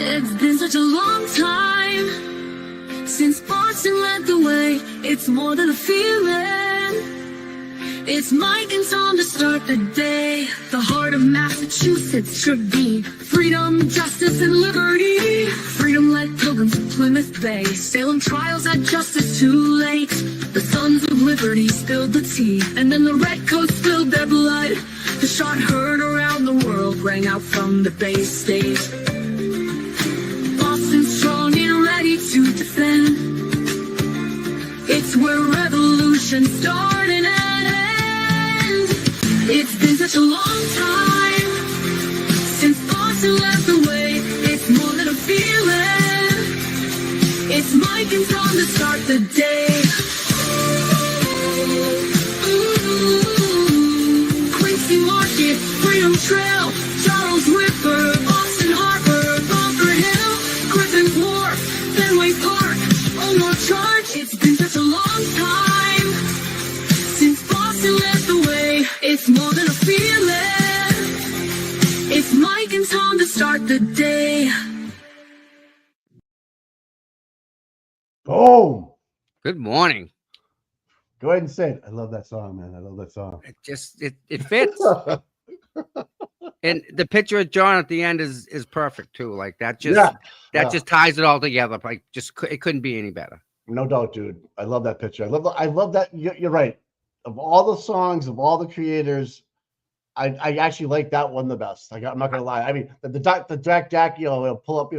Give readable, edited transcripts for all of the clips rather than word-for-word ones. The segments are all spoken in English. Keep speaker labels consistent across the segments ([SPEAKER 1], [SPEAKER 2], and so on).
[SPEAKER 1] It's been such a long time since Boston led the way. It's more than a feeling. It's Mike and Tom to start the day. The heart of Massachusetts should be freedom, justice, and liberty. Freedom led pilgrims to Plymouth Bay. Salem trials had justice too late. The sons of liberty spilled the tea, and then the redcoats spilled their blood. The shot heard around the world rang out from the Bay State. Boston strong and ready to defend. It's where revolution started and ends. It's been such a long time since Boston led the way. It's more than a feeling. It's Mike and Tom to start the day. Quincy Market, Freedom Trail, Charles River, Boston Harbor, Bunker Hill, Griffin's Wharf, Fenway Park, Omar Charge. It's been such a long time since Boston led the way. It's more than a feeling. It's Mike and Tom to start the day.
[SPEAKER 2] Boom.
[SPEAKER 3] Good morning.
[SPEAKER 2] Go ahead and say it. I love that song, man. I love that song.
[SPEAKER 3] It fits. And the picture of John at the end is perfect too. Like that just ties it all together. Like it couldn't be any better.
[SPEAKER 2] No doubt, dude. I love that picture. I love that. You're right. Of all the songs, of all the creators, I actually like that one the best. I'm not gonna lie. I mean, the Jack, he'll pull up,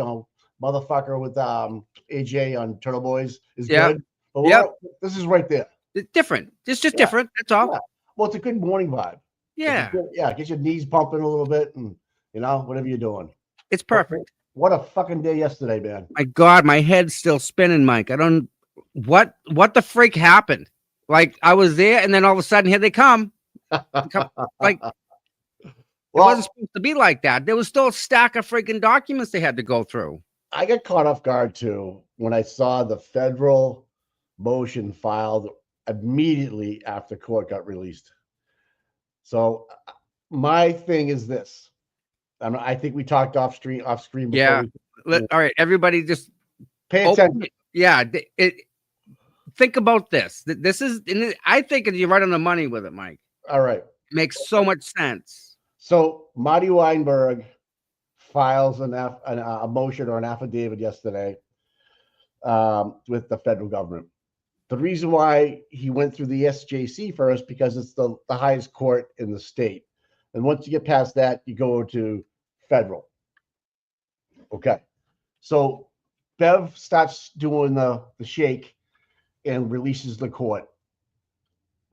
[SPEAKER 2] motherfucker with AJ on Turtle Boys is good. But this is right there.
[SPEAKER 3] It's different. It's just different. That's all.
[SPEAKER 2] Yeah. Well, it's a good morning vibe.
[SPEAKER 3] Yeah.
[SPEAKER 2] Get your knees pumping a little bit, and whatever you're doing.
[SPEAKER 3] It's perfect.
[SPEAKER 2] What a fucking day yesterday, man.
[SPEAKER 3] My God, my head's still spinning, Mike. I don't. What the freak happened? Like I was there, and then all of a sudden, here they come. Like. It wasn't supposed to be like that. There was still a stack of freaking documents they had to go through.
[SPEAKER 2] I got caught off guard too when I saw the federal motion filed immediately after court got released. So my thing is this. I think we talked off screen before.
[SPEAKER 3] Yeah. All right, everybody, just
[SPEAKER 2] pay attention.
[SPEAKER 3] Yeah. Think about this. This is. I think you're right on the money with it, Mike.
[SPEAKER 2] All right.
[SPEAKER 3] Makes so much sense.
[SPEAKER 2] So Marty Weinberg files a motion or an affidavit yesterday with the federal government. The reason why he went through the SJC first, because it's the highest court in the state. And once you get past that, you go to federal. Okay. So Bev starts doing the shake and releases the court.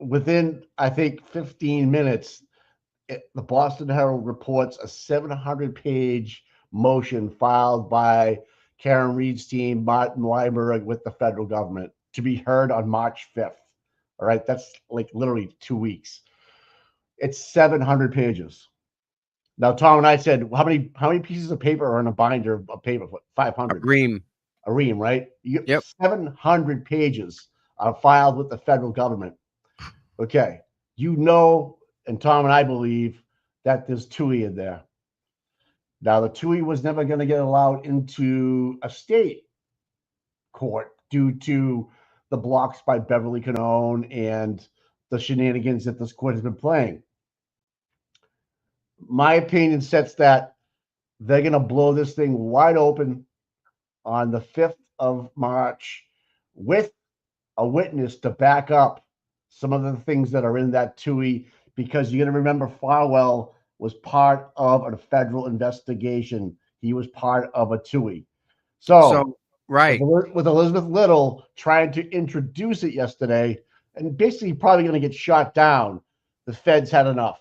[SPEAKER 2] Within, I think, 15 minutes, the Boston Herald reports a 700-page motion filed by Karen Reed's team, Martin Weinberg, with the federal government to be heard on March 5th. All right, that's like literally 2 weeks. It's 700 pages. Now, Tom and I said, how many pieces of paper are in a binder of paper? 500. A ream, right?
[SPEAKER 3] Yep.
[SPEAKER 2] 700 pages are filed with the federal government. Okay, and Tom and I believe that there's TUI in there. Now, the TUI was never going to get allowed into a state court due to the blocks by Beverly Canone and the shenanigans that this court has been playing. My opinion sets that they're going to blow this thing wide open on the 5th of March with a witness to back up some of the things that are in that TUI, because you got to remember Farwell was part of a federal investigation. He was part of a TUI. So right. With Elizabeth Little trying to introduce it yesterday and basically probably going to get shot down, the feds had enough.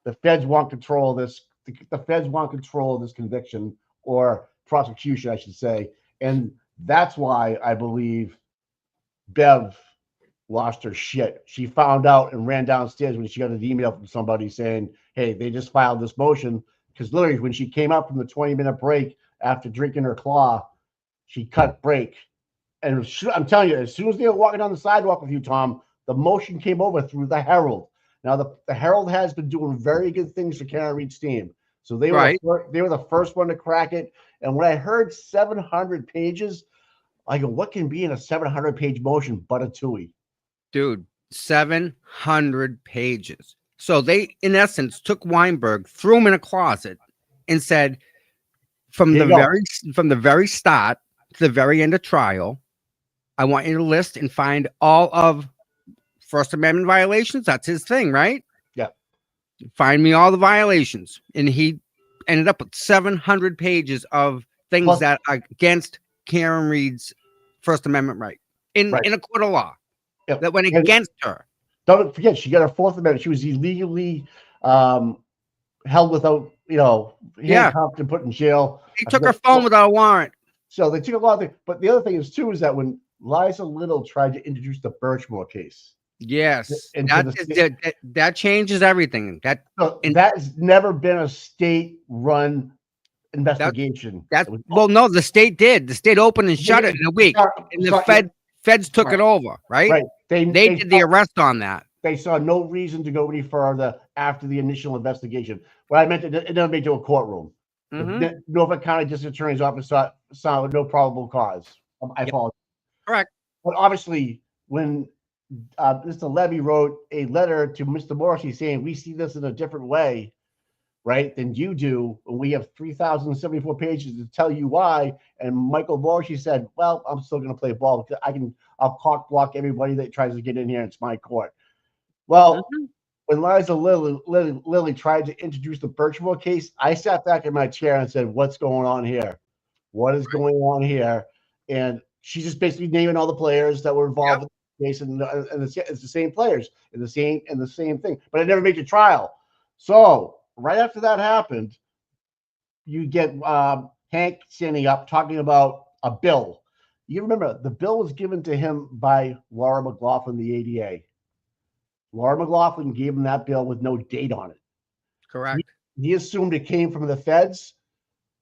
[SPEAKER 2] The feds want control of this. The feds want control of this conviction or prosecution, I should say. And that's why I believe Bev lost her shit. She found out and ran downstairs when she got an email from somebody saying, hey, they just filed this motion. Because literally when she came up from the 20-minute break after drinking her claw, she cut break. And I'm telling you, as soon as they were walking down the sidewalk with you, Tom, the motion came over through the Herald. Now, the Herald has been doing very good things for Karen Reed's team. So they
[SPEAKER 3] Right.
[SPEAKER 2] they were the first one to crack it. And when I heard 700 pages, I go, what can be in a 700-page motion but a TUI?
[SPEAKER 3] Dude, 700 pages. So they, in essence, took Weinberg, threw him in a closet, and said, from
[SPEAKER 2] Here
[SPEAKER 3] the
[SPEAKER 2] you go.
[SPEAKER 3] very start to the very end of trial, I want you to list and find all of First Amendment violations. That's his thing, right?
[SPEAKER 2] Yeah.
[SPEAKER 3] Find me all the violations. And he ended up with 700 pages of things
[SPEAKER 2] Plus-
[SPEAKER 3] that are against Karen Reed's First Amendment right in
[SPEAKER 2] Right.
[SPEAKER 3] a court of law
[SPEAKER 2] Yep.
[SPEAKER 3] that went
[SPEAKER 2] And
[SPEAKER 3] against her.
[SPEAKER 2] don't forget, she got her Fourth Amendment. She was illegally held without, handcuffed and put in jail.
[SPEAKER 3] They took her phone without a warrant.
[SPEAKER 2] So they took a lot of things. But the other thing is, too, is that when Liza Little tried to introduce the Birchmore case.
[SPEAKER 3] Yes,
[SPEAKER 2] Into
[SPEAKER 3] that changes everything. That
[SPEAKER 2] has never been a state-run investigation.
[SPEAKER 3] No, the state did. The state opened and shut it in a week, and the feds took it over. Right? They did the arrest on that.
[SPEAKER 2] They saw no reason to go any further after the initial investigation. What I meant, it never made to a courtroom. The Norfolk County District Attorney's Office saw no probable cause. I apologize.
[SPEAKER 3] Correct.
[SPEAKER 2] But obviously, when Mr. Levy wrote a letter to Mr. Morrissey saying, we see this in a different way, right, than you do, and we have 3,074 pages to tell you why, and Michael Morrissey said, well, I'm still going to play ball. I'll cock block everybody that tries to get in here. It's my court. Well, when Liza Lilly tried to introduce the Birchmore case, I sat back in my chair and said, what's going on here? What is going on here? And she's just basically naming all the players that were involved in the case, and it's the same players and the same thing. But it never made to trial. So right after that happened, you get Hank standing up talking about a bill. You remember the bill was given to him by Laura McLaughlin, the ADA. Laura McLaughlin gave him that bill with no date on it.
[SPEAKER 3] Correct.
[SPEAKER 2] He assumed it came from the feds.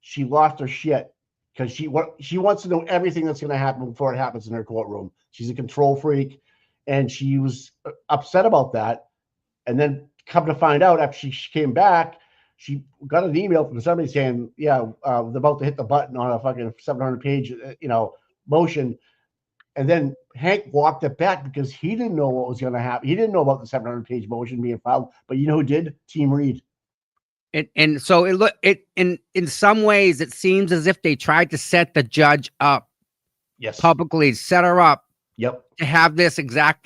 [SPEAKER 2] She lost her shit because she wants to know everything that's going to happen before it happens in her courtroom. She's a control freak, and she was upset about that. And then come to find out, after she came back, she got an email from somebody saying, "Yeah, they're about to hit the button on a fucking 700-page, motion." And then Hank walked it back because he didn't know what was going to happen. He didn't know about the 700-page motion being filed. But you know who did? Team Reed.
[SPEAKER 3] And so in some ways it seems as if they tried to set the judge up.
[SPEAKER 2] Yes.
[SPEAKER 3] Publicly set her up.
[SPEAKER 2] Yep.
[SPEAKER 3] To have this exact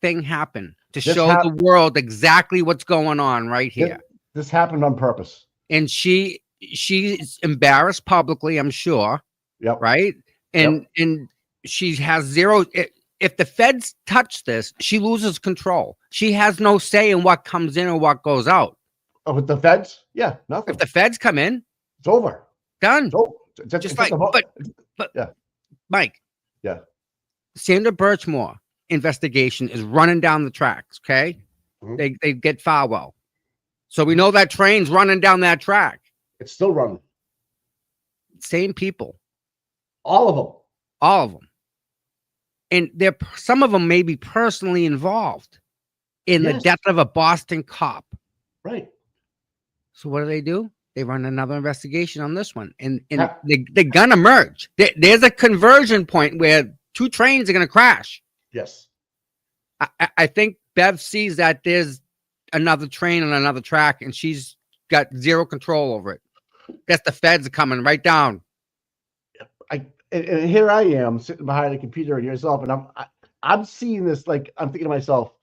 [SPEAKER 3] thing happen, to show the world exactly what's going on right here.
[SPEAKER 2] This happened on purpose.
[SPEAKER 3] And she's embarrassed publicly, I'm sure.
[SPEAKER 2] Yep.
[SPEAKER 3] Right? And she has zero. If the feds touch this, she loses control. She has no say in what comes in or what goes out.
[SPEAKER 2] Oh, with the feds? Yeah, nothing.
[SPEAKER 3] If the feds come in,
[SPEAKER 2] it's over.
[SPEAKER 3] Done.
[SPEAKER 2] It's over.
[SPEAKER 3] Just like, but
[SPEAKER 2] yeah,
[SPEAKER 3] Mike.
[SPEAKER 2] Yeah.
[SPEAKER 3] Sandra Birchmore investigation is running down the tracks. Okay, they get Farwell, so we know that train's running down that track.
[SPEAKER 2] It's still running.
[SPEAKER 3] Same people.
[SPEAKER 2] All of them. And some of them may be personally involved in the death of a Boston cop. Right.
[SPEAKER 3] So what do? They run another investigation on this one. And they're going to merge. There's a conversion point where two trains are going to crash.
[SPEAKER 2] Yes.
[SPEAKER 3] I think Bev sees that there's another train on another track, and she's got zero control over it. That's the feds are coming right down.
[SPEAKER 2] And here I am sitting behind a computer and yourself, and I'm seeing this, like, I'm thinking to myself,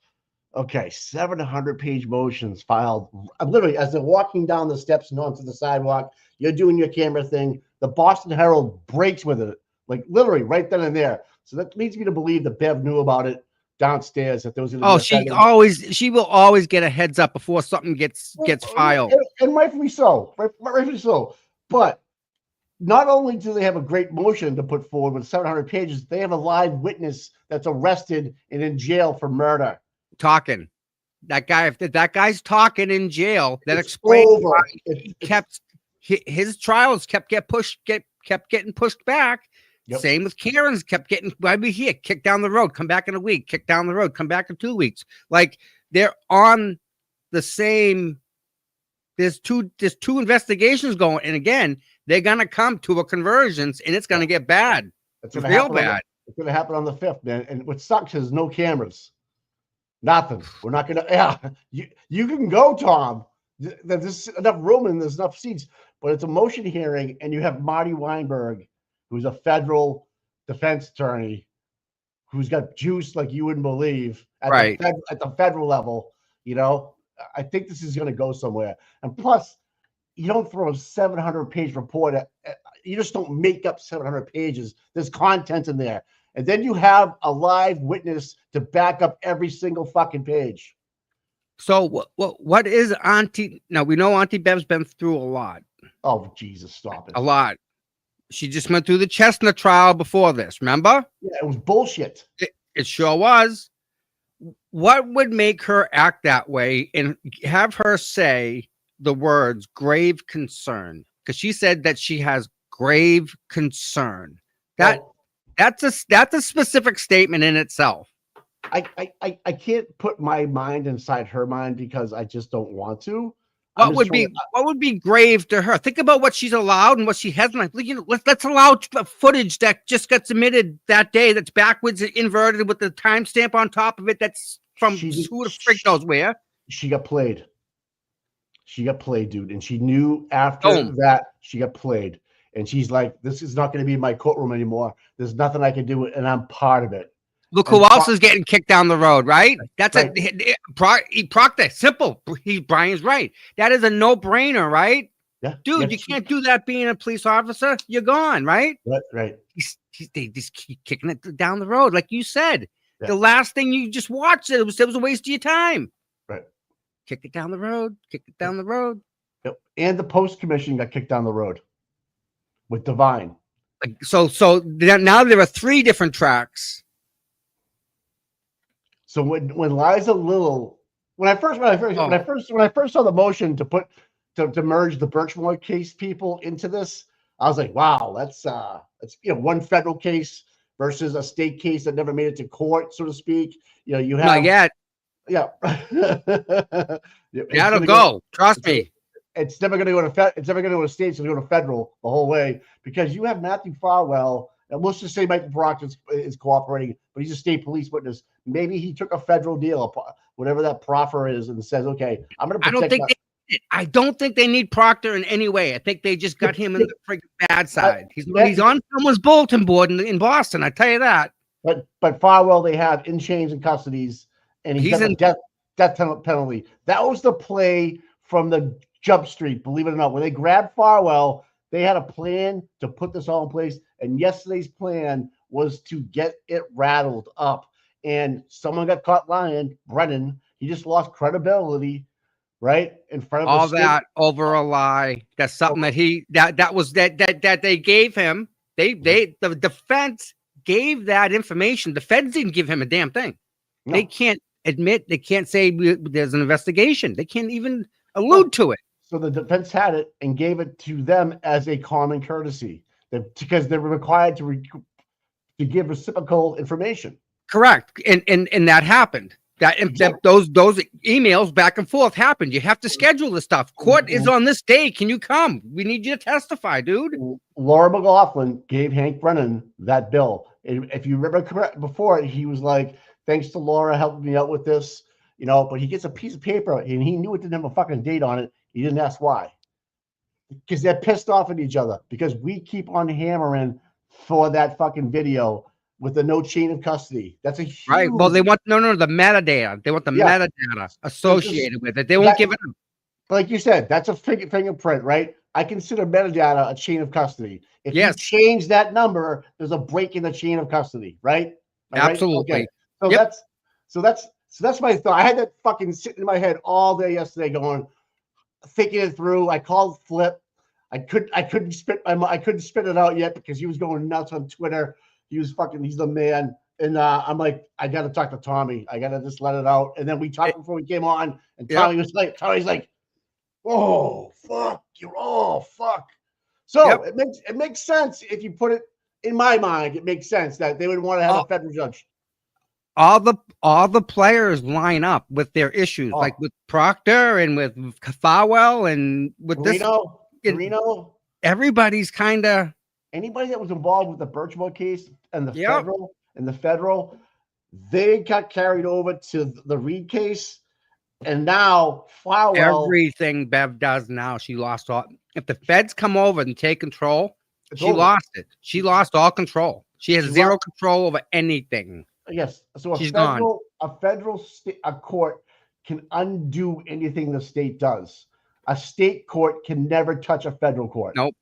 [SPEAKER 2] okay, 700-page motions filed. I'm literally, as they're walking down the steps and onto the sidewalk, you're doing your camera thing. The Boston Herald breaks with it, like literally right then and there. So that leads me to believe that Bev knew about it downstairs. That there was going to
[SPEAKER 3] she will always get a heads up before something gets filed,
[SPEAKER 2] and rightfully so, rightfully so. But not only do they have a great motion to put forward with 700 pages, they have a live witness that's arrested and in jail for murder.
[SPEAKER 3] Talking. That guy, if that guy's talking in jail, that explains why his trials kept getting pushed back. Yep. Same with Karen's, kept getting, why be here? Kick down the road, come back in a week, kick down the road, come back in 2 weeks. Like they're on the same There's two investigations going, and again, they're gonna come to a convergence, and it's gonna get bad.
[SPEAKER 2] It's gonna
[SPEAKER 3] Real
[SPEAKER 2] happen
[SPEAKER 3] bad.
[SPEAKER 2] It's gonna happen on the 5th, man. And what sucks is no cameras. Nothing. We're not gonna. Yeah, you can go, Tom. There's enough room and there's enough seats, but it's a motion hearing, and you have Marty Weinberg, who's a federal defense attorney, who's got juice like you wouldn't believe at
[SPEAKER 3] Right.
[SPEAKER 2] the federal level. You know, I think this is gonna go somewhere. And plus, you don't throw a 700-page report you just don't make up 700 pages. There's content in there. And then you have a live witness to back up every single fucking page.
[SPEAKER 3] So what is Auntie? Now we know Auntie Bev's been through a lot.
[SPEAKER 2] Oh, Jesus, stop it.
[SPEAKER 3] A lot. She just went through the Chestnut trial before this, remember?
[SPEAKER 2] Yeah, it was bullshit.
[SPEAKER 3] It sure was. What would make her act that way and have her say the words grave concern? Because she said that she has grave concern. That's a specific statement in itself.
[SPEAKER 2] I can't put my mind inside her mind because I just don't want to.
[SPEAKER 3] What would be grave to her? Think about what she's allowed and what she hasn't. You know, let's allow footage that just got submitted that day that's backwards inverted with the timestamp on top of it. That's from who the frick knows where.
[SPEAKER 2] She got played. She got played, dude, and she knew after that she got played. And she's like, "This is not going to be my courtroom anymore. There's nothing I can do, and I'm part of it."
[SPEAKER 3] Look who else is getting kicked down the road, right? That's right. Proctor. Simple. Brian's right. That is a no-brainer, right?
[SPEAKER 2] Yeah,
[SPEAKER 3] dude, you can't do that being a police officer. You're gone, right?
[SPEAKER 2] Right.
[SPEAKER 3] They just keep kicking it down the road, like you said. Yeah. The last thing you just watched, it was a waste of your time.
[SPEAKER 2] Right.
[SPEAKER 3] Kick it down the road. Kick it down the road.
[SPEAKER 2] Yep. And the post commission got kicked down the road with Divine.
[SPEAKER 3] So now there are 3 different tracks.
[SPEAKER 2] So when Liza Little, when I first saw the motion to merge the Birchmore case people into this, I was like, wow, that's one federal case versus a state case that never made it to court, so to speak. You know, you have
[SPEAKER 3] not yet.
[SPEAKER 2] Yeah.
[SPEAKER 3] That'll go. Trust me.
[SPEAKER 2] It's never going to go to it's never going to go to state. It's going to go to federal the whole way because you have Matthew Farwell. And let's just say Michael Proctor is cooperating, but he's a state police witness. Maybe he took a federal deal, whatever that proffer is, and says, "Okay, I'm going to protect."
[SPEAKER 3] I don't think they need Proctor in any way. I think they just got him in the freaking bad side. He's on someone's bulletin board in Boston. I tell you that.
[SPEAKER 2] But Farwell, they have in chains and custodies, and he's got a death penalty. That was the play from the Jump Street. Believe it or not, when they grabbed Farwell, they had a plan to put this all in place. And yesterday's plan was to get it rattled up. And someone got caught lying. Brennan, he just lost credibility, right? In front of
[SPEAKER 3] all that over a lie. That's something that they gave him. The defense gave that information. The feds didn't give him a damn thing. No. They can't admit, they can't say there's an investigation. They can't even allude to it.
[SPEAKER 2] So the defense had it and gave it to them as a common courtesy. Because they were required to give reciprocal information.
[SPEAKER 3] Correct, and that happened. Those emails back and forth happened. You have to schedule this stuff. Court is on this day. Can you come? We need you to testify, dude.
[SPEAKER 2] Laura McLaughlin gave Hank Brennan that bill. If you remember before, he was like, "Thanks to Laura helping me out with this," But he gets a piece of paper and he knew it didn't have a fucking date on it. He didn't ask why. Because they're pissed off at each other because we keep on hammering for that fucking video with the no chain of custody. That's a huge...
[SPEAKER 3] Right. Well, they want the metadata. They want the metadata associated with it. They won't give it up.
[SPEAKER 2] Like you said, that's a fingerprint, right? I consider metadata a chain of custody. If you change that number, there's a break in the chain of custody, right?
[SPEAKER 3] Absolutely.
[SPEAKER 2] Right? Okay. So that's my thought. I had that fucking sitting in my head all day yesterday, thinking it through. I called Flip. I couldn't spit it out yet because he was going nuts on Twitter. He's the man. And I'm like, I got to talk to Tommy. I got to just let it out. And then we talked before we came on, and Tommy's like, "Oh fuck, fuck." So it makes sense if you put it in my mind. It makes sense that they would want to have a federal judge.
[SPEAKER 3] all the players line up with their issues, like with Proctor and with Farwell and with
[SPEAKER 2] Carino.
[SPEAKER 3] Everybody's kind of
[SPEAKER 2] anybody that was involved with the Birchwood case and the federal, they got carried over to the Reed case, and now Farwell.
[SPEAKER 3] Everything Bev does now, she lost all. If the feds come over and take control, she lost it. She lost all control. She has zero control over anything.
[SPEAKER 2] Yes, so
[SPEAKER 3] she's gone.
[SPEAKER 2] A federal court can undo anything the state does. A state court can never touch a federal court.
[SPEAKER 3] Nope.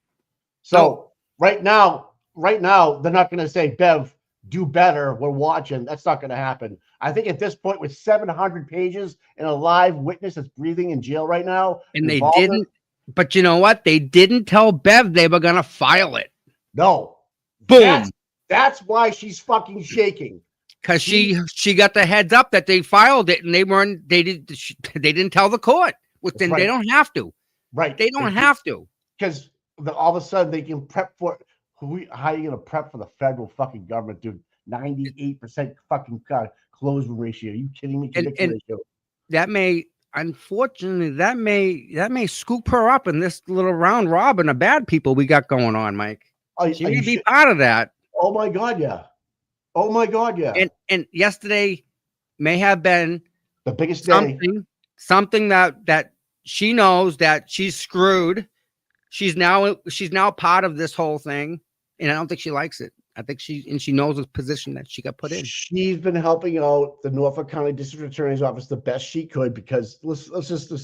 [SPEAKER 2] So right now, they're not going to say, Bev, do better. We're watching. That's not going to happen. I think at this point, with 700 pages and a live witness that's breathing in jail right now.
[SPEAKER 3] And they didn't. But you know what? They didn't tell Bev they were going to file it.
[SPEAKER 2] No.
[SPEAKER 3] Boom.
[SPEAKER 2] That's why she's fucking shaking.
[SPEAKER 3] Because she got the heads up that they filed it, and they didn't tell the court. Which then they don't have to.
[SPEAKER 2] Right.
[SPEAKER 3] They don't have to.
[SPEAKER 2] Because all of a sudden they can prep for how are you going to prep for the federal fucking government, dude? 98% fucking closure ratio. Are you kidding me?
[SPEAKER 3] And that may, unfortunately, that may scoop her up in this little round robin of bad people we got going on, Mike. She may be part of that.
[SPEAKER 2] Oh my God, yeah. Oh my God, yeah.
[SPEAKER 3] And yesterday may have been
[SPEAKER 2] the biggest day.
[SPEAKER 3] Something that she knows that she's screwed. She's now part of this whole thing, and I don't think she likes it. I think she knows the position that she got put in.
[SPEAKER 2] She's been helping out the Norfolk County District Attorney's Office the best she could, because let's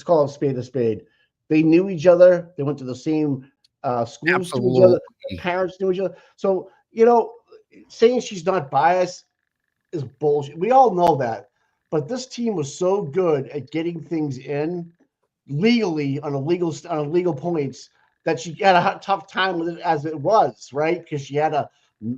[SPEAKER 2] call it spade a spade. They knew each other. They went to the same schools to each other. Their parents knew each other. So saying she's not biased is bullshit. We all know that. But this team was so good at getting things in legally on a legal points that she had a tough time with it as it was, right? Because she had to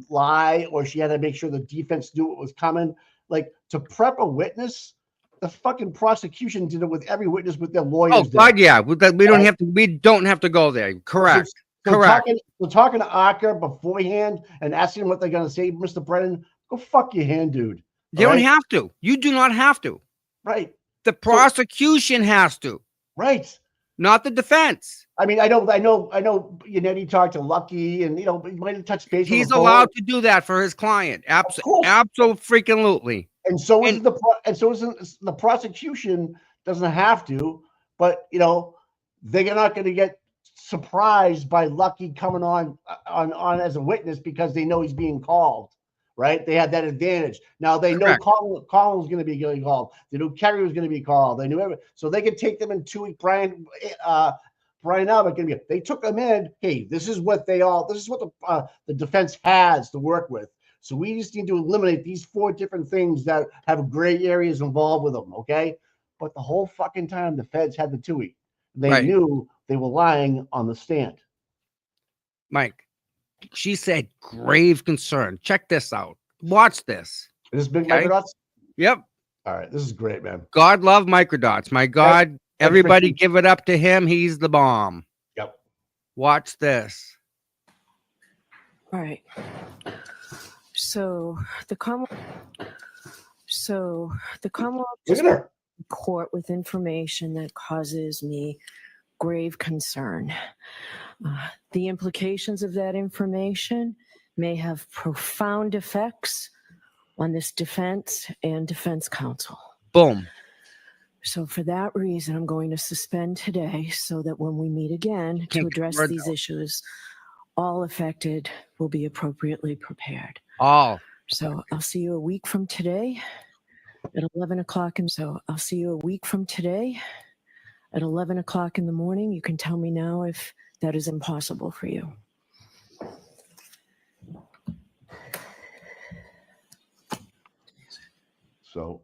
[SPEAKER 2] lie, or she had to make sure the defense knew what was coming. Like, to prep a witness, the fucking prosecution did it with every witness with their lawyers.
[SPEAKER 3] Oh God, yeah. We don't have to go there. Correct. Correct.
[SPEAKER 2] We're talking to Acker beforehand and asking him what they're gonna say, Mr. Brennan. Go fuck your hand, dude.
[SPEAKER 3] You don't have to. You do not have to.
[SPEAKER 2] Right.
[SPEAKER 3] The prosecution has to.
[SPEAKER 2] Right.
[SPEAKER 3] Not the defense.
[SPEAKER 2] I mean, I know. Yannetti talked to Lucky, and he might have touched base.
[SPEAKER 3] He's allowed to do that for his client. Absolutely.
[SPEAKER 2] And so is the prosecution doesn't have to, but they're not going to get surprised by Lucky coming on as a witness because they know he's being called. Right? They had that advantage. Now they know Colin was going to be getting called. They knew Kerry was going to be called. They knew everything. So they could take them in 2 weeks. Brian Albert going to be. They took them in. Hey, this is what the defense has to work with. So we just need to eliminate these 4 different things that have gray areas involved with them. Okay, but the whole fucking time the feds had the TUI. They knew they were lying on the stand.
[SPEAKER 3] Mike. She said grave concern. Check this out. Watch this.
[SPEAKER 2] Is this big microdots?
[SPEAKER 3] Yep.
[SPEAKER 2] All right. This is great, man.
[SPEAKER 3] God love microdots. My God, everybody give it up to him. He's the bomb.
[SPEAKER 2] Yep.
[SPEAKER 3] Watch this.
[SPEAKER 4] All right. So the Commonwealth court with information that causes me grave concern. The implications of that information may have profound effects on this defense and defense counsel.
[SPEAKER 3] Boom.
[SPEAKER 4] So for that reason, I'm going to suspend today so that when we meet again to address these issues, all affected will be appropriately prepared.
[SPEAKER 3] All.
[SPEAKER 4] So I'll see you a week from today at 11 o'clock. And so I'll see you a week from today at 11 o'clock in the morning. You can tell me now if that is impossible for you.
[SPEAKER 2] So,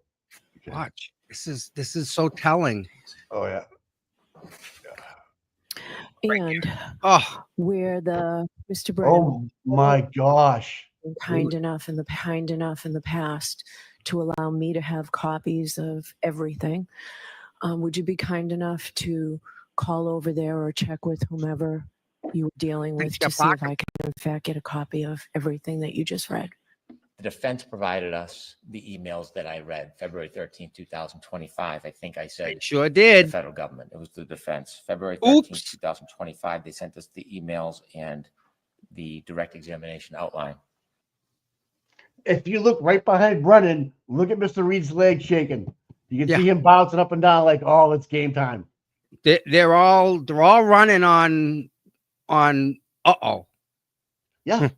[SPEAKER 2] okay.
[SPEAKER 3] Watch. This is so telling.
[SPEAKER 2] Oh yeah.
[SPEAKER 4] And where the Mr. Brennan.
[SPEAKER 2] Oh my gosh.
[SPEAKER 4] Kind enough in the past to allow me to have copies of everything. Would you be kind enough to call over there or check with whomever you were dealing with to see if I can in fact get a copy of everything that you just read?
[SPEAKER 5] The defense provided us the emails that I read, February 13th, 2025. I think I said
[SPEAKER 3] They sure
[SPEAKER 5] the
[SPEAKER 3] did.
[SPEAKER 5] federal government. It was the defense. February 13th,
[SPEAKER 3] Oops.
[SPEAKER 5] 2025. They sent us the emails and the direct examination outline.
[SPEAKER 2] If you look right behind Brennan, look at Mr. Reed's leg shaking. You can
[SPEAKER 3] Yeah.
[SPEAKER 2] see him bouncing up and down like, oh, it's game time.
[SPEAKER 3] They're all running on uh-oh.
[SPEAKER 2] Yeah.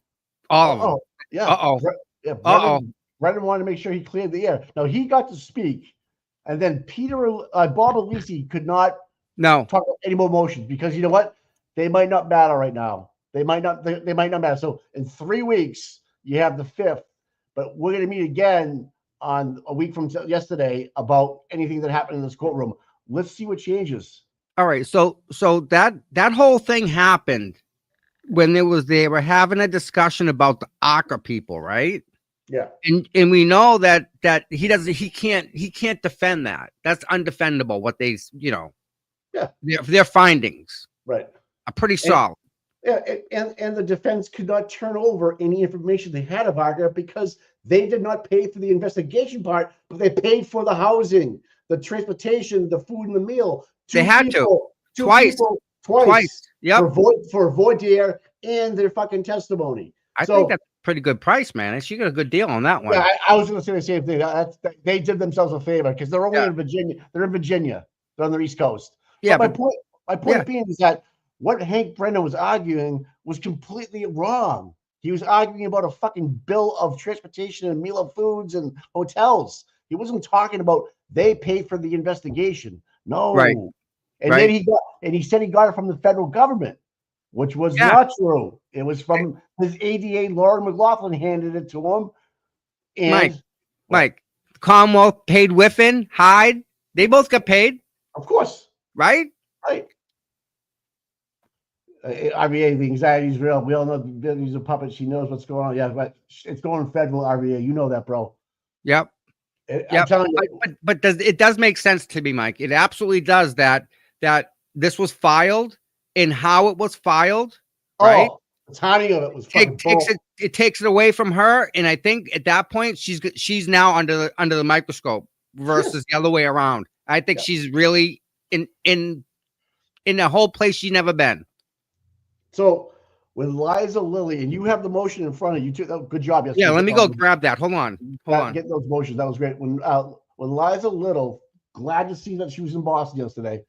[SPEAKER 3] All of them.
[SPEAKER 2] Oh, yeah.
[SPEAKER 3] Uh-oh.
[SPEAKER 2] Yeah,
[SPEAKER 3] Uh-oh.
[SPEAKER 2] Brennan wanted to make sure he cleared the air. Now he got to speak, and then Bob Alisi could not
[SPEAKER 3] No.
[SPEAKER 2] talk about any more motions because you know what? They might not matter right now. They might not matter. So in 3 weeks, you have the 5th, but we're going to meet again on a week from yesterday about anything that happened in this courtroom. Let's see what changes.
[SPEAKER 3] All right. So that whole thing happened when they were having a discussion about the ACA people, right?
[SPEAKER 2] Yeah.
[SPEAKER 3] And we know that he can't defend that. That's undefendable. What they,
[SPEAKER 2] Yeah.
[SPEAKER 3] Their findings
[SPEAKER 2] Right.
[SPEAKER 3] are pretty solid.
[SPEAKER 2] Yeah, and the defense could not turn over any information they had of ACA because they did not pay for the investigation part, but they paid for the housing, the transportation, the food, and the meal.
[SPEAKER 3] They had to. Twice. Yep.
[SPEAKER 2] For voir dire and their fucking testimony.
[SPEAKER 3] I think that's a pretty good price, man. She got a good deal on that one.
[SPEAKER 2] Yeah, I was going to say the same thing. They did themselves a favor because they're only in Virginia. They're in Virginia. They're on the East Coast.
[SPEAKER 3] Yeah.
[SPEAKER 2] But my point being is that what Hank Brennan was arguing was completely wrong. He was arguing about a fucking bill of transportation and meal of foods and hotels. He wasn't talking about they paid for the investigation. No.
[SPEAKER 3] Right.
[SPEAKER 2] And then he said he got it from the federal government, which was not true. It was from his ADA, Lauren McLaughlin handed it to him. And
[SPEAKER 3] Mike, Commonwealth paid Whiffen, Hyde. They both got paid.
[SPEAKER 2] Of course.
[SPEAKER 3] Right?
[SPEAKER 2] Right. RVA, the anxiety is real. We all know he's a puppet. She knows what's going on. Yeah, but it's going federal, RVA. You know that, bro.
[SPEAKER 3] Yep.
[SPEAKER 2] I'm telling you.
[SPEAKER 3] But it does make sense to me, Mike. It absolutely does that this was filed and how it was filed, right?
[SPEAKER 2] The timing of it was
[SPEAKER 3] it takes it away from her, and I think at that point she's now under the microscope versus the other way around. I think she's really in a whole place she's never been.
[SPEAKER 2] So with Liza Lilly, and you have the motion in front of you, good job.
[SPEAKER 3] Yeah, let me go grab that. Hold on.
[SPEAKER 2] Get those motions. That was great. When Liza Little, glad to see that she was in Boston yesterday,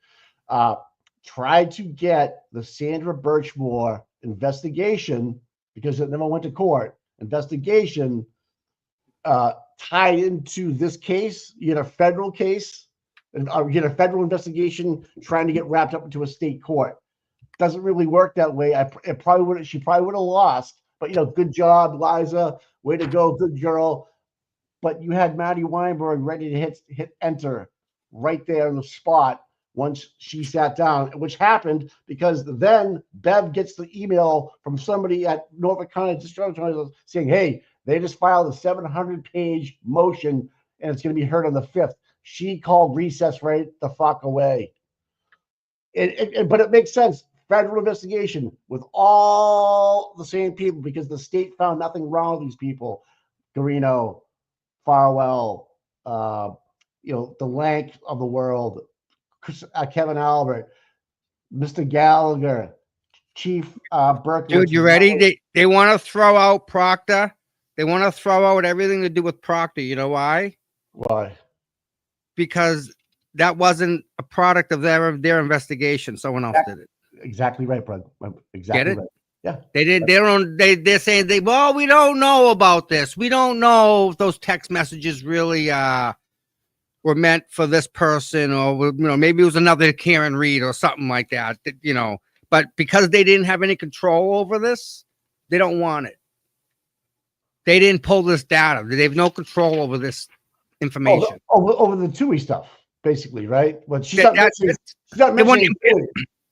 [SPEAKER 2] tried to get the Sandra Birchmore investigation, because it never went to court, investigation tied into this case. You had a federal case, and you had a federal investigation trying to get wrapped up into a state court. Doesn't really work that way. She probably would have lost, but good job, Liza. Way to go, good girl. But you had Maddie Weinberg ready to hit enter right there in the spot once she sat down, which happened because then Bev gets the email from somebody at Norfolk County District Attorney saying, hey, they just filed a 700-page motion and it's going to be heard on the 5th. She called recess right the fuck away. But it makes sense. Federal investigation with all the same people because the state found nothing wrong with these people. Garino, Farwell, the Lank of the world, Kevin Albert, Mr. Gallagher, Chief Berkowitz.
[SPEAKER 3] Dude, you ready? They want to throw out Proctor. They want to throw out everything to do with Proctor. You know why?
[SPEAKER 2] Why? Because
[SPEAKER 3] that wasn't a product of their investigation. Someone else did it.
[SPEAKER 2] Exactly right, brother. Exactly right. Yeah.
[SPEAKER 3] They didn't. They're saying we don't know about this. We don't know if those text messages really were meant for this person, or maybe it was another Karen Reed or something like that. But because they didn't have any control over this, they don't want it. They didn't pull this data. They have no control over this information.
[SPEAKER 2] Over the TUI stuff, basically, right? But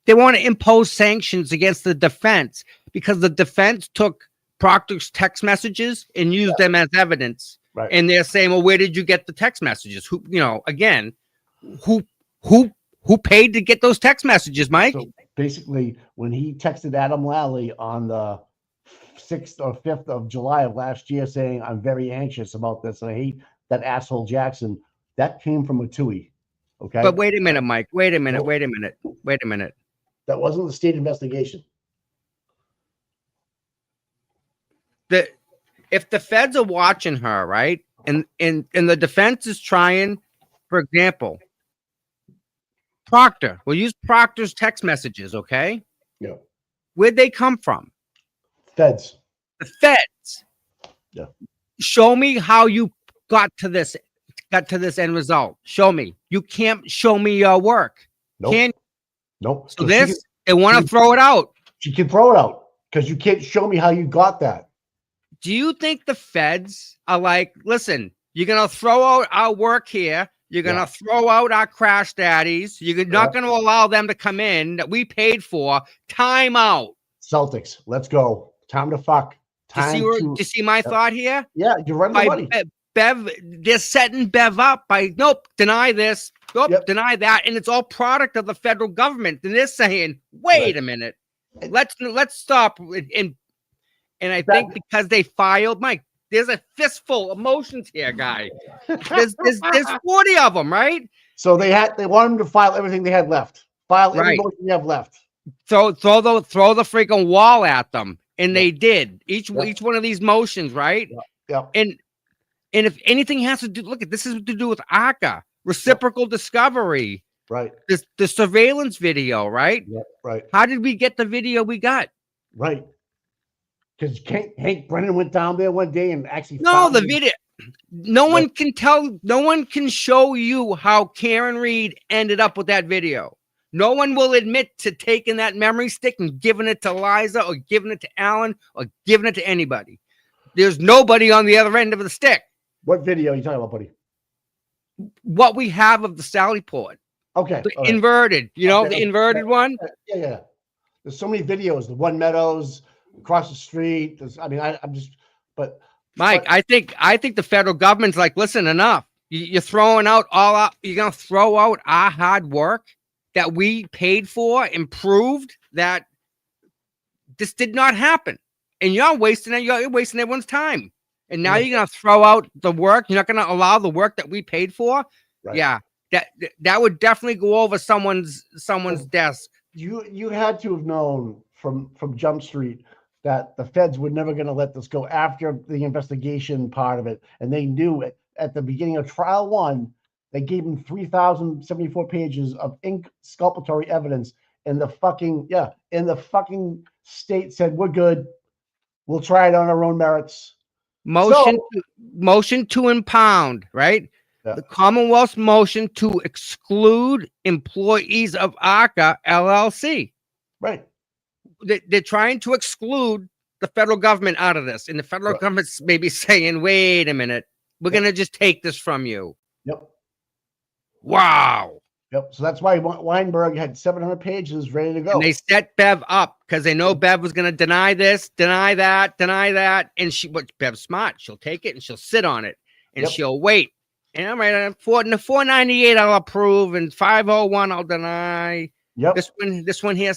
[SPEAKER 3] they want to impose sanctions against the defense because the defense took Proctor's text messages and used them as evidence.
[SPEAKER 2] Right.
[SPEAKER 3] And they're saying, well, where did you get the text messages? Who paid to get those text messages, Mike?
[SPEAKER 2] So basically, when he texted Adam Lally on the 6th or 5th of July of last year saying, I'm very anxious about this. And I hate that asshole Jackson. That came from a TUI. Okay.
[SPEAKER 3] But wait a minute, Mike. Wait a minute.
[SPEAKER 2] Nope.
[SPEAKER 3] Wait a minute. Wait a minute.
[SPEAKER 2] That wasn't the state investigation.
[SPEAKER 3] If the feds are watching her, right, and the defense is trying, for example, Proctor. We'll use Proctor's text messages, okay?
[SPEAKER 2] Yeah.
[SPEAKER 3] Where'd they come from?
[SPEAKER 2] Feds.
[SPEAKER 3] The feds.
[SPEAKER 2] Yeah.
[SPEAKER 3] Show me how you got to this end result. Show me. You can't show me your work.
[SPEAKER 2] Nope.
[SPEAKER 3] Can
[SPEAKER 2] Nope.
[SPEAKER 3] so this they want to throw it out.
[SPEAKER 2] She can throw it out because you can't show me how you got that.
[SPEAKER 3] Do you think the feds are like, listen, you're gonna throw out our work here? You're going to throw out our crash daddies. You're not going to allow them to come in that we paid for. Time out.
[SPEAKER 2] Celtics, let's go. Time to fuck. Time
[SPEAKER 3] do you see my thought here?
[SPEAKER 2] Yeah, you're running the money.
[SPEAKER 3] Bev, they're setting Bev up by, nope, deny this. Nope, deny that. And it's all product of the federal government. And they're saying, wait a minute. Let's stop. And I think because they filed, Mike, there's a fistful of motions here, guy. There's 40 of them, right?
[SPEAKER 2] So they wanted them to file everything they had left. File every motion you have left.
[SPEAKER 3] So throw the freaking wall at them, and they did. Each one of these motions, right?
[SPEAKER 2] Yeah.
[SPEAKER 3] And if anything has to do, look at this is to do with ACA, reciprocal discovery,
[SPEAKER 2] right?
[SPEAKER 3] The surveillance video, right?
[SPEAKER 2] Yeah, right.
[SPEAKER 3] How did we get the video we got?
[SPEAKER 2] Right. Because Hank Brennan went down there one day and actually
[SPEAKER 3] the video. No one can tell. No one can show you how Karen Reed ended up with that video. No one will admit to taking that memory stick and giving it to Liza or giving it to Alan or giving it to anybody. There's nobody on the other end of the stick.
[SPEAKER 2] What video are you talking about, buddy?
[SPEAKER 3] What we have of the Sally Port.
[SPEAKER 2] Okay.
[SPEAKER 3] The inverted. The inverted one.
[SPEAKER 2] Yeah. There's so many videos. The One Meadows. Across the street. But
[SPEAKER 3] Mike, I think the federal government's like, listen, enough. You're throwing out you're gonna throw out our hard work that we paid for and proved that this did not happen. And you're wasting everyone's time. And now you're gonna throw out the work. You're not gonna allow the work that we paid for. Right. Yeah. That would definitely go over someone's desk.
[SPEAKER 2] You had to have known from Jump Street that the feds were never going to let this go after the investigation part of it. And they knew it at the beginning of trial 1, they gave him 3,074 pages of exculpatory evidence. And the fucking state said, we're good. We'll try it on our own merits.
[SPEAKER 3] Motion to impound, right? Yeah. The Commonwealth's motion to exclude employees of ACA LLC.
[SPEAKER 2] Right.
[SPEAKER 3] They're trying to exclude the federal government out of this. And the federal government's maybe saying, wait a minute, we're going to just take this from you.
[SPEAKER 2] Yep.
[SPEAKER 3] Wow.
[SPEAKER 2] Yep. So that's why Weinberg had 700 pages ready to go.
[SPEAKER 3] And they set Bev up because they know Bev was going to deny this, deny that. And Bev's smart. She'll take it and she'll sit on it and she'll wait. And I'm right. 498 I'll approve and 501 I'll deny.
[SPEAKER 2] Yep.
[SPEAKER 3] This one here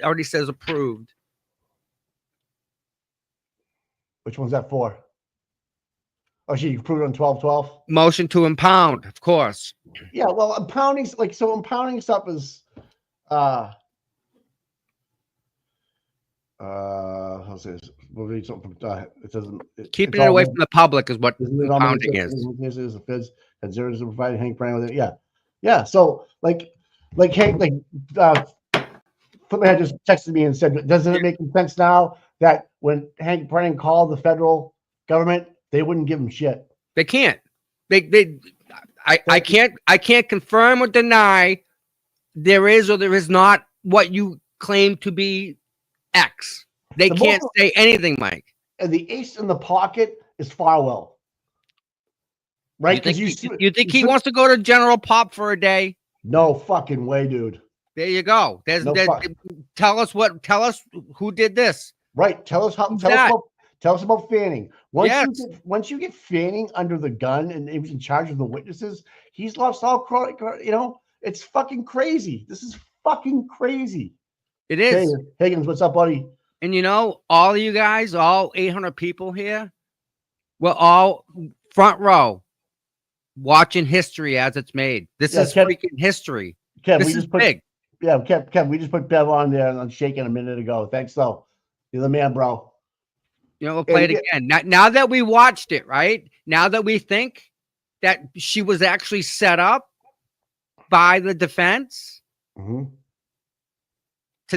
[SPEAKER 3] already says approved.
[SPEAKER 2] Which one's that for? Oh, she approved on 12/12.
[SPEAKER 3] Motion to impound, of course.
[SPEAKER 2] Yeah, well, impounding stuff is how's this? We'll read something from it doesn't
[SPEAKER 3] keeping it away from the public is what impounding is.
[SPEAKER 2] The feds had zeros to provide Hank Brennan with it. Yeah. So Hank, Flipper had just texted me and said, doesn't it make sense now that when Hank Brennan called the federal government, they wouldn't give him shit?
[SPEAKER 3] They can't. I can't confirm or deny there is or there is not what you claim to be X. They can't say anything, Mike.
[SPEAKER 2] And the ace in the pocket is Farwell. Right? Because
[SPEAKER 3] you think he wants to go to General Pop for a day?
[SPEAKER 2] No fucking way, dude.
[SPEAKER 3] There you go. Tell us who did this.
[SPEAKER 2] Right. Tell us about Fanning. Once you get Fanning under the gun and he was in charge of the witnesses, he's lost all, it's fucking crazy. This is fucking crazy.
[SPEAKER 3] It is.
[SPEAKER 2] Higgins, what's up, buddy?
[SPEAKER 3] And you know, all of you guys, all 800 people here, we're all front row watching history as it's made. This is freaking history.
[SPEAKER 2] Kev,
[SPEAKER 3] This
[SPEAKER 2] we
[SPEAKER 3] is
[SPEAKER 2] just put
[SPEAKER 3] big.
[SPEAKER 2] Yeah, Kev, we just put Bev on there and shaking a minute ago. Thanks, though. You're the man, bro.
[SPEAKER 3] You know, we'll play it again. Now that we watched it, right? Now that we think that she was actually set up by the defense to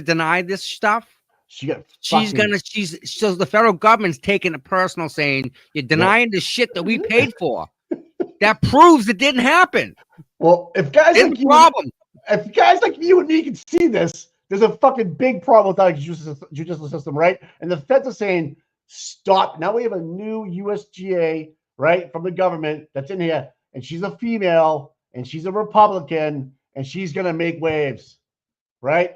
[SPEAKER 3] deny this stuff, so the federal government's taking it personal, saying you're denying the shit that we paid for. That proves it didn't happen.
[SPEAKER 2] Well, if guys like you and me can see this, there's a fucking big problem with our judicial system, right? And the feds are saying, stop. Now we have a new USGA, right, from the government that's in here, and she's a female, and she's a Republican, and she's going to make waves, right?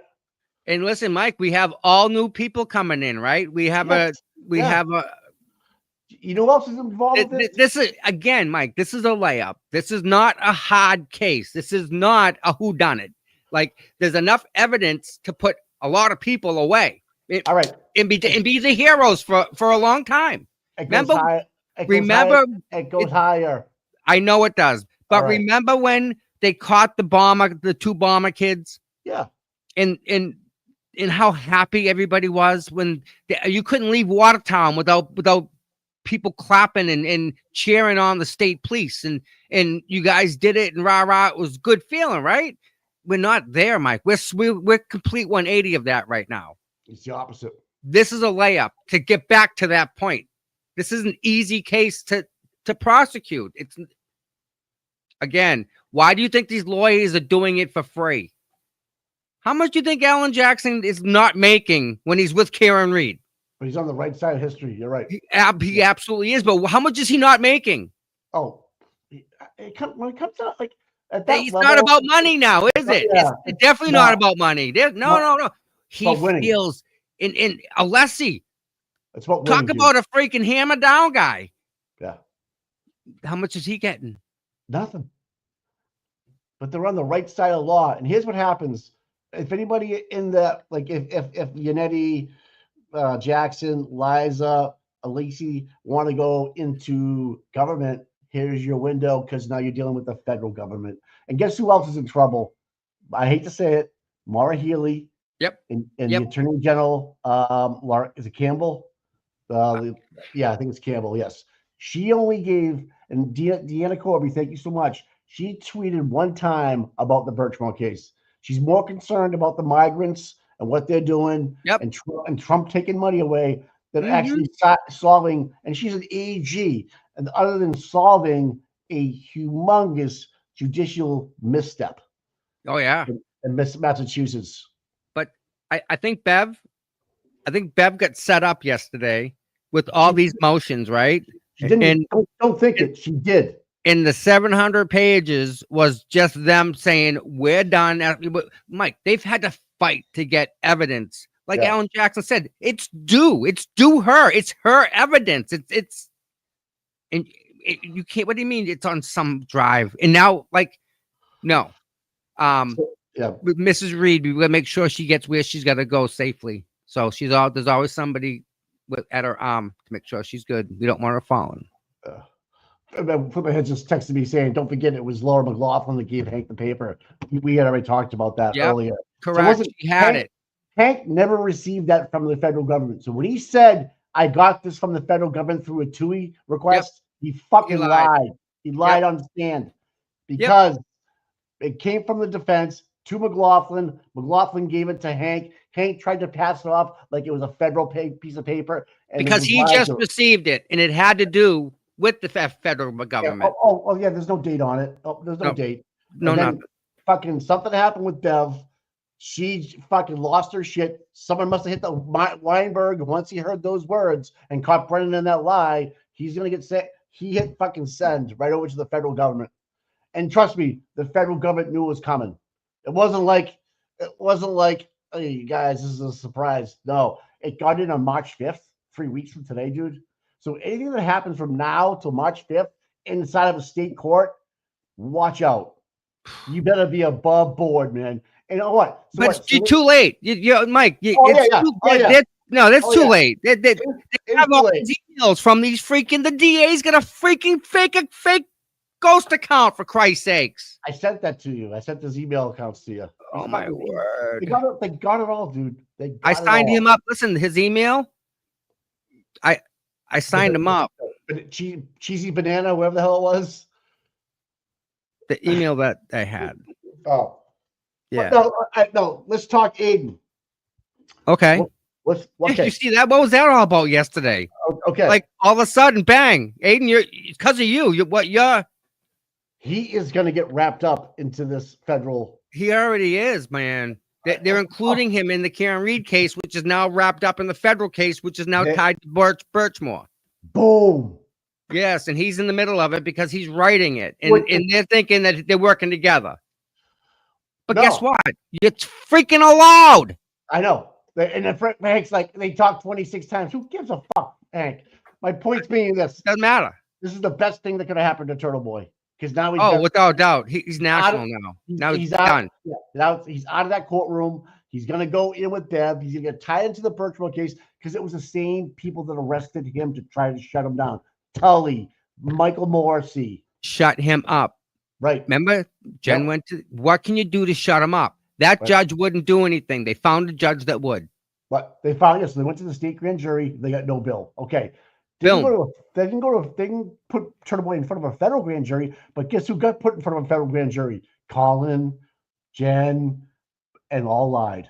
[SPEAKER 3] And listen, Mike, we have all new people coming in, right? We have
[SPEAKER 2] you know who else is involved with this?
[SPEAKER 3] This is, again, Mike, this is a layup. This is not a hard case. This is not a whodunit. Like, there's enough evidence to put a lot of people away.
[SPEAKER 2] All right.
[SPEAKER 3] And be the heroes for a long time.
[SPEAKER 2] It goes higher.
[SPEAKER 3] I know it does. But remember when they caught the two bomber kids?
[SPEAKER 2] Yeah.
[SPEAKER 3] And how happy everybody was when you couldn't leave Watertown without people clapping and cheering on the state police, and you guys did it, and rah. It was a good feeling, right? We're not there, Mike. We're complete 180 of that right now.
[SPEAKER 2] It's the opposite.
[SPEAKER 3] This is a layup to get back to that point. This is an easy case to prosecute. It's, again, why do you think these lawyers are doing it for free? How much do you think Alan Jackson is not making when he's with Karen Reed?
[SPEAKER 2] But he's on the right side of history. You're right.
[SPEAKER 3] He absolutely is. But how much is he not making?
[SPEAKER 2] Oh, when it comes out like at
[SPEAKER 3] that it's level, not about money now, is it?
[SPEAKER 2] Yeah,
[SPEAKER 3] it's definitely not about money. No. He feels in Alessi.
[SPEAKER 2] It's what
[SPEAKER 3] talk about a freaking hammer down guy.
[SPEAKER 2] Yeah.
[SPEAKER 3] How much is he getting?
[SPEAKER 2] Nothing. But they're on the right side of the law. And here's what happens. If anybody in that, like if Yannetti, Jackson, Liza, Alessi want to go into government, here's your window, because now you're dealing with the federal government. And guess who else is in trouble? I hate to say it, Maura Healey.
[SPEAKER 3] Yep.
[SPEAKER 2] And the Attorney General, is it Campbell? Yeah, I think it's Campbell. Yes. She only gave, and Deanna Corby, thank you so much. She tweeted one time about the Birchmore case. She's more concerned about the migrants and what they're doing, and Trump taking money away than actually solving. And she's an AG, and other than solving a humongous judicial misstep.
[SPEAKER 3] Oh yeah,
[SPEAKER 2] in Massachusetts.
[SPEAKER 3] But I think Bev got set up yesterday with all these motions, right?
[SPEAKER 2] She didn't. And don't think it. She did.
[SPEAKER 3] In the 700 pages was just them saying, we're done. Mike, they've had to fight to get evidence. Like Alan Jackson said, it's due her. It's her evidence. You can't, what do you mean it's on some drive? And now, like, no. With Mrs. Reed, we gotta make sure she gets where she's got to go safely. So there's always somebody at her arm to make sure she's good. We don't want her falling.
[SPEAKER 2] Flipperhead just texted me saying, don't forget it was Laura McLaughlin that gave Hank the paper. We had already talked about that earlier.
[SPEAKER 3] Correct. So she had it.
[SPEAKER 2] Hank never received that from the federal government. So when he said, I got this from the federal government through a TUI request, he fucking lied. He lied on stand because it came from the defense to McLaughlin. McLaughlin gave it to Hank. Hank tried to pass it off like it was a federal piece of paper.
[SPEAKER 3] Because he just received it, and it had to do with the federal government.
[SPEAKER 2] Yeah, there's no date on it. There's no date.
[SPEAKER 3] No, nothing.
[SPEAKER 2] Fucking something happened with Bev. She fucking lost her shit. Someone must have hit the Weinberg once he heard those words and caught Brennan in that lie. He's going to get sick. He hit fucking send right over to the federal government. And trust me, the federal government knew it was coming. It wasn't like, hey, you guys, this is a surprise. No, it got in on March 5th, 3 weeks from today, dude. So anything that happens from now till March 5th inside of a state court, watch out. You better be above board, man. And you know what?
[SPEAKER 3] But it's too late. Mike, No, that's
[SPEAKER 2] Oh,
[SPEAKER 3] too
[SPEAKER 2] yeah.
[SPEAKER 3] late. They
[SPEAKER 2] It was
[SPEAKER 3] have
[SPEAKER 2] too
[SPEAKER 3] all
[SPEAKER 2] late.
[SPEAKER 3] these emails from these freaking. The DA's got a freaking fake ghost account, for Christ's sakes.
[SPEAKER 2] I sent that to you. I sent those email accounts to you.
[SPEAKER 3] Oh my
[SPEAKER 2] They
[SPEAKER 3] word!
[SPEAKER 2] got it all, dude. They got
[SPEAKER 3] I
[SPEAKER 2] it
[SPEAKER 3] signed
[SPEAKER 2] all.
[SPEAKER 3] him up. Listen, his email. I signed him up.
[SPEAKER 2] But cheesy banana, whatever the hell it was.
[SPEAKER 3] The email that I had.
[SPEAKER 2] Oh,
[SPEAKER 3] Yeah.
[SPEAKER 2] But no. Let's talk Aiden.
[SPEAKER 3] Okay.
[SPEAKER 2] Let's
[SPEAKER 3] Yeah,
[SPEAKER 2] okay.
[SPEAKER 3] you see that? What was that all about yesterday?
[SPEAKER 2] Okay.
[SPEAKER 3] Like all of a sudden, bang, Aiden, you're because of you.
[SPEAKER 2] He is going to get wrapped up into this federal.
[SPEAKER 3] He already is, man. They're including him in the Karen Reed case, which is now wrapped up in the federal case, which is now tied to Birchmore.
[SPEAKER 2] Boom.
[SPEAKER 3] Yes, and he's in the middle of it because he's writing it, and they're thinking that they're working together. But guess what? It's freaking allowed.
[SPEAKER 2] I know. And then Hank's like, they talked 26 times. Who gives a fuck, Hank? My point's being this.
[SPEAKER 3] Doesn't matter.
[SPEAKER 2] This is the best thing that could have happened to Turtle Boy. Because now he's
[SPEAKER 3] without doubt. He's national now. Now he's done.
[SPEAKER 2] Yeah, now he's out of that courtroom. He's going to go in with Bev. He's going to get tied into the Birchmore case because it was the same people that arrested him to try to shut him down. Tully, Michael Morrissey.
[SPEAKER 3] Shut him up.
[SPEAKER 2] Right.
[SPEAKER 3] Remember, Jen went to, what can you do to shut him up? That judge wouldn't do anything. They found a judge that would.
[SPEAKER 2] But they found so they went to the state grand jury. They got no bill. Okay. They can put Turtle Boy in front of a federal grand jury, but guess who got put in front of a federal grand jury? Colin, Jen, and all lied.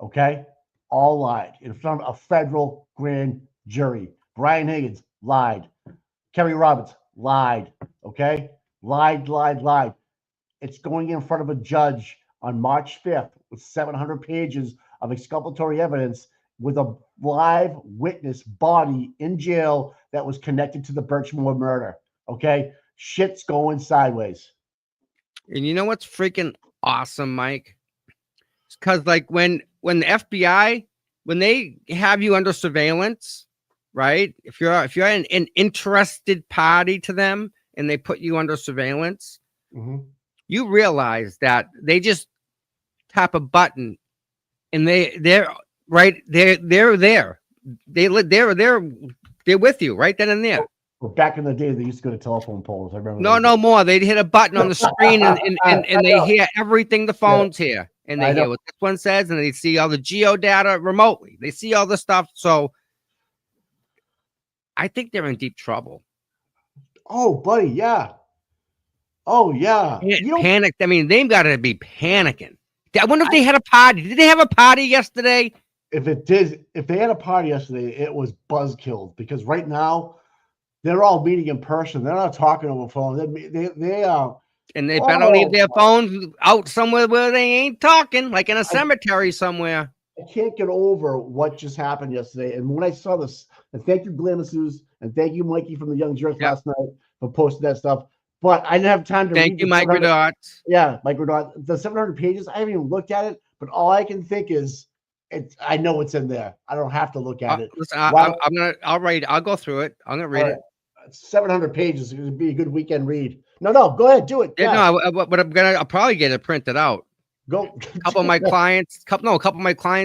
[SPEAKER 2] Okay? All lied in front of a federal grand jury. Brian Higgins lied. Kerry Roberts lied. Okay? Lied. It's going in front of a judge on March 5th with 700 pages of exculpatory evidence with a live witness body in jail that was connected to the Birchmore murder. Okay? Shit's going sideways.
[SPEAKER 3] And you know what's freaking awesome, Mike? It's because like when the FBI, when they have you under surveillance, right? If you're an interested party to them and they put you under surveillance, you realize that they just tap a button and they're right there. They're with you right then and there.
[SPEAKER 2] Well, back in the day, they used to go to telephone poles. I remember.
[SPEAKER 3] No more. They'd hit a button on the screen and they hear everything the phones hear. And they hear what this one says, and they see all the geo data remotely. They see all the stuff. So I think they're in deep trouble.
[SPEAKER 2] Oh, buddy, yeah. Oh, yeah.
[SPEAKER 3] Panicked. I mean, they've got to be panicking. I wonder if they had a party. Did they have a party yesterday?
[SPEAKER 2] If they had a party yesterday, it was buzzkilled because right now they're all meeting in person. They're not talking over phone. They are.
[SPEAKER 3] And they better leave their phones out somewhere where they ain't talking, like in a cemetery somewhere.
[SPEAKER 2] I can't get over what just happened yesterday. And when I saw this, and thank you, Glamousous, and thank you, Mikey from the Young Jerks last night for posting that stuff. But I didn't have time to read.
[SPEAKER 3] Thank you, Microdots.
[SPEAKER 2] Yeah, Microdot. The 700 pages, I haven't even looked at it, but all I can think is I know it's in there. I don't have to look at it.
[SPEAKER 3] Listen, I'll go through it. I'm gonna read it.
[SPEAKER 2] 700 pages. It would be a good weekend read. No, go ahead, do it.
[SPEAKER 3] Yeah, no, but I'll probably get it printed out.
[SPEAKER 2] Go.
[SPEAKER 3] A couple of my clients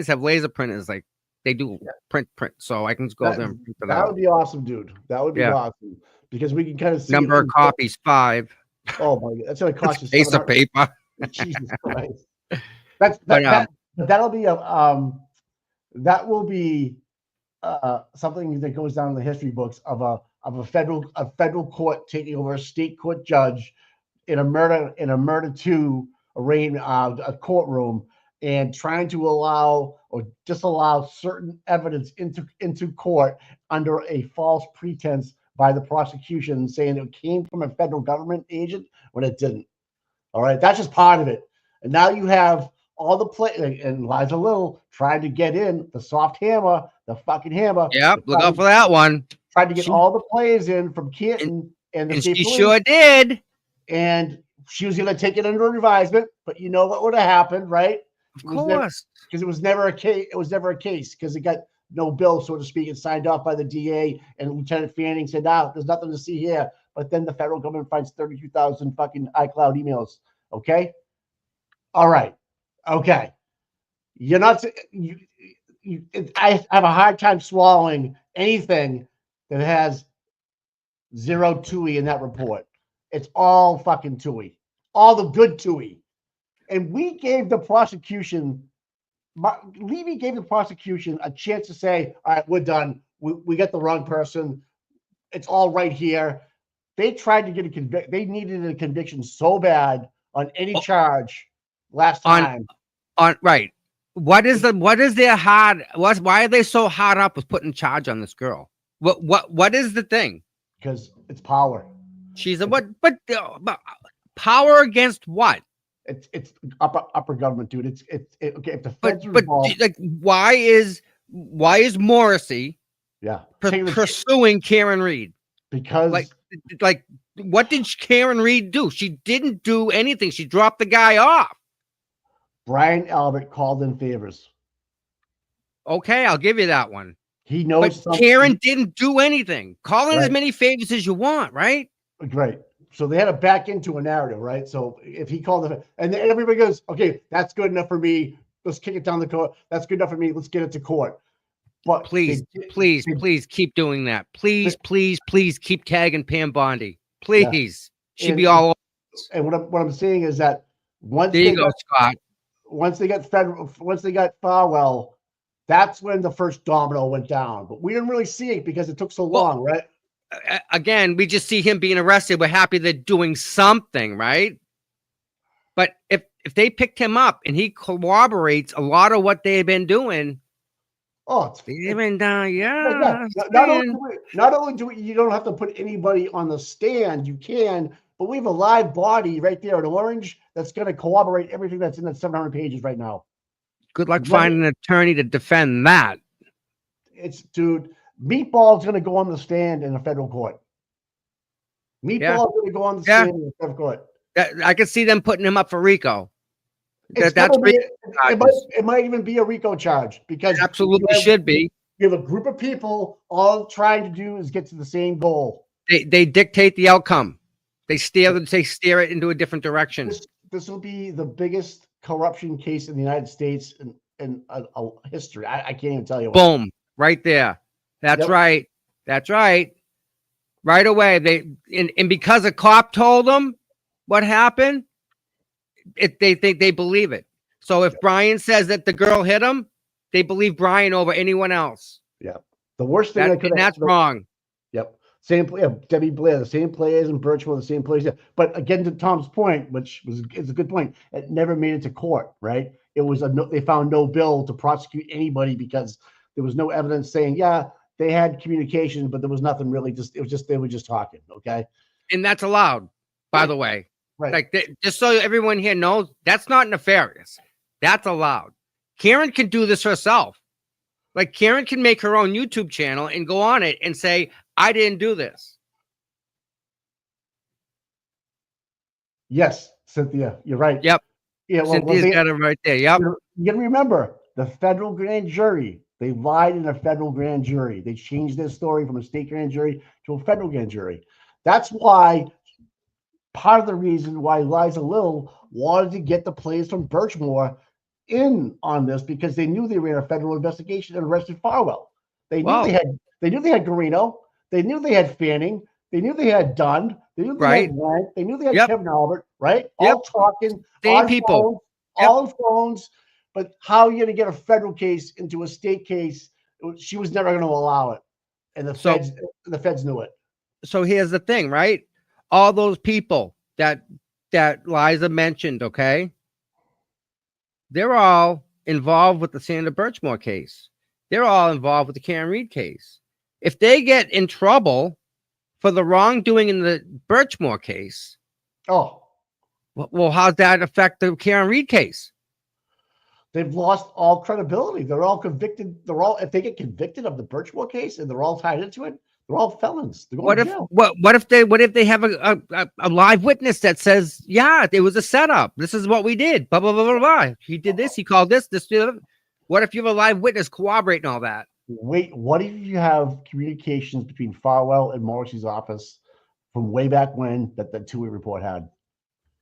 [SPEAKER 3] have laser printers. Like they do print. So I can just go there and print it out.
[SPEAKER 2] That would be awesome, dude. That would be awesome because we can kind of see
[SPEAKER 3] number of copies 5.
[SPEAKER 2] Oh my god, that's gonna cost you
[SPEAKER 3] a piece of paper.
[SPEAKER 2] Jesus Christ. That'll be that will be something that goes down in the history books of a federal court taking over a state court judge in a murder 2 a courtroom and trying to allow or disallow certain evidence into court under a false pretense by the prosecution, saying it came from a federal government agent when it didn't. All right, that's just part of it. And now you have all the play, and Liza Little tried to get in the soft hammer, the fucking hammer.
[SPEAKER 3] Yep, look out for that one.
[SPEAKER 2] Tried to get all the players in from Canton, and
[SPEAKER 3] she sure did.
[SPEAKER 2] And she was going to take it under advisement, but you know what would have happened, right?
[SPEAKER 3] Of course,
[SPEAKER 2] because it was never a case. It was never a case because it got no bill, so to speak, and signed off by the DA, and Lieutenant Fanning said, "No, there's nothing to see here." But then the federal government finds 32,000 fucking iCloud emails. Okay, all right, okay. You're not. I have a hard time swallowing anything that has zero TUI in that report. It's all fucking TUI, all the good TUI. And we gave the prosecution, Levy gave the prosecution a chance to say, all right, we're done. We got the wrong person. It's all right here. They tried to get a conviction. They needed a conviction so bad on any charge last time.
[SPEAKER 3] Right. What is their why are they so hard up with putting charge on this girl? What is the thing?
[SPEAKER 2] Because it's power.
[SPEAKER 3] She's but power against what?
[SPEAKER 2] It's upper government, dude. Okay. If the feds are
[SPEAKER 3] But
[SPEAKER 2] involved,
[SPEAKER 3] like, why is Morrissey
[SPEAKER 2] yeah,
[SPEAKER 3] pursuing Karen Reed?
[SPEAKER 2] Because
[SPEAKER 3] like what did Karen Reed do? She didn't do anything. She dropped the guy off.
[SPEAKER 2] Brian Albert called in favors.
[SPEAKER 3] Okay, I'll give you that one.
[SPEAKER 2] He knows.
[SPEAKER 3] But Karen didn't do anything. Call in as many favors as you want, right?
[SPEAKER 2] Right. So they had to back into a narrative, right? So if he called it, and then everybody goes, okay, that's good enough for me. Let's kick it down the court. That's good enough for me. Let's get it to court. But
[SPEAKER 3] please keep doing that. Please keep tagging Pam Bondi. Please. Yeah. She'd be all over.
[SPEAKER 2] And what I'm saying is that once
[SPEAKER 3] there you go, Scott.
[SPEAKER 2] Once they got Farwell, that's when the first domino went down. But we didn't really see it because it took so long, right?
[SPEAKER 3] Again, we just see him being arrested. We're happy they're doing something, right? But if they picked him up and he corroborates a lot of what they've been doing, even down, yeah.
[SPEAKER 2] Not only do you don't have to put anybody on the stand, you can, but we have a live body right there in orange that's going to corroborate everything that's in that 700 pages right now.
[SPEAKER 3] Good luck finding an attorney to defend that.
[SPEAKER 2] Dude. Meatball's going to go on the stand in a federal court. Meatball's going to go on the stand in a federal court.
[SPEAKER 3] I can see them putting him up for RICO.
[SPEAKER 2] It might even be a RICO charge because
[SPEAKER 3] it absolutely should be.
[SPEAKER 2] You have a group of people all trying to do is get to the same goal.
[SPEAKER 3] They dictate the outcome. They steer it into a different direction.
[SPEAKER 2] This will be the biggest corruption case in the United States in history. I can't even tell you.
[SPEAKER 3] Boom, right there. That's right. That's right. Right away. And because a cop told them what happened, they think they believe it. So if Brian says that the girl hit him, they believe Brian over anyone else.
[SPEAKER 2] Yeah. The worst thing
[SPEAKER 3] that's wrong.
[SPEAKER 2] Yep. Same play. Debbie Blair, the same players, and Birchwell, the same players. But again, to Tom's point, is a good point. It never made it to court, right? It was they found no bill to prosecute anybody because there was no evidence saying, they had communication, but there was nothing really. They were just talking. Okay.
[SPEAKER 3] And that's allowed, by the way.
[SPEAKER 2] Right.
[SPEAKER 3] Like just so everyone here knows, that's not nefarious. That's allowed. Karen can do this herself. Like Karen can make her own YouTube channel and go on it and say, I didn't do this.
[SPEAKER 2] Yes, Cynthia, you're right.
[SPEAKER 3] Yep.
[SPEAKER 2] Yeah,
[SPEAKER 3] Cynthia's got it right there. Yep.
[SPEAKER 2] You got to remember the federal grand jury. They lied in a federal grand jury. They changed their story from a state grand jury to a federal grand jury. That's why part of the reason why Liza Little wanted to get the players from Birchmore in on this because they knew they ran a federal investigation and arrested Farwell. They knew they had Garino. They knew they had Fanning. They knew they had Dunn. They knew they had Wang. They knew they had Kevin Albert, right? All talking.
[SPEAKER 3] Same people.
[SPEAKER 2] All phones. But how are you going to get a federal case into a state case? She was never going to allow it. And the feds knew it.
[SPEAKER 3] So here's the thing, right? All those people that Liza mentioned, okay? They're all involved with the Sandra Birchmore case. They're all involved with the Karen Reed case. If they get in trouble for the wrongdoing in the Birchmore case, well, how's that affect the Karen Reed case?
[SPEAKER 2] They've lost all credibility. They're all convicted. If they get convicted of the Birchmore case and they're all tied into it, they're all felons.
[SPEAKER 3] What if they have a live witness that says, it was a setup. This is what we did. Blah blah blah blah blah. He did this. He called this. What if you have a live witness corroborating all that?
[SPEAKER 2] Wait, what if you have communications between Farwell and Morrissey's office from way back when that the two-way report had?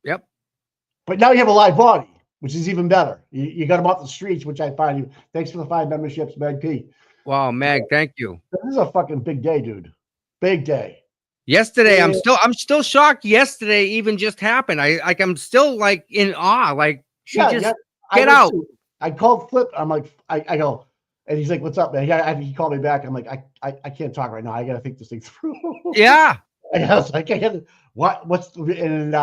[SPEAKER 3] Yep.
[SPEAKER 2] But now you have a live body. which is even better. You got them off the streets, which I find you. Thanks for the 5 memberships, Meg P.
[SPEAKER 3] Wow, Meg, thank you.
[SPEAKER 2] This is a fucking big day, dude. Big day.
[SPEAKER 3] Yesterday,
[SPEAKER 2] Yeah.
[SPEAKER 3] I'm still shocked. Yesterday even just happened. I'm still like in awe. Like she just get out.
[SPEAKER 2] I called Flip. I'm like, I go, and he's like, "What's up, man?" He called me back. I'm like, I can't talk right now. I gotta think this thing through.
[SPEAKER 3] Yeah.
[SPEAKER 2] And I was like, what's and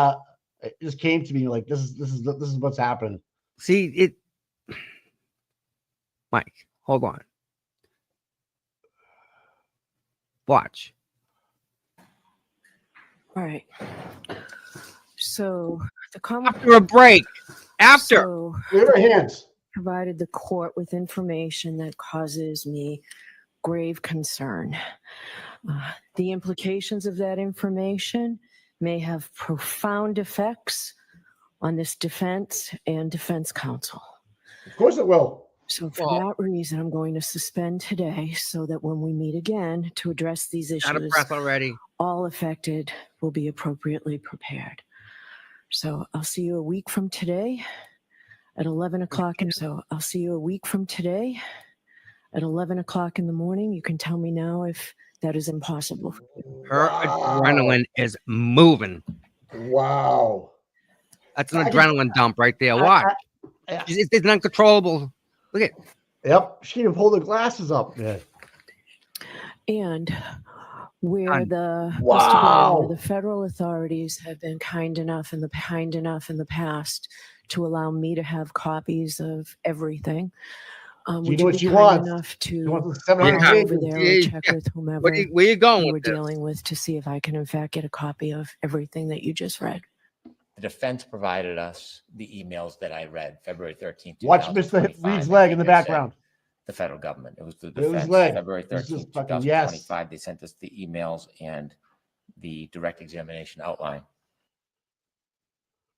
[SPEAKER 2] it just came to me like this is what's happening.
[SPEAKER 3] See it, Mike. Hold on. Watch.
[SPEAKER 4] All right. So the Commonwealth
[SPEAKER 3] After a break. After.
[SPEAKER 4] so
[SPEAKER 2] Clear your hands.
[SPEAKER 4] provided the court with information that causes me grave concern. The implications of that information may have profound effects on this defense and defense counsel.
[SPEAKER 2] Of course it will.
[SPEAKER 4] So for that reason, I'm going to suspend today so that when we meet again to address these
[SPEAKER 3] Out of
[SPEAKER 4] issues,
[SPEAKER 3] breath already.
[SPEAKER 4] all affected will be appropriately prepared. So I'll see you a week from today at 11 o'clock. And so I'll see you a week from today at 11 o'clock in the morning. You can tell me now if that is impossible for you.
[SPEAKER 3] Her adrenaline is moving.
[SPEAKER 2] Wow.
[SPEAKER 3] That's an adrenaline dump right there. Watch. It's uncontrollable. Look at.
[SPEAKER 2] Yep. She didn't pull the glasses up. Yeah.
[SPEAKER 4] And where the
[SPEAKER 2] Wow.
[SPEAKER 4] where the federal authorities have been kind enough in the past to allow me to have copies of everything. Would
[SPEAKER 2] know
[SPEAKER 4] you
[SPEAKER 2] what
[SPEAKER 4] be
[SPEAKER 2] she
[SPEAKER 4] kind
[SPEAKER 2] wants?
[SPEAKER 4] enough
[SPEAKER 2] She
[SPEAKER 4] to
[SPEAKER 2] wants the
[SPEAKER 4] go
[SPEAKER 2] 700
[SPEAKER 4] over
[SPEAKER 2] pages.
[SPEAKER 4] there and check with whomever
[SPEAKER 3] Where you going
[SPEAKER 4] we're
[SPEAKER 3] with this?
[SPEAKER 4] dealing with to see if I can in fact get a copy of everything that you just read?
[SPEAKER 5] The defense provided us the emails that I read February 13th.
[SPEAKER 2] Watch Mr. Reed's leg in the background.
[SPEAKER 5] The federal government. It was the
[SPEAKER 2] It was
[SPEAKER 5] defense.
[SPEAKER 2] leg.
[SPEAKER 5] February
[SPEAKER 2] This is
[SPEAKER 5] 13th,
[SPEAKER 2] fucking
[SPEAKER 5] 2025. They sent us the emails and the direct examination outline.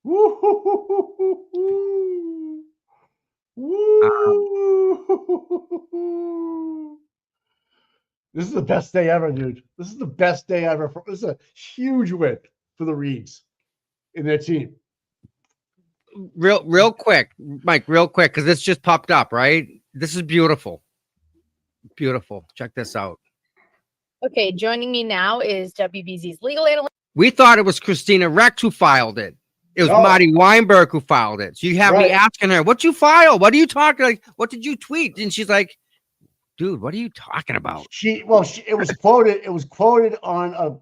[SPEAKER 2] Woo-hoo-hoo-hoo-hoo. Woo. This is the best day ever, dude. This is the best day ever. This is a huge win for the Reeds in their team.
[SPEAKER 3] Real quick, Mike, real quick, because this just popped up, right? This is beautiful. Beautiful. Check this out.
[SPEAKER 6] Okay, joining me now is WBZ's legal analyst.
[SPEAKER 3] We thought it was Christina Rex who filed it. It was
[SPEAKER 2] No.
[SPEAKER 3] Marty Weinberg who filed it. So you have me
[SPEAKER 2] Right.
[SPEAKER 3] asking her, "What you file? What are you talking? Like, what did you tweet?" And she's like, "Dude, what are you talking about?"
[SPEAKER 2] It was quoted on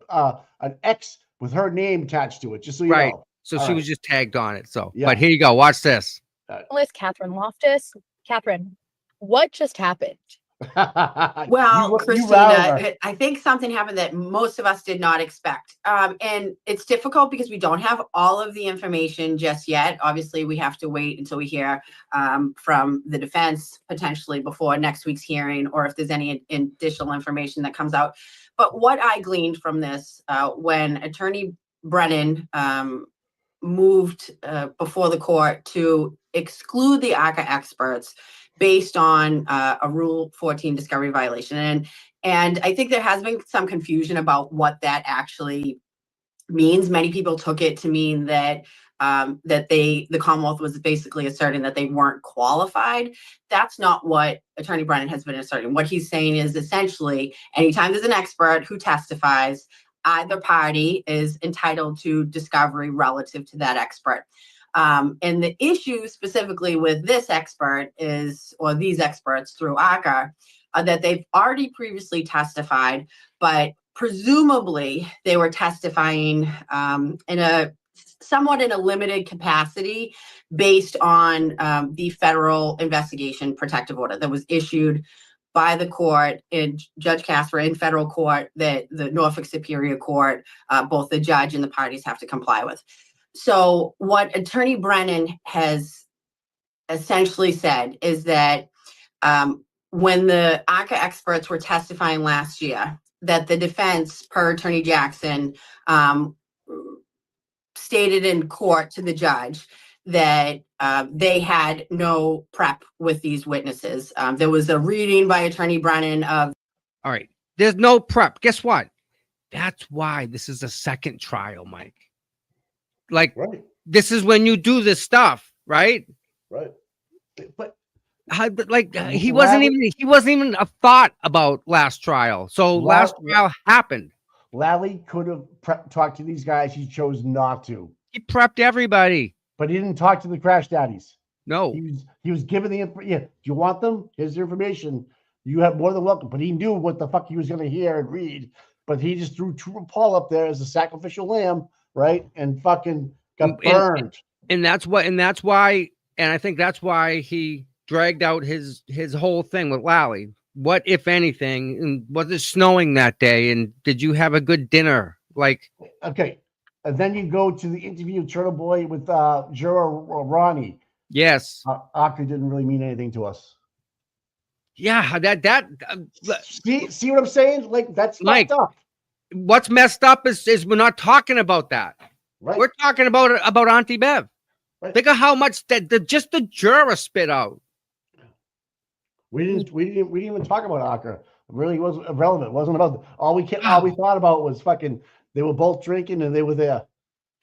[SPEAKER 2] an X with her name attached to it, just so you
[SPEAKER 3] Right.
[SPEAKER 2] know.
[SPEAKER 3] So
[SPEAKER 2] All
[SPEAKER 3] she
[SPEAKER 2] right.
[SPEAKER 3] was just tagged on it. So,
[SPEAKER 2] Yeah.
[SPEAKER 3] but here you go. Watch this.
[SPEAKER 6] Catherine Loftus. Catherine, what just happened?
[SPEAKER 7] Well,
[SPEAKER 2] You
[SPEAKER 7] Christina,
[SPEAKER 2] routed her.
[SPEAKER 7] I think something happened that most of us did not expect. And it's difficult because we don't have all of the information just yet. Obviously, we have to wait until we hear from the defense potentially before next week's hearing, or if there's any additional information that comes out. But what I gleaned from this, when Attorney Brennan moved before the court to exclude the ACA experts based on a Rule 14 discovery violation. And I think there has been some confusion about what that actually means. Many people took it to mean that the Commonwealth was basically asserting that they weren't qualified. That's not what Attorney Brennan has been asserting. What he's saying is essentially, anytime there's an expert who testifies, either party is entitled to discovery relative to that expert. And the issue specifically with this expert is, or these experts through ACA, that they've already previously testified, but presumably they were testifying somewhat in a limited capacity based on the federal investigation protective order that was issued by the court in Judge Casper in federal court that the Norfolk Superior Court, both the judge and the parties have to comply with. So what Attorney Brennan has essentially said is that when the ACA experts were testifying last year, that the defense, per Attorney Jackson, stated in court to the judge that they had no prep with these witnesses. There was a reading by Attorney Brennan of.
[SPEAKER 3] All right. There's no prep. Guess what? That's why this is a second trial, Mike. Like,
[SPEAKER 2] Right.
[SPEAKER 3] this is when you do this stuff, right?
[SPEAKER 2] Right. But
[SPEAKER 3] he wasn't even a thought about last trial. So last trial happened.
[SPEAKER 2] Lally could have talked to these guys. He chose not to.
[SPEAKER 3] He prepped everybody.
[SPEAKER 2] But he didn't talk to the crash daddies.
[SPEAKER 3] No.
[SPEAKER 2] He was given the information. Yeah, do you want them? Here's the information. You have more than welcome. But he knew what the fuck he was going to hear and read. But he just threw Trooper Paul up there as a sacrificial lamb, right? And fucking got burned.
[SPEAKER 3] And that's why, and I think that's why he dragged out his whole thing with Lally. What, if anything, and was it snowing that day? And did you have a good dinner? Like,
[SPEAKER 2] okay. And then you go to the interview of Turtle Boy with Jura Ronnie.
[SPEAKER 3] Yes.
[SPEAKER 2] Aka didn't really mean anything to us.
[SPEAKER 3] Yeah,
[SPEAKER 2] see what I'm saying? Like, that's fucked up.
[SPEAKER 3] What's messed up is we're not talking about that.
[SPEAKER 2] Right.
[SPEAKER 3] We're talking about Auntie Bev. Right. Think of how much just the juror spit out.
[SPEAKER 2] We didn't even talk about Aka. It really wasn't irrelevant. It wasn't about all we thought about was fucking they were both drinking and they were there.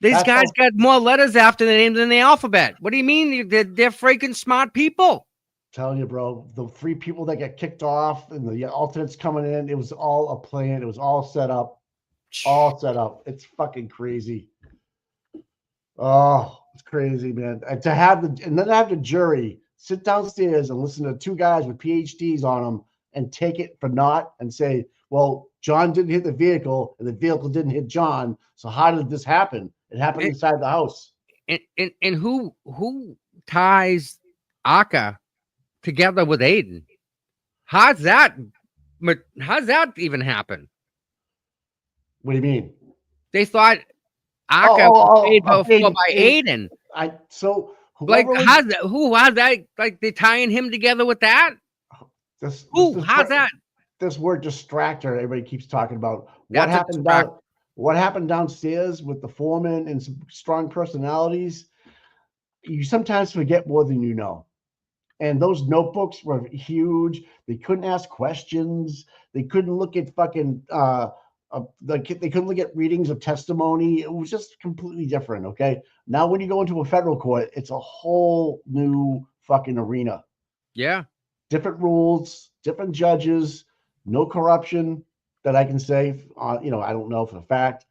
[SPEAKER 3] These guys got more letters after the names than the alphabet. What do you mean? They're freaking smart people.
[SPEAKER 2] Telling you, bro, the 3 people that got kicked off and the alternates coming in, it was all a plan. It was all set up. All set up. It's fucking crazy. Oh, it's crazy, man. And to have the jury sit downstairs and listen to 2 guys with PhDs on them and take it for naught and say, well, John didn't hit the vehicle and the vehicle didn't hit John. So how did this happen? It happened inside the house.
[SPEAKER 3] And who ties Aka together with Aiden? How's that even happen?
[SPEAKER 2] What do you mean?
[SPEAKER 3] They thought Aka was paid for by Aiden.
[SPEAKER 2] So
[SPEAKER 3] like how's that? Like they tying him together with that? How's that?
[SPEAKER 2] This word distractor everybody keeps talking about. What happened downstairs with the foreman and some strong personalities? You sometimes forget more than you know. And those notebooks were huge. They couldn't ask questions. They couldn't look at fucking they couldn't look at readings of testimony. It was just completely different. Okay. Now when you go into a federal court, it's a whole new fucking arena.
[SPEAKER 3] Yeah.
[SPEAKER 2] Different rules, different judges, no corruption that I can say. I don't know for a fact.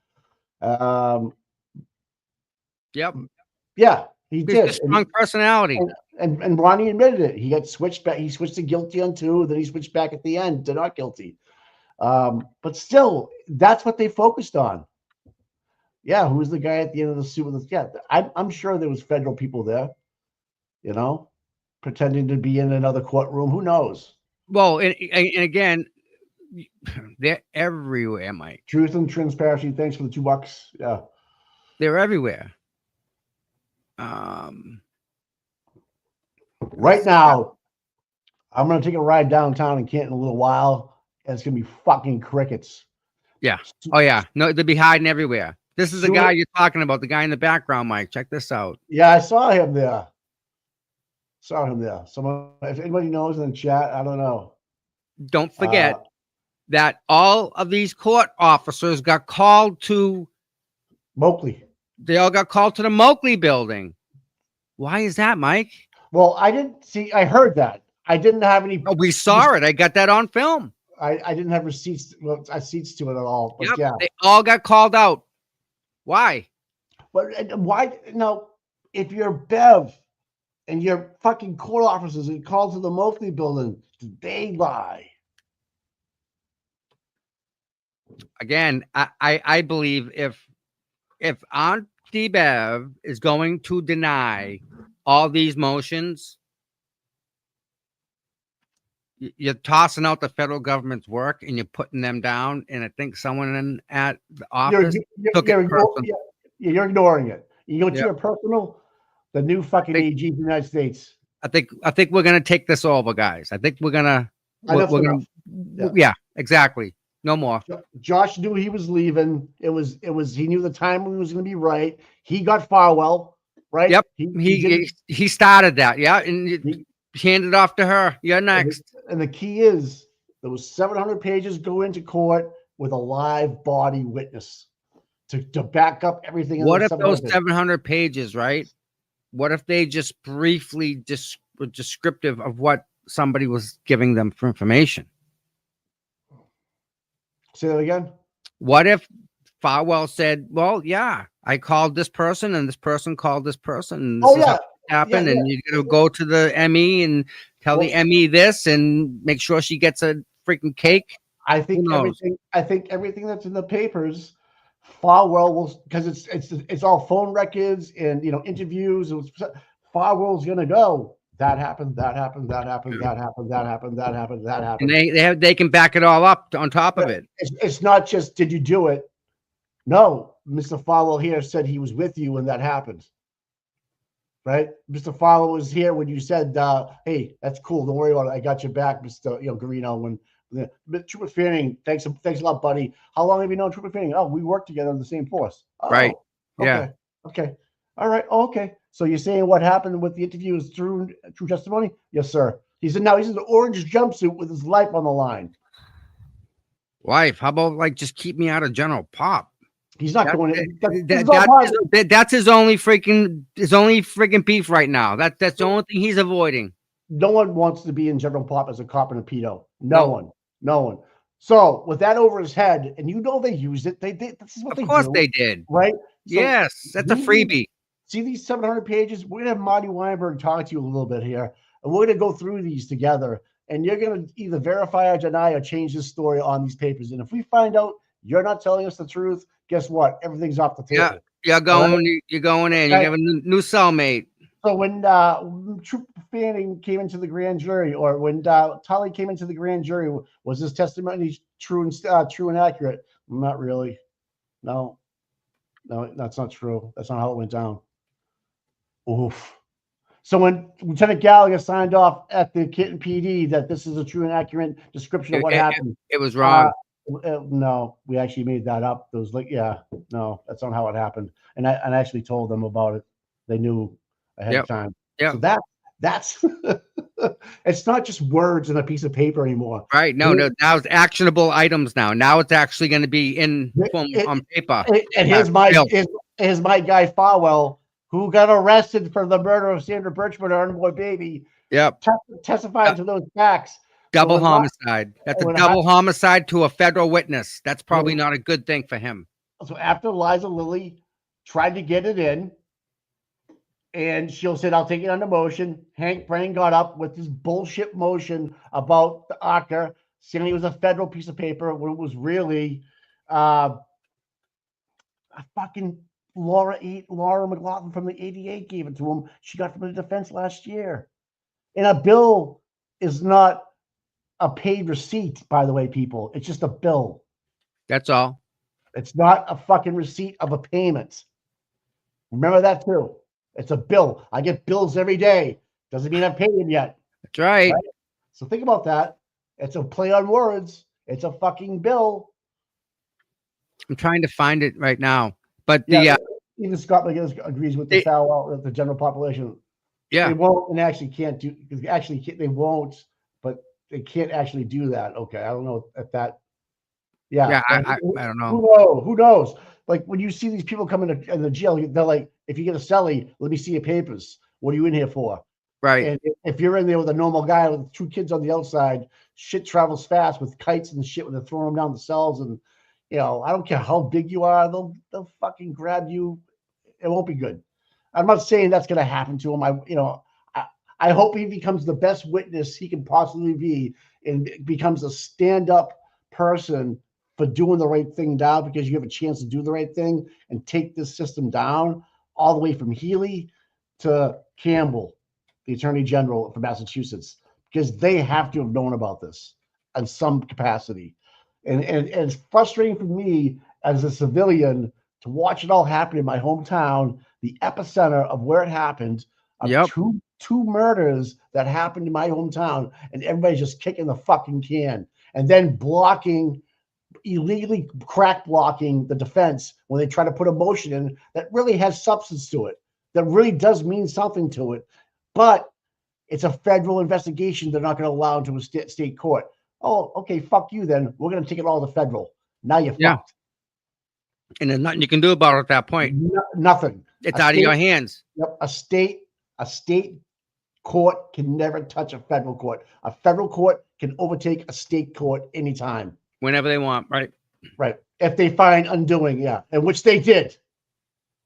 [SPEAKER 3] Yep.
[SPEAKER 2] Yeah, he did.
[SPEAKER 3] A strong personality.
[SPEAKER 2] And Ronnie admitted it. He got switched back. He switched to guilty on 2, then he switched back at the end to not guilty. But still, that's what they focused on. Yeah, who's the guy at the end of the suit with the I'm sure there was federal people there, pretending to be in another courtroom. Who knows?
[SPEAKER 3] Well, and again, they're everywhere, Mike.
[SPEAKER 2] Truth and transparency. Thanks for the $2. Yeah,
[SPEAKER 3] they're everywhere.
[SPEAKER 2] Right now, I'm gonna take a ride downtown in Canton in a little while, and it's gonna be fucking crickets.
[SPEAKER 3] Yeah. Oh yeah. No, they'll be hiding everywhere. This is the guy you're talking about. The guy in the background, Mike. Check this out.
[SPEAKER 2] Yeah, I saw him there. Someone, if anybody knows in the chat, I don't know.
[SPEAKER 3] Don't forget that all of these court officers got called to
[SPEAKER 2] Moakley.
[SPEAKER 3] They all got called to the Moakley building. Why is that, Mike?
[SPEAKER 2] Well, I didn't see. I heard that. I didn't have any.
[SPEAKER 3] Oh, we saw it. I got that on film.
[SPEAKER 2] I didn't have receipts to it at all. But yeah,
[SPEAKER 3] they all got called out. Why?
[SPEAKER 2] But why? No, if you're Bev and your fucking court officers are called to the Moakley building, they lie.
[SPEAKER 3] Again, I believe if Auntie Bev is going to deny all these motions, you're tossing out the federal government's work and you're putting them down. And I think someone at the office took it personal.
[SPEAKER 2] You're ignoring it. You go to your personal, the new fucking AG of the United States.
[SPEAKER 3] I think we're gonna take this over, guys. I think we're gonna. Yeah, exactly. No more.
[SPEAKER 2] Josh knew he was leaving. It was. He knew the timing was going to be right. He got Farwell, right?
[SPEAKER 3] Yep. He started that. Yeah, and he handed it off to her. You're next.
[SPEAKER 2] And the key is there was 700 pages go into court with a live body witness to back up everything.
[SPEAKER 3] What if those 700 pages, right? What if they just briefly were descriptive of what somebody was giving them for information?
[SPEAKER 2] Say that again.
[SPEAKER 3] What if Farwell said, well, yeah, I called this person and this person called this person and this
[SPEAKER 2] Oh
[SPEAKER 3] is how
[SPEAKER 2] yeah,
[SPEAKER 3] it happened,
[SPEAKER 2] yeah.
[SPEAKER 3] and you're gonna go to the ME and tell the ME this and make sure she gets a freaking cake.
[SPEAKER 2] I think
[SPEAKER 3] Who knows?
[SPEAKER 2] everything that's in the papers, Farwell will, because it's all phone records and interviews. Farwell's gonna go. That happened. That happened. That happened. That happened. That happened. That happened. That
[SPEAKER 3] And
[SPEAKER 2] happened.
[SPEAKER 3] they can back it all up on top of it.
[SPEAKER 2] It's not just did you do it. No, Mr. Farwell here said he was with you when that happened. Right, Mr. Farwell was here when you said, "Hey, that's cool. Don't worry about it. I got your back, Mr. Garino." When Trooper Fanning, thanks a lot, buddy. How long have you known Trooper Fanning? Oh, we worked together in the same force. Oh,
[SPEAKER 3] Right. Yeah.
[SPEAKER 2] Okay. Okay. All right. Okay. So you're saying what happened with the interview is true testimony? Yes, sir. He's in an orange jumpsuit with his life on the line.
[SPEAKER 3] Wife, how about just keep me out of General Pop?
[SPEAKER 2] He's not going in.
[SPEAKER 3] That's his only freaking beef right now. That's the only thing he's avoiding.
[SPEAKER 2] No one wants to be in General Pop as a cop and a pedo. No one. So with that over his head, and they used it. They did. This is what
[SPEAKER 3] Of
[SPEAKER 2] they do.
[SPEAKER 3] course they did.
[SPEAKER 2] Right? So
[SPEAKER 3] yes, that's a freebie.
[SPEAKER 2] See these 700 pages? We're gonna have Marty Weinberg talk to you a little bit here, and we're gonna go through these together. And you're gonna either verify or deny or change this story on these papers. And if we find out you're not telling us the truth, guess what? Everything's off the table.
[SPEAKER 3] Yeah, you're going in. You have a new cellmate.
[SPEAKER 2] So when Trooper Fanning came into the grand jury, or when Tully came into the grand jury, was his testimony true and accurate? Not really. No, that's not true. That's not how it went down. Oof. So when Lieutenant Gallagher signed off at the Kitten PD that this is a true and accurate description of what happened,
[SPEAKER 3] it was wrong.
[SPEAKER 2] No, we actually made that up. There was no, that's not how it happened. And I actually told them about it. They knew ahead of time.
[SPEAKER 3] Yeah.
[SPEAKER 2] So that's it's not just words on a piece of paper anymore.
[SPEAKER 3] Right. No, now it's actionable items now. Now it's actually going to be in on paper.
[SPEAKER 2] And here's my guy Farwell, who got arrested for the murder of Sandra Birchman, our unborn baby.
[SPEAKER 3] Yep.
[SPEAKER 2] Testifying to those facts.
[SPEAKER 3] Double homicide. That's a double homicide to a federal witness. That's probably not a good thing for him.
[SPEAKER 2] So after Liza Lilly tried to get it in, and she'll said, "I'll take it under motion." Hank Brain got up with this bullshit motion about the ACCA, saying it was a federal piece of paper when it was really a fucking Laura McLaughlin from the ADA gave it to him. She got from the defense last year. And a bill is not a paid receipt, by the way, people. It's just a bill.
[SPEAKER 3] That's all.
[SPEAKER 2] It's not a fucking receipt of a payment. Remember that too. It's a bill. I get bills every day. Doesn't mean I've paid them yet.
[SPEAKER 3] That's right.
[SPEAKER 2] So think about that. It's a play on words. It's a fucking bill.
[SPEAKER 3] I'm trying to find it right now. But
[SPEAKER 2] even Scott McGinnis agrees with the the general population.
[SPEAKER 3] Yeah.
[SPEAKER 2] They won't and actually can't do, because actually they won't, but they can't actually do that. Okay. I don't know if that. Yeah.
[SPEAKER 3] Yeah. I don't know.
[SPEAKER 2] Who knows? Like when you see these people come in the jail, they're like, if you get a celly, let me see your papers. What are you in here for?
[SPEAKER 3] Right.
[SPEAKER 2] And if you're in there with a normal guy with 2 kids on the outside, shit travels fast with kites and shit when they're throwing them down the cells. And, I don't care how big you are, they'll fucking grab you. It won't be good. I'm not saying that's going to happen to him. I hope he becomes the best witness he can possibly be and becomes a stand-up person for doing the right thing now, because you have a chance to do the right thing and take this system down all the way from Healy to Campbell, the Attorney General for Massachusetts, because they have to have known about this in some capacity. And it's frustrating for me as a civilian to watch it all happen in my hometown, the epicenter of where it happened, of two murders that happened in my hometown, and everybody's just kicking the fucking can and then illegally crack blocking the defense when they try to put a motion in that really has substance to it, that really does mean something to it. But it's a federal investigation. They're not going to allow into a state court. Oh, okay, fuck you then. We're going to take it all to federal. Now you're fucked.
[SPEAKER 3] And there's nothing you can do about it at that point.
[SPEAKER 2] Nothing.
[SPEAKER 3] It's
[SPEAKER 2] A
[SPEAKER 3] out of your
[SPEAKER 2] state-
[SPEAKER 3] hands.
[SPEAKER 2] Yep, a state court can never touch a federal court. A federal court can overtake a state court anytime.
[SPEAKER 3] Whenever they want, right?
[SPEAKER 2] Right. If they find undoing, yeah. And which they did.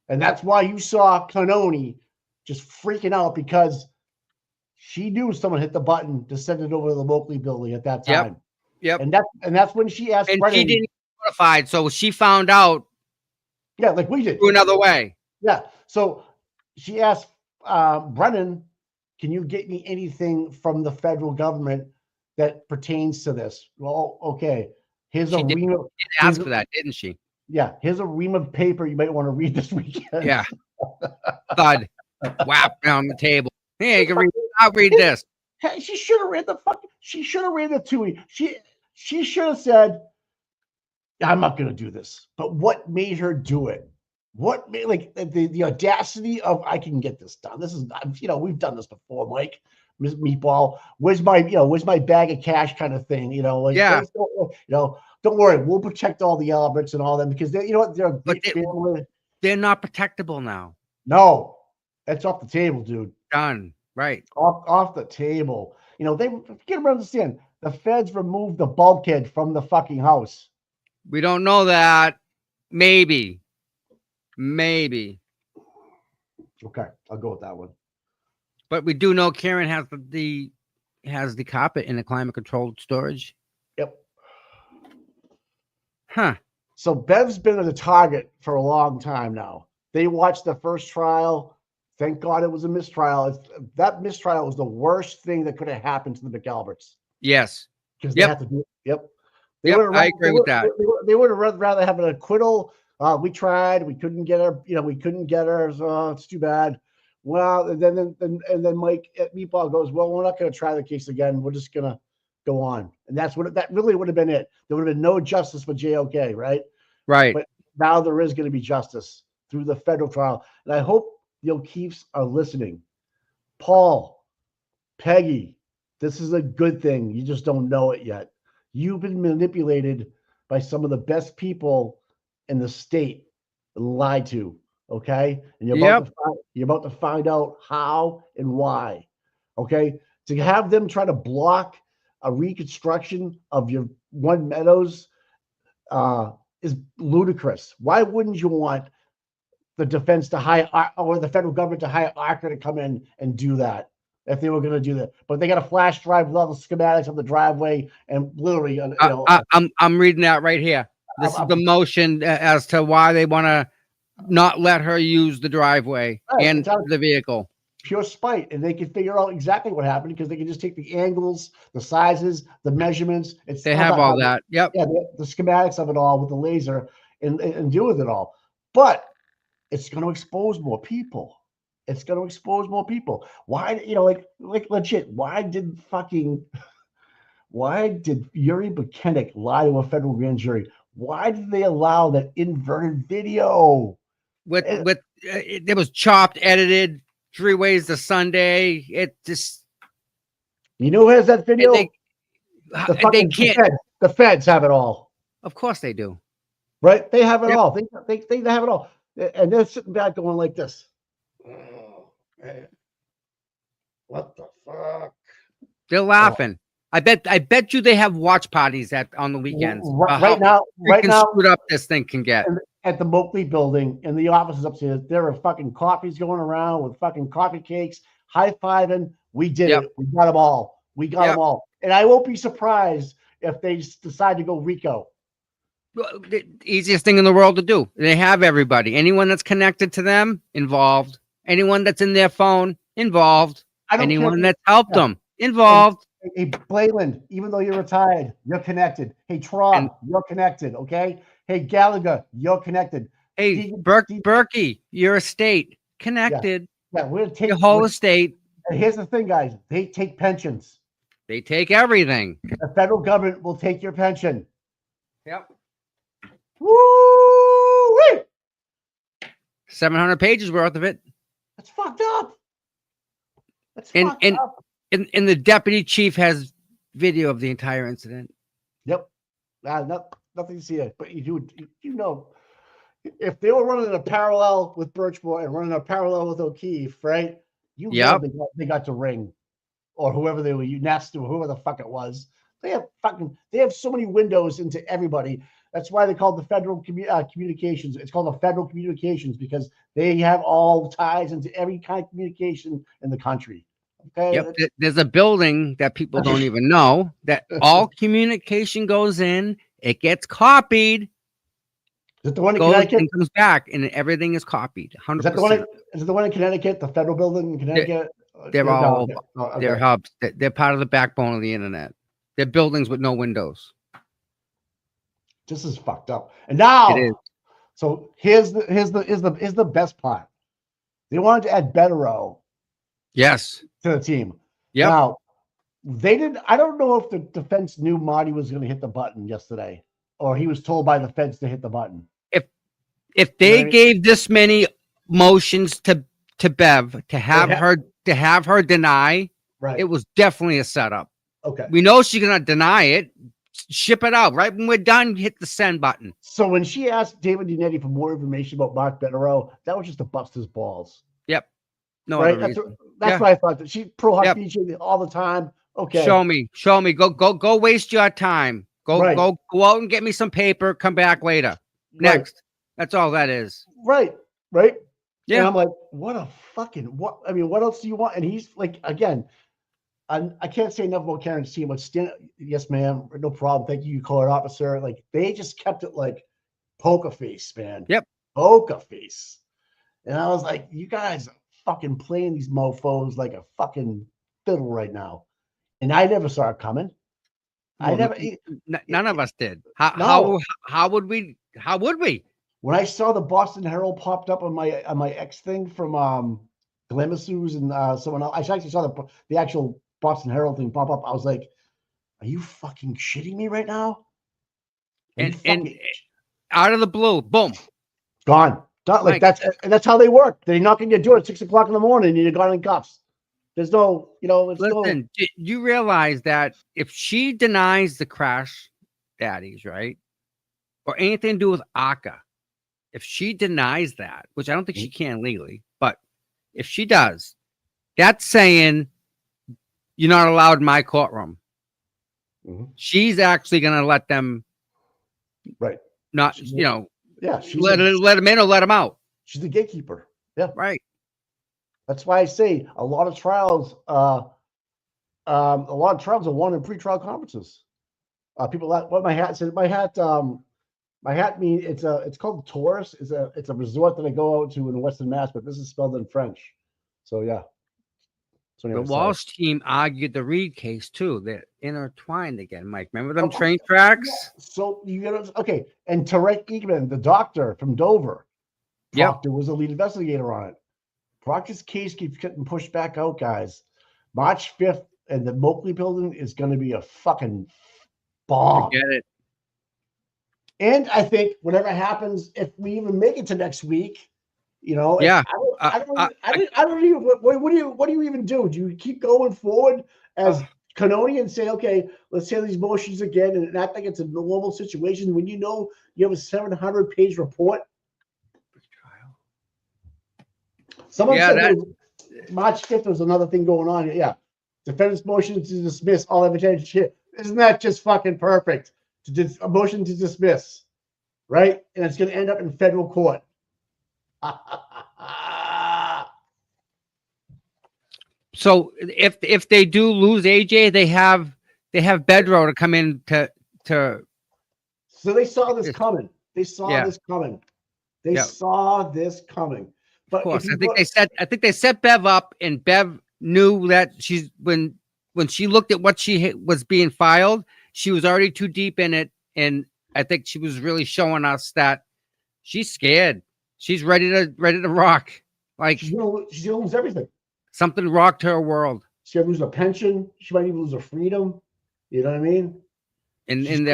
[SPEAKER 2] And that's why you saw Canoni just freaking out because she knew someone hit the button to send it over to the Moakley building at that
[SPEAKER 3] Yep.
[SPEAKER 2] time.
[SPEAKER 3] Yep.
[SPEAKER 2] And that's when she asked
[SPEAKER 3] And
[SPEAKER 2] Brennan.
[SPEAKER 3] she didn't get notified, so she found out
[SPEAKER 2] Yeah, like we did.
[SPEAKER 3] through another way.
[SPEAKER 2] Yeah. So she asked Brennan, can you get me anything from the federal government that pertains to this? Well, okay. Here's
[SPEAKER 3] She
[SPEAKER 2] a
[SPEAKER 3] did.
[SPEAKER 2] ream of,
[SPEAKER 3] She asked for that, didn't she?
[SPEAKER 2] yeah, here's a ream of paper you might want to read this weekend.
[SPEAKER 3] Yeah. Thud. Whap down the table. Hey, you can read. I'll read this.
[SPEAKER 2] Hey, she should have read the she should have read the TUI. She should have said, I'm not gonna do this. But what made her do it? What made like the audacity of I can get this done? This is we've done this before, Mike. Miss Meatball, where's my bag of cash kind of thing? Like
[SPEAKER 3] Yeah.
[SPEAKER 2] don't worry, we'll protect all the Alberts and all them because they're they're a great family.
[SPEAKER 3] They're not protectable now.
[SPEAKER 2] No, that's off the table, dude.
[SPEAKER 3] Done. Right.
[SPEAKER 2] Off the table. They get them understand. The feds removed the bulkhead from the fucking house.
[SPEAKER 3] We don't know that. Maybe.
[SPEAKER 2] Okay, I'll go with that one.
[SPEAKER 3] But we do know Karen has the carpet in the climate controlled storage.
[SPEAKER 2] Yep.
[SPEAKER 3] Huh.
[SPEAKER 2] So Bev's been at the target for a long time now. They watched the first trial. Thank God it was a mistrial. That mistrial was the worst thing that could have happened to the McAlberts.
[SPEAKER 3] Yes.
[SPEAKER 2] Because they had to do. Yep.
[SPEAKER 3] I agree with that.
[SPEAKER 2] They would have rather have an acquittal. We tried. We couldn't get her. We couldn't get her. So it's too bad. Well, and then Mike at Meatball goes, well, we're not going to try the case again. We're just going to go on. And that really would have been it. There would have been no justice for JOK, right?
[SPEAKER 3] Right.
[SPEAKER 2] But now there is going to be justice through the federal trial. And I hope the O'Keefes are listening. Paul, Peggy, this is a good thing. You just don't know it yet. You've been manipulated by some of the best people in the state, lied to. Okay, and you're about to find out how and why. Okay, to have them try to block a reconstruction of your One Meadows is ludicrous. Why wouldn't you want the defense to hire or the federal government to hire ARCA to come in and do that if they were going to do that? But they got a flash drive with all the schematics of the driveway and literally,
[SPEAKER 3] I'm reading that right here. This is the motion as to why they want to not let her use the driveway and the vehicle.
[SPEAKER 2] Pure spite, and they can figure out exactly what happened because they can just take the angles, the sizes, the measurements.
[SPEAKER 3] They have all that. Yep.
[SPEAKER 2] Yeah, the schematics of it all with the laser and deal with it all. But it's going to expose more people. It's going to expose more people. Why, like legit, why did Yuri Buchanek lie to a federal grand jury? Why did they allow that inverted video?
[SPEAKER 3] It was chopped, edited 3 ways to Sunday. It just,
[SPEAKER 2] who has that video?
[SPEAKER 3] They can't.
[SPEAKER 2] The feds have it all.
[SPEAKER 3] Of course they do.
[SPEAKER 2] Right? They have it all. They have it all. And they're sitting back going like this. Oh, man. What the fuck?
[SPEAKER 3] They're laughing. I bet you they have watch parties on the weekends.
[SPEAKER 2] Right now,
[SPEAKER 3] screwed up this thing can get.
[SPEAKER 2] At the Moakley building in the offices upstairs, there are fucking coffees going around with fucking coffee cakes, high-fiving. We did it. We got them all. Them all. And I won't be surprised if they decide to go RICO.
[SPEAKER 3] The easiest thing in the world to do. They have everybody. Anyone that's connected to them, involved. Anyone that's in their phone, involved. Anyone that's helped them, involved.
[SPEAKER 2] Hey, Blayland, even though you're retired, you're connected. Hey, Traub, you're connected, okay? Hey, Gallagher, you're connected.
[SPEAKER 3] Hey, Berkey, your estate, connected.
[SPEAKER 2] Yeah, we'll take
[SPEAKER 3] your whole estate.
[SPEAKER 2] And here's the thing, guys. They take pensions.
[SPEAKER 3] They take everything.
[SPEAKER 2] The federal government will take your pension.
[SPEAKER 3] Yep.
[SPEAKER 2] Woo!
[SPEAKER 3] 700 pages worth of it.
[SPEAKER 2] That's fucked up.
[SPEAKER 3] And the deputy chief has video of the entire incident.
[SPEAKER 2] Yep. Nothing to see it, but you do. if they were running a parallel with Birchmore and running a parallel with O'Keefe, right? You know they got to Ring or whoever they were, Nest or whoever the fuck it was. They have so many windows into everybody. That's why they call it the Federal Communications. It's called the Federal Communications because they have all ties into every kind of communication in the country. Okay.
[SPEAKER 3] Yep. There's a building that people don't even know that all communication goes in, it gets copied,
[SPEAKER 2] Is it the one in
[SPEAKER 3] goes
[SPEAKER 2] Connecticut?
[SPEAKER 3] and comes back, and everything is copied. 100%.
[SPEAKER 2] Is that the one? Is it the one in Connecticut? The federal building in Connecticut?
[SPEAKER 3] They're all they're
[SPEAKER 2] okay.
[SPEAKER 3] hubs. They're part of the backbone of the internet. They're buildings with no windows.
[SPEAKER 2] This is fucked up. And now,
[SPEAKER 3] It is.
[SPEAKER 2] so here's the best part. They wanted to add Bettero
[SPEAKER 3] Yes.
[SPEAKER 2] to the team.
[SPEAKER 3] Yep.
[SPEAKER 2] Now, they didn't. I don't know if the defense knew Marty was going to hit the button yesterday, or he was told by the feds to hit the button.
[SPEAKER 3] If they gave this many motions to Bev to have her deny,
[SPEAKER 2] Right.
[SPEAKER 3] it was definitely a setup.
[SPEAKER 2] Okay.
[SPEAKER 3] We know she's gonna deny it. Ship it out. Right when we're done, hit the send button.
[SPEAKER 2] So when she asked David Dinetti for more information about Mark Bettero, that was just to bust his balls.
[SPEAKER 3] Yep. No
[SPEAKER 2] Right.
[SPEAKER 3] other
[SPEAKER 2] That's
[SPEAKER 3] reason.
[SPEAKER 2] what I thought. That she pro hockey DJ all the time. Okay.
[SPEAKER 3] Show me. Go waste your time. Go out and get me some paper. Come back later. Next.
[SPEAKER 2] Right.
[SPEAKER 3] That's all that is.
[SPEAKER 2] Right.
[SPEAKER 3] Yeah.
[SPEAKER 2] And I'm like, what else do you want? And he's like, again, I can't say enough about Karen's team, but yes, ma'am, no problem. Thank you, call it officer. Like they just kept it like poker face, man.
[SPEAKER 3] Yep.
[SPEAKER 2] Poker face. And I was like, you guys are fucking playing these mofos like a fucking fiddle right now. And I never saw it coming.
[SPEAKER 3] None of us did. How would we?
[SPEAKER 2] When I saw the Boston Herald popped up on my X thing from Glamasu's and someone else, I actually saw the actual Boston Herald thing pop up. I was like, "Are you fucking shitting me right now?"
[SPEAKER 3] And out of the blue, boom,
[SPEAKER 2] gone. Like that's how they work. They're knocking your door at 6 o'clock in the morning, and you're gone in cuffs. There's no,
[SPEAKER 3] listen. You realize that if she denies the crash daddies, right, or anything to do with ACA, if she denies that, which I don't think she can legally, but if she does, that's saying you're not allowed in my courtroom.
[SPEAKER 2] Mm-hmm.
[SPEAKER 3] She's actually going to let them,
[SPEAKER 2] right?
[SPEAKER 3] Not,
[SPEAKER 2] yeah,
[SPEAKER 3] let them in or let them out.
[SPEAKER 2] She's the gatekeeper. Yeah,
[SPEAKER 3] right.
[SPEAKER 2] That's why I say a lot of trials, are won in pretrial conferences. People that what my hat says. My hat means it's called Taurus. It's a resort that I go out to in Western Mass, but this is spelled in French. So yeah. So
[SPEAKER 3] the Walsh team argued the Reed case too. They're intertwined again, Mike. Remember them train tracks?
[SPEAKER 2] Yeah. So you get okay. And Tarek Eagman, the doctor from Dover, Proctor was the lead investigator on it. Proctor's case keeps getting pushed back out, guys. March 5th, and the Moakley building is going to be a fucking bomb.
[SPEAKER 3] Forget it.
[SPEAKER 2] And I think whatever happens, if we even make it to next week,
[SPEAKER 3] yeah.
[SPEAKER 2] I don't even. What do you even do? Do you keep going forward as Canoni and say, okay, let's hear these motions again, and act like it's a normal situation when you have a 700-page report? Someone said March 5th was another thing going on. Yeah. Defendant's motion to dismiss all evidentiary shit. Isn't that just fucking perfect? A motion to dismiss, right? And it's going to end up in federal court.
[SPEAKER 3] So if they do lose AJ, they have Bedro to come in to.
[SPEAKER 2] So they saw this coming. They saw this coming. They saw this coming. But
[SPEAKER 3] of course, I think they set Bev up, and Bev knew that when she looked at what was being filed, she was already too deep in it, and I think she was really showing us that she's scared. She's ready to rock. Like
[SPEAKER 2] she's gonna lose everything.
[SPEAKER 3] Something rocked her world.
[SPEAKER 2] She's gonna lose her pension. She might even lose her freedom. You know what I mean?
[SPEAKER 3] And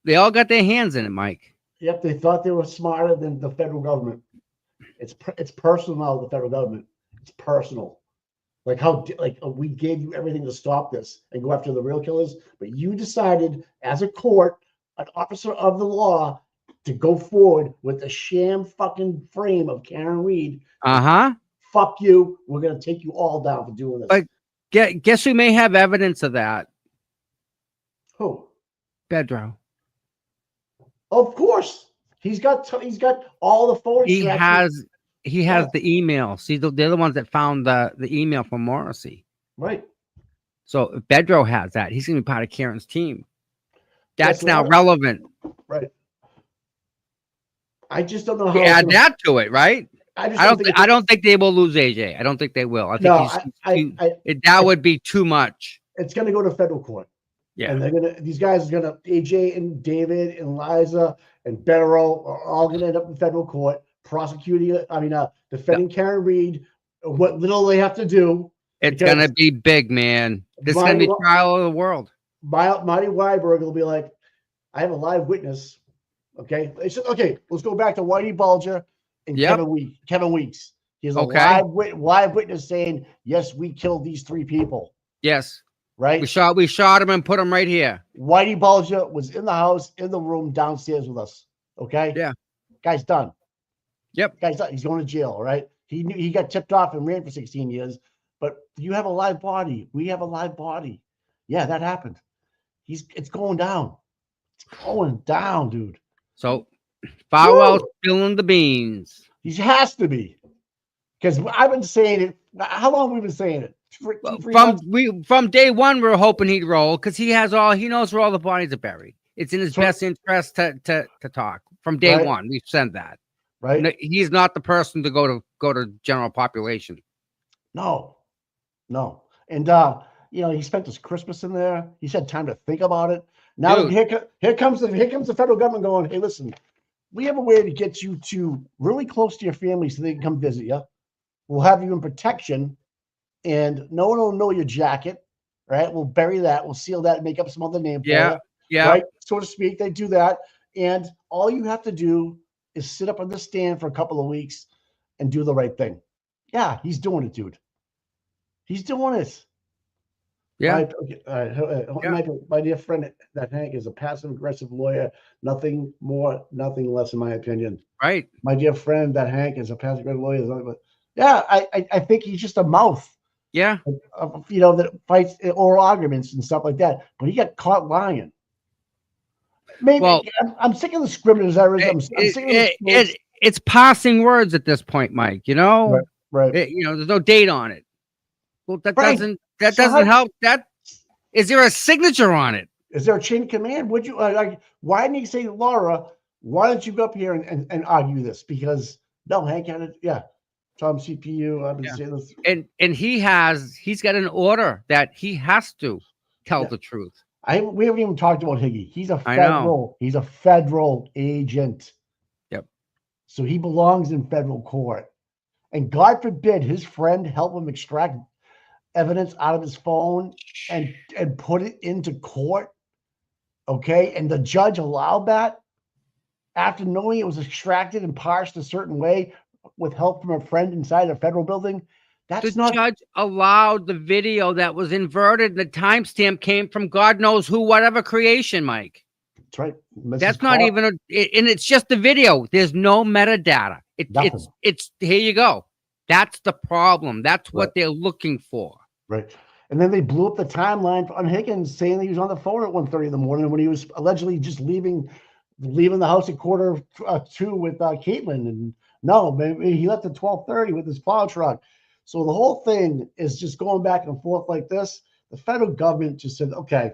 [SPEAKER 3] they all got their hands in it, Mike.
[SPEAKER 2] Yep, they thought they were smarter than the federal government. It's personal now, the federal government. It's personal. Like we gave you everything to stop this and go after the real killers, but you decided as a court, an officer of the law, to go forward with the sham fucking frame of Karen Reed. Fuck you. We're gonna take you all down for doing this.
[SPEAKER 3] But guess who may have evidence of that?
[SPEAKER 2] Who?
[SPEAKER 3] Pedro.
[SPEAKER 2] Of course. He's got all the photos.
[SPEAKER 3] He has the email. See, they're the ones that found the email from Morrissey.
[SPEAKER 2] Right.
[SPEAKER 3] So if Pedro has that, he's gonna be part of Karen's team. That's now
[SPEAKER 2] right.
[SPEAKER 3] relevant.
[SPEAKER 2] Right. I just don't know how.
[SPEAKER 3] Add that to it, right?
[SPEAKER 2] I
[SPEAKER 3] don't think they will lose AJ. I don't think they will. I think that would be too much.
[SPEAKER 2] It's going to go to federal court.
[SPEAKER 3] Yeah.
[SPEAKER 2] And these guys are going to, AJ and David and Liza and Beto are all going to end up in federal court defending Karen Reed. What little they have to do.
[SPEAKER 3] It's going to be big, man. This is going to be trial of the world.
[SPEAKER 2] Marty Weiberg will be like, I have a live witness. Okay. Let's go back to Whitey Bulger and Kevin Weeks. He's a live witness saying, yes, we killed these 3 people.
[SPEAKER 3] Yes.
[SPEAKER 2] Right.
[SPEAKER 3] We shot him and put him right here.
[SPEAKER 2] Whitey Bulger was in the house, in the room downstairs with us. Okay.
[SPEAKER 3] Yeah.
[SPEAKER 2] Guy's done.
[SPEAKER 3] Yep.
[SPEAKER 2] Guy's done. He's going to jail. All right. He got tipped off and ran for 16 years. But you have a live body. We have a live body. Yeah, that happened. It's going down. It's going down, dude.
[SPEAKER 3] So Farwell's spilling the beans.
[SPEAKER 2] He has to be. Because I've been saying it. How long have we been saying it?
[SPEAKER 3] From day one, we were hoping he'd roll because he knows where all the bodies are buried. It's in his best interest to talk. From day one, we've said that.
[SPEAKER 2] Right.
[SPEAKER 3] No, he's not the person to go to general population.
[SPEAKER 2] No. And he spent his Christmas in there. He's had time to think about it. Now here comes the federal government going, hey, listen, we have a way to get you to really close to your family so they can come visit you. We'll have you in protection, and no one will know your jacket, right? We'll bury that. We'll seal that and make up some other name for you. Yeah. Right? So to speak, they do that. And all you have to do is sit up on the stand for a couple of weeks and do the right thing. Yeah, he's doing it, dude. He's doing it.
[SPEAKER 3] Yeah.
[SPEAKER 2] My dear friend, that Hank is a passive-aggressive lawyer. Nothing more, nothing less, in my opinion.
[SPEAKER 3] Right.
[SPEAKER 2] My dear friend, that Hank is a passive-aggressive lawyer. Yeah, I think he's just a mouth.
[SPEAKER 3] Yeah.
[SPEAKER 2] That fights oral arguments and stuff like that. But he got caught lying. Maybe I'm sick of the scrimmage. I'm sick of
[SPEAKER 3] it's passing words at this point, Mike.
[SPEAKER 2] Right.
[SPEAKER 3] There's no date on it. Well, that doesn't help. Is there a signature on it?
[SPEAKER 2] Is there a chain of command? Would you why didn't he say, Laura, why don't you go up here and argue this? Because no, Hank had it. Yeah. Tom CPU. I've been saying this.
[SPEAKER 3] And he's got an order that he has to tell the truth.
[SPEAKER 2] We haven't even talked about Higgy. He's a federal agent.
[SPEAKER 3] Yep.
[SPEAKER 2] So he belongs in federal court. And God forbid his friend help him extract evidence out of his phone and put it into court. Okay. And the judge allowed that after knowing it was extracted and parsed a certain way with help from a friend inside a federal building. The
[SPEAKER 3] judge allowed the video that was inverted. The timestamp came from God knows who, whatever creation, Mike.
[SPEAKER 2] That's right.
[SPEAKER 3] That's not even and it's just the video. There's no metadata. It's here you go. That's the problem. That's what they're looking for.
[SPEAKER 2] Right. And then they blew up the timeline on Higgins saying that he was on the phone at 1:30 in the morning when he was allegedly just leaving the house at 1:45 with Caitlin. And no, maybe he left at 12:30 with his plow truck. So the whole thing is just going back and forth like this. The federal government just said, okay,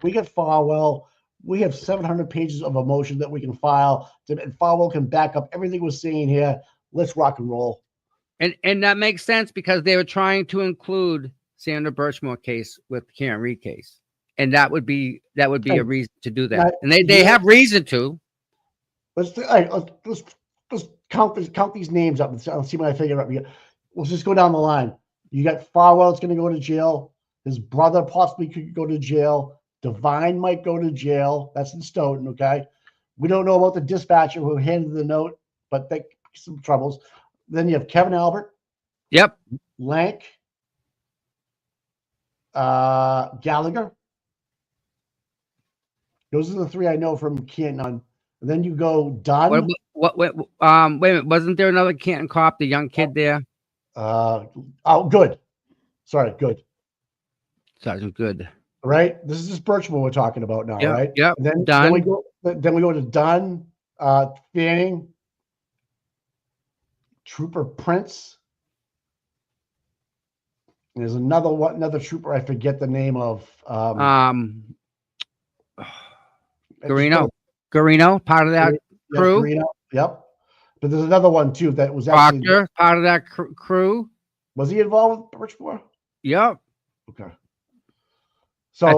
[SPEAKER 2] we get Farwell. We have 700 pages of a motion that we can file, and Farwell can back up everything we're saying here. Let's rock and roll.
[SPEAKER 3] And that makes sense because they were trying to include Sandra Birchmore case with the Karen Reed case. And that would be a reason to do that. And they have reason to.
[SPEAKER 2] Let's count these names up and see what I figure out. Let's just go down the line. You got Farwell that's going to go to jail. His brother possibly could go to jail. Divine might go to jail. That's in Stoughton, okay? We don't know about the dispatcher who handed the note, but they some troubles. Then you have Kevin Albert.
[SPEAKER 3] Yep.
[SPEAKER 2] Lank. Gallagher. Those are the 3 I know from Canton. And then you go Dunn.
[SPEAKER 3] Wait a minute. Wasn't there another Canton cop, the young kid there?
[SPEAKER 2] Good. Sorry, Good.
[SPEAKER 3] Sergeant Good.
[SPEAKER 2] Right? This is just Birchmore we're talking about now,
[SPEAKER 3] Yeah,
[SPEAKER 2] right?
[SPEAKER 3] yep,
[SPEAKER 2] And then
[SPEAKER 3] Dunn.
[SPEAKER 2] we go to Dunn, Fanning, Trooper Prince. And there's another trooper I forget the name of.
[SPEAKER 3] Garino, part of that crew.
[SPEAKER 2] Garino, yep. But there's another one too that was actually
[SPEAKER 3] Proctor, part of that crew.
[SPEAKER 2] Was he involved with Birchmore?
[SPEAKER 3] Yep.
[SPEAKER 2] Okay. So
[SPEAKER 3] I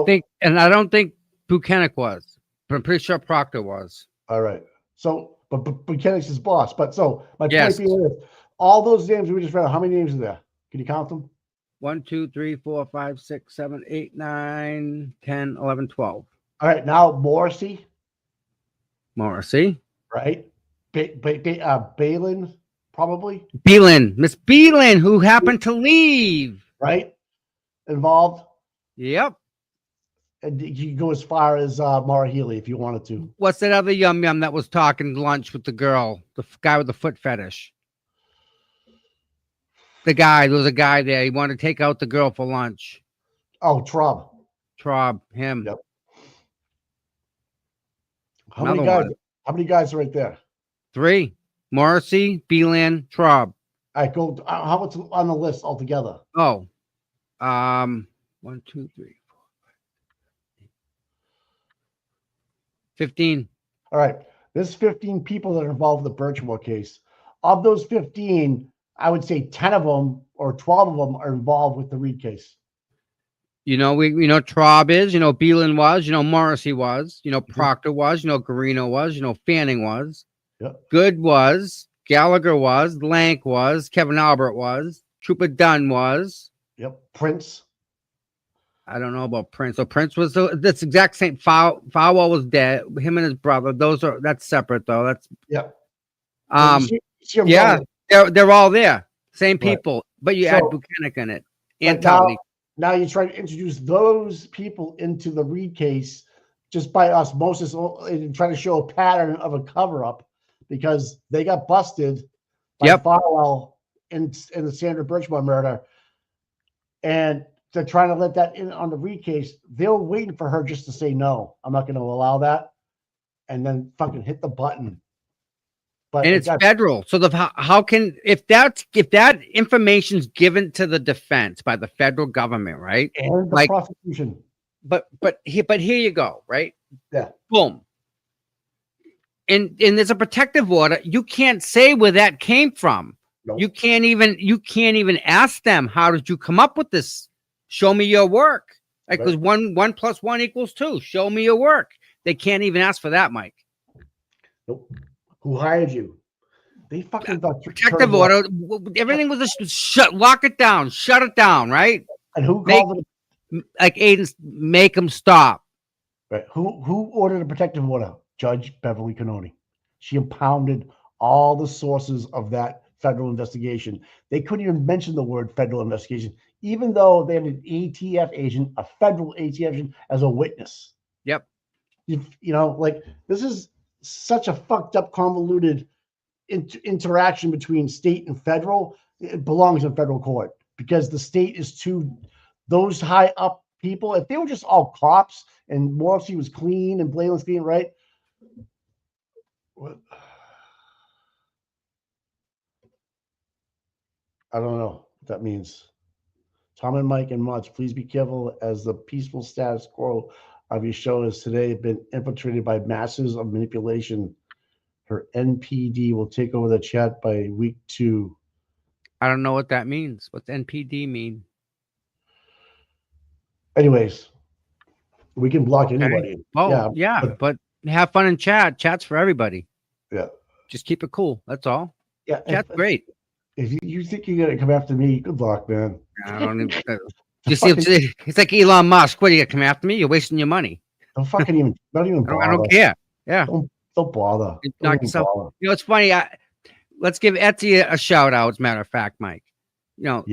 [SPEAKER 3] don't think Buchanan was, but I'm pretty sure Proctor was.
[SPEAKER 2] All right. So, but Buchanan's his boss. But so my
[SPEAKER 3] Yes.
[SPEAKER 2] point being is, all those names we just read, how many names are there? Can you count them?
[SPEAKER 3] 1, 2, 3, 4, 5, 6, 7, 8, 9, 10, 11, 12.
[SPEAKER 2] All right. Now Morrissey, right? Balin, probably,
[SPEAKER 3] Miss Beelan, who happened to leave.
[SPEAKER 2] right? Involved.
[SPEAKER 3] Yep.
[SPEAKER 2] And you can go as far as Mara Healy if you wanted to.
[SPEAKER 3] What's that other yum that was talking lunch with the girl, the guy with the foot fetish? There was a guy there. He wanted to take out the girl for lunch.
[SPEAKER 2] Oh, Traub.
[SPEAKER 3] Him.
[SPEAKER 2] Yep. How
[SPEAKER 3] Another
[SPEAKER 2] many guys?
[SPEAKER 3] one.
[SPEAKER 2] How many guys are right there?
[SPEAKER 3] 3. Morrissey, Beelan, Traub.
[SPEAKER 2] All right, go. How much on the list altogether?
[SPEAKER 3] Oh, 1, 2, 3, 4, 15.
[SPEAKER 2] All right. There's 15 people that are involved with the Birchmore case. Of those 15, I would say 10 of them or 12 of them are involved with the Reed case.
[SPEAKER 3] We know Traub is, Beelan was, Morrissey was, Proctor was, Garino was, Fanning was,
[SPEAKER 2] Yep.
[SPEAKER 3] Good was, Gallagher was, Lank was, Kevin Albert was, Trooper Dunn was.
[SPEAKER 2] Yep. Prince.
[SPEAKER 3] I don't know about Prince. So Prince was that's exact same. Falwell was dead. Him and his brother. That's separate though. That's
[SPEAKER 2] Yep.
[SPEAKER 3] Yeah, they're all there. Same
[SPEAKER 2] Right.
[SPEAKER 3] people, but you add Buchanan in it. And
[SPEAKER 2] But
[SPEAKER 3] Tony.
[SPEAKER 2] now you try to introduce those people into the Reed case just by osmosis and try to show a pattern of a cover-up because they got busted by Falwell in the Sandra Birchmore murder. And they're trying to let that in on the Reed case. They were waiting for her just to say, no, I'm not going to allow that. And then fucking hit the button. But
[SPEAKER 3] And it's federal. So how can if that information's given to the defense by the federal government, right?
[SPEAKER 2] And the prosecution.
[SPEAKER 3] But here you go, right?
[SPEAKER 2] Yeah.
[SPEAKER 3] Boom. And there's a protective order. You can't say where that came from.
[SPEAKER 2] Nope.
[SPEAKER 3] You can't even ask them, how did you come up with this? Show me your work. Like, because 1 + 1 = 2. Show me your work. They can't even ask for that, Mike.
[SPEAKER 2] Nope. Who hired you? They fucking thought
[SPEAKER 3] protective order. Everything was lock it down, shut it down, right?
[SPEAKER 2] And who called it?
[SPEAKER 3] Like Aiden, make them stop.
[SPEAKER 2] Right. Who ordered a protective order? Judge Beverly Canoni. She impounded all the sources of that federal investigation. They couldn't even mention the word federal investigation, even though they had an ATF agent, a federal ATF agent, as a witness.
[SPEAKER 3] Yep.
[SPEAKER 2] This is such a fucked up, convoluted interaction between state and federal. It belongs in federal court because the state is those high up people. If they were just all cops and Morrissey was clean and Blayland's clean, right? I don't know what that means. Tom and Mike and Much, please be careful as the peaceful status quo of your show has today been infiltrated by masses of manipulation. Her NPD will take over the chat by week 2.
[SPEAKER 3] I don't know what that means. What's NPD mean?
[SPEAKER 2] Anyways, we can block anybody.
[SPEAKER 3] Oh, yeah, but have fun in chat. Chat's for everybody.
[SPEAKER 2] Yeah.
[SPEAKER 3] Just keep it cool. That's all.
[SPEAKER 2] Yeah.
[SPEAKER 3] Chat's great.
[SPEAKER 2] If you think you're going to come after me, good luck, man.
[SPEAKER 3] I don't even. It's like Elon Musk. What, are you going to come after me? You're wasting your money.
[SPEAKER 2] Don't even bother.
[SPEAKER 3] I don't care. Yeah.
[SPEAKER 2] Don't bother.
[SPEAKER 3] Knock yourself. It's funny. Let's give Etsy a shout out. As a matter of fact, Mike.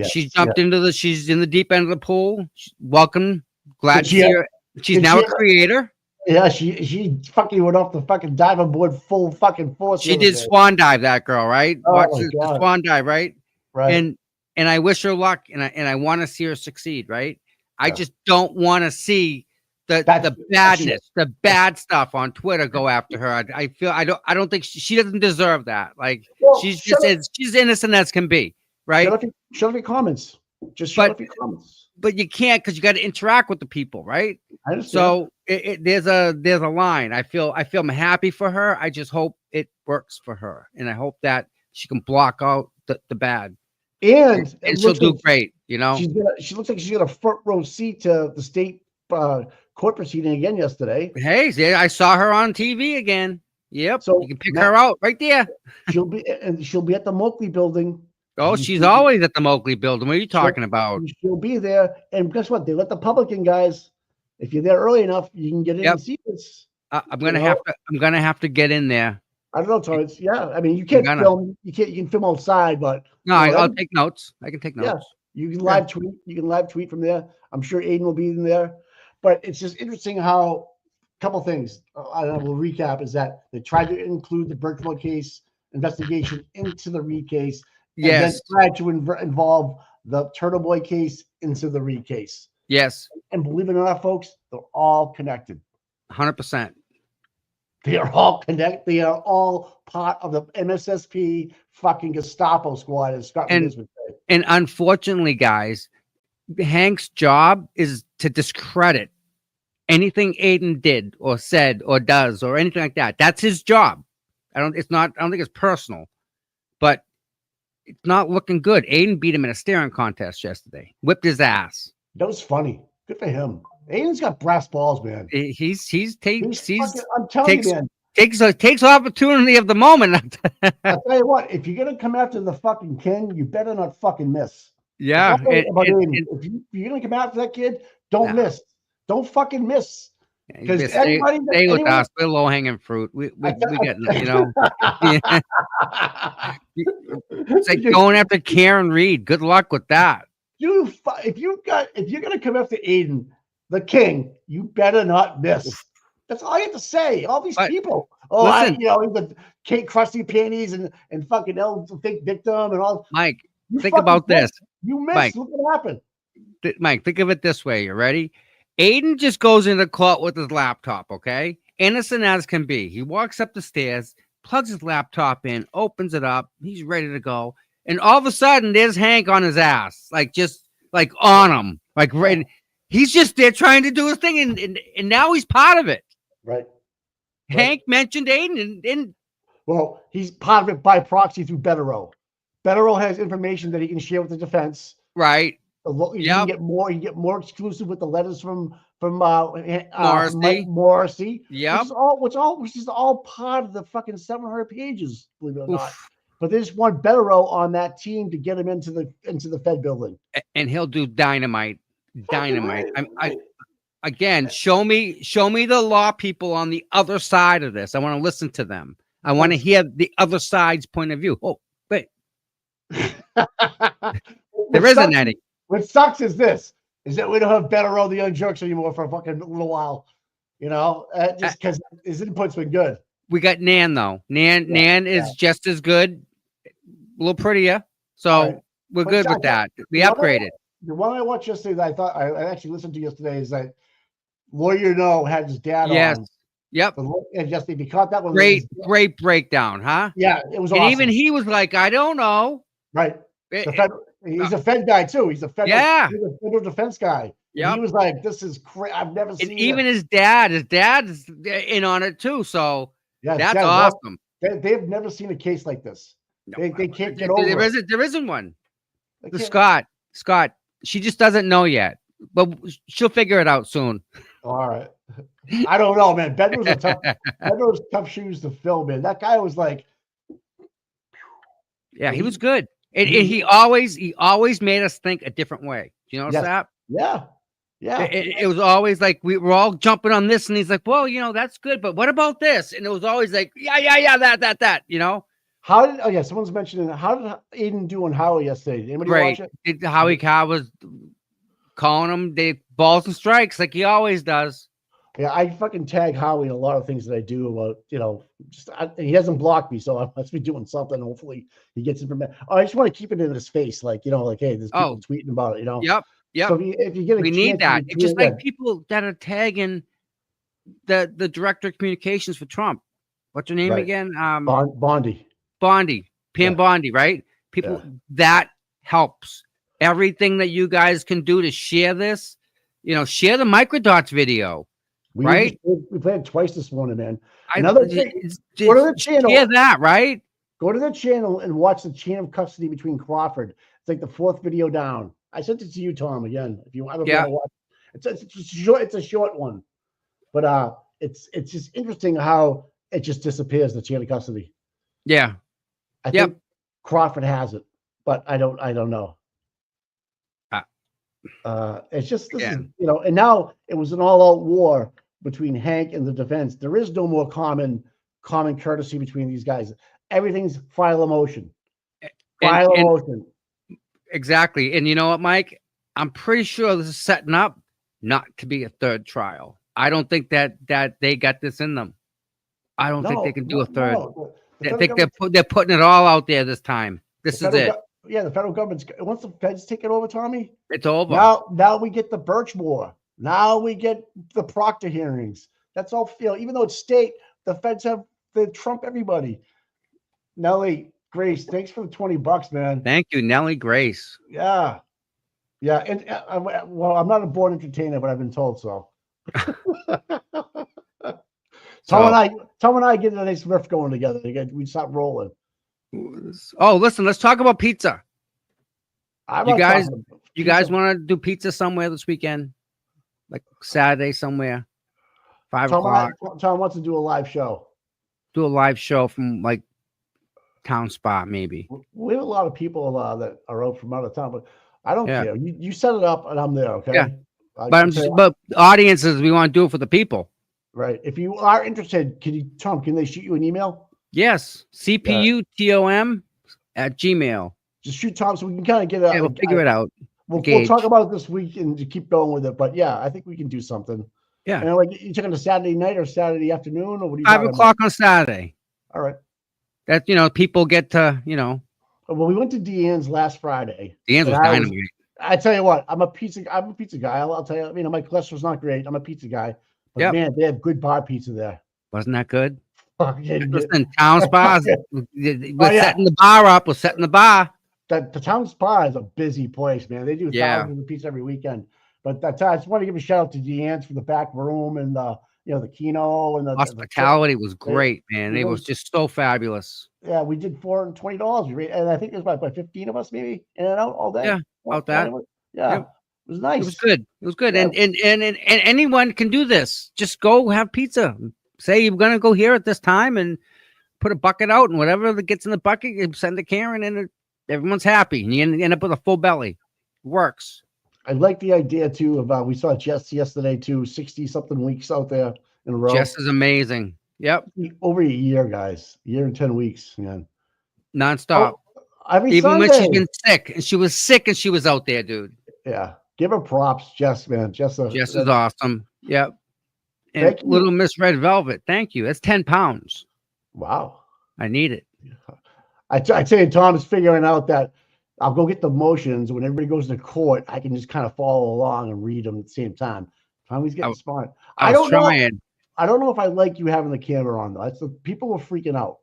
[SPEAKER 3] She jumped she's in the deep end of the pool. Welcome. Glad to see her. She's now a creator.
[SPEAKER 2] Yeah, she fucking went off the fucking diving board full fucking force. the
[SPEAKER 3] She
[SPEAKER 2] other
[SPEAKER 3] did
[SPEAKER 2] day.
[SPEAKER 3] swan dive, that girl, right?
[SPEAKER 2] Oh
[SPEAKER 3] Watch
[SPEAKER 2] my
[SPEAKER 3] the
[SPEAKER 2] God.
[SPEAKER 3] swan dive, right?
[SPEAKER 2] Right.
[SPEAKER 3] And I wish her luck, and I want to see her succeed, right? I
[SPEAKER 2] Yeah.
[SPEAKER 3] just don't want to see the
[SPEAKER 2] That
[SPEAKER 3] badness,
[SPEAKER 2] shit.
[SPEAKER 3] the bad stuff on Twitter go after her. I feel I don't think she doesn't deserve that. Like
[SPEAKER 2] Well,
[SPEAKER 3] she's just as she's innocent as can be, right?
[SPEAKER 2] shut up your comments. Just shut
[SPEAKER 3] But
[SPEAKER 2] up your comments.
[SPEAKER 3] but you can't because you got to interact with the people, right?
[SPEAKER 2] I understand.
[SPEAKER 3] So there's a line. I feel I'm happy for her. I just hope it works for her, and I hope that she can block out the bad,
[SPEAKER 2] and it
[SPEAKER 3] and she'll
[SPEAKER 2] looks
[SPEAKER 3] do
[SPEAKER 2] like
[SPEAKER 3] great. You know,
[SPEAKER 2] she looks like she's got a front row seat to the state court proceeding again yesterday.
[SPEAKER 3] hey, see, I saw her on TV again. Yep,
[SPEAKER 2] So
[SPEAKER 3] you can pick her out right there.
[SPEAKER 2] she'll be at the Moakley building.
[SPEAKER 3] Oh, she's always at the Moakley building. What are you talking about?
[SPEAKER 2] She'll be there, and guess what? They let the publican guys. If you're there early enough, you can get in and see this.
[SPEAKER 3] I'm gonna have to get in there.
[SPEAKER 2] I don't know, Torrance. Yeah, I mean, you can't film. You can film outside, but
[SPEAKER 3] no, I'll take notes. I can take notes.
[SPEAKER 2] Yeah, you can live tweet. You can live tweet from there. I'm sure Aiden will be in there. But it's just interesting how a couple things. I don't know, we'll recap is that they tried to include the Birchwood case investigation into the Reed case.
[SPEAKER 3] Yes.
[SPEAKER 2] And then tried to involve the Turtle Boy case into the Reed case.
[SPEAKER 3] Yes.
[SPEAKER 2] And believe it or not, folks, they're all connected.
[SPEAKER 3] 100%.
[SPEAKER 2] They are all connected. They are all part of the MSSP fucking Gestapo squad, as Scott Williams would say.
[SPEAKER 3] And unfortunately, guys, Hank's job is to discredit anything Aiden did or said or does or anything like that. That's his job. I don't think it's personal, but it's not looking good. Aiden beat him in a staring contest yesterday. Whipped his ass.
[SPEAKER 2] That was funny. Good for him. Aiden's got brass balls, man.
[SPEAKER 3] I'm telling you, man. Takes opportunity of the moment.
[SPEAKER 2] I'll tell you what, if you're gonna come after the fucking king, you better not fucking miss.
[SPEAKER 3] Yeah.
[SPEAKER 2] If you're gonna come after that kid, don't miss. Don't fucking miss. Because everybody
[SPEAKER 3] stay with us. We're low hanging fruit. We get, you know. It's like going after Karen Reed. Good luck with that.
[SPEAKER 2] If you're gonna come after Aiden, the king, you better not miss. That's all you have to say. All these people. Oh, listen, the Kate Krusty Panties and fucking fake victim and all.
[SPEAKER 3] Mike, think about this.
[SPEAKER 2] You missed.
[SPEAKER 3] Mike,
[SPEAKER 2] look what happened.
[SPEAKER 3] Mike, think of it this way. You ready? Aiden just goes into court with his laptop, okay? Innocent as can be. He walks up the stairs, plugs his laptop in, opens it up. He's ready to go. And all of a sudden, there's Hank on his ass, just on him. Right. He's just there trying to do his thing, and now he's part of it.
[SPEAKER 2] Right.
[SPEAKER 3] Hank mentioned Aiden, and
[SPEAKER 2] well, he's part of it by proxy through Betterow. Betterow has information that he can share with the defense.
[SPEAKER 3] Right.
[SPEAKER 2] You can get more. You get more exclusive with the letters from
[SPEAKER 3] Morrissey.
[SPEAKER 2] Morrissey.
[SPEAKER 3] Yeah.
[SPEAKER 2] Which is all part of the fucking 700 pages. Believe it or not. But they just want Betterow on that team to get him into the Fed building.
[SPEAKER 3] And he'll do dynamite. Again, show me the law people on the other side of this. I want to listen to them. I want to hear the other side's point of view. Oh, wait. There isn't any.
[SPEAKER 2] What sucks is that we don't have Betterow the Young Jerks anymore for a fucking little while. Just because his input's been good.
[SPEAKER 3] We got Nan though. Nan is just as good, a little prettier. So we're good with that. We upgraded.
[SPEAKER 2] The one I watched yesterday that I thought I actually listened to yesterday is that Lawyer No had his dad on.
[SPEAKER 3] Yep.
[SPEAKER 2] And just if you caught that one.
[SPEAKER 3] Great breakdown, huh?
[SPEAKER 2] Yeah, it was
[SPEAKER 3] and
[SPEAKER 2] awesome.
[SPEAKER 3] Even he was like, I don't know.
[SPEAKER 2] Right. He's a Fed guy too. He's a federal defense guy. Yeah. He was like, "This is crazy. I've never seen."
[SPEAKER 3] And even his dad's in on it too. So that's awesome.
[SPEAKER 2] They've never seen a case like this. No, they can't get over it.
[SPEAKER 3] There isn't one. Scott, she just doesn't know yet, but she'll figure it out soon.
[SPEAKER 2] All right. I don't know, man. Bedrow's tough shoes to fill, man. That guy was like,
[SPEAKER 3] yeah, he was good. And he always made us think a different way. Do you notice that?
[SPEAKER 2] Yeah. Yeah.
[SPEAKER 3] It was always like we were all jumping on this, and he's like, well, that's good, but what about this? And it was always like, yeah, that,
[SPEAKER 2] someone's mentioning, how did Aiden do on Howie yesterday? Anybody watch it?
[SPEAKER 3] Howie Cow was calling him the balls and strikes like he always does.
[SPEAKER 2] Yeah, I fucking tag Howie in a lot of things that I do about, he hasn't blocked me, so I must be doing something. Hopefully he gets information. Oh, I just want to keep it in his face, like, like, hey, there's people
[SPEAKER 3] Oh,
[SPEAKER 2] tweeting about it,
[SPEAKER 3] yep, yep.
[SPEAKER 2] So if you get a
[SPEAKER 3] We
[SPEAKER 2] chance,
[SPEAKER 3] need that. It's just
[SPEAKER 2] yeah,
[SPEAKER 3] like people that are tagging the director of communications for Trump. What's her name
[SPEAKER 2] right.
[SPEAKER 3] again?
[SPEAKER 2] Bondi.
[SPEAKER 3] Bondi, Pam
[SPEAKER 2] Yeah.
[SPEAKER 3] Bondi, right? People that helps. Everything that you guys can do to share this, share the microdots video, right?
[SPEAKER 2] We played it twice this morning, man.
[SPEAKER 3] I
[SPEAKER 2] Another thing, go to the channel.
[SPEAKER 3] Share that, right?
[SPEAKER 2] Go to the channel and watch the chain of custody between Crawford. It's like the 4th video down. I sent it to you, Tom, again. If you, I don't know if you want to watch. It's a short one, but it's just interesting how it just disappears, the chain of custody.
[SPEAKER 3] Yeah.
[SPEAKER 2] I think Crawford has it, but I don't know. It's just this is, and now it was an all-out war between Hank and the defense. There is no more common courtesy between these guys. Everything's file a motion. File a motion.
[SPEAKER 3] Exactly. And you know what, Mike? I'm pretty sure this is setting up not to be a third trial. I don't think that they got this in them. I don't think they can do a third. I think they're putting it all out there this time. This is it.
[SPEAKER 2] The federal government's once the feds take it over, Tommy.
[SPEAKER 3] It's over.
[SPEAKER 2] Now we get the Birch War. Now we get the Proctor hearings. That's all. Even though it's state, the feds they trump everybody. Nellie Grace, thanks for the $20, man.
[SPEAKER 3] Thank you, Nellie Grace.
[SPEAKER 2] Yeah. And well, I'm not a born entertainer, but I've been told so. Tom and I get a nice riff going together. We start rolling.
[SPEAKER 3] Oh, listen, let's talk about pizza. You guys want to do pizza somewhere this weekend? Like Saturday somewhere? 5 o'clock?
[SPEAKER 2] Tom wants to do a live show.
[SPEAKER 3] Do a live show from like Town Spa, maybe.
[SPEAKER 2] We have a lot of people that are out from out of town, but I don't care. You set it up and I'm there, okay?
[SPEAKER 3] Yeah. But audiences, we want to do it for the people.
[SPEAKER 2] Right. If you are interested, Tom, can they shoot you an email?
[SPEAKER 3] Yes. CPUTOM@gmail.
[SPEAKER 2] Just shoot Tom so we can kind of get it.
[SPEAKER 3] Yeah, we'll figure it out.
[SPEAKER 2] We'll talk about it this week and keep going with it. But yeah, I think we can do something.
[SPEAKER 3] Yeah.
[SPEAKER 2] And like you talking to Saturday night or Saturday afternoon or what are you
[SPEAKER 3] 5 o'clock on Saturday.
[SPEAKER 2] All right.
[SPEAKER 3] That people get to,
[SPEAKER 2] Well, we went to Deanne's last Friday.
[SPEAKER 3] Deanne's was dynamite.
[SPEAKER 2] I tell you what, I'm a pizza guy. I'll tell you, my cholesterol's not great. I'm a pizza guy. But man, they have good bar pizza there.
[SPEAKER 3] Wasn't that good?
[SPEAKER 2] Listen,
[SPEAKER 3] Town Spas. We're setting the bar up. We're setting the bar.
[SPEAKER 2] The Town Spa is a busy place, man. They do thousands of pizza every weekend. But I just want to give a shout out to Deanne's for the back room and the Kino and the
[SPEAKER 3] hospitality was great, man. It was just so fabulous.
[SPEAKER 2] Yeah, we did $420, and I think there's about 15 of us maybe in and out all day.
[SPEAKER 3] Yeah, about that.
[SPEAKER 2] Yeah, it was nice.
[SPEAKER 3] It was good. It was good, and anyone can do this. Just go have pizza. Say you're gonna go here at this time and put a bucket out, and whatever that gets in the bucket, you send to Karen, and everyone's happy, and you end up with a full belly. It works.
[SPEAKER 2] I like the idea too of we saw Jess yesterday too, 60-something weeks out there in a row.
[SPEAKER 3] Jess is amazing. Yep.
[SPEAKER 2] Over a year, guys. A year and 10 weeks, man.
[SPEAKER 3] Nonstop.
[SPEAKER 2] Even
[SPEAKER 3] Sunday. When she's been sick. And she was sick and she was out there, dude.
[SPEAKER 2] Yeah. Give her props, Jess, man. Jess
[SPEAKER 3] is awesome. Yep. And Little Miss Red Velvet. Thank you. That's 10 pounds.
[SPEAKER 2] Wow.
[SPEAKER 3] I need it.
[SPEAKER 2] I tell you, Tom is figuring out that I'll go get the motions when everybody goes to court. I can just kind of follow along and read them at the same time. Tommy's getting smart. I don't know if I like you having the camera on though. People were freaking out.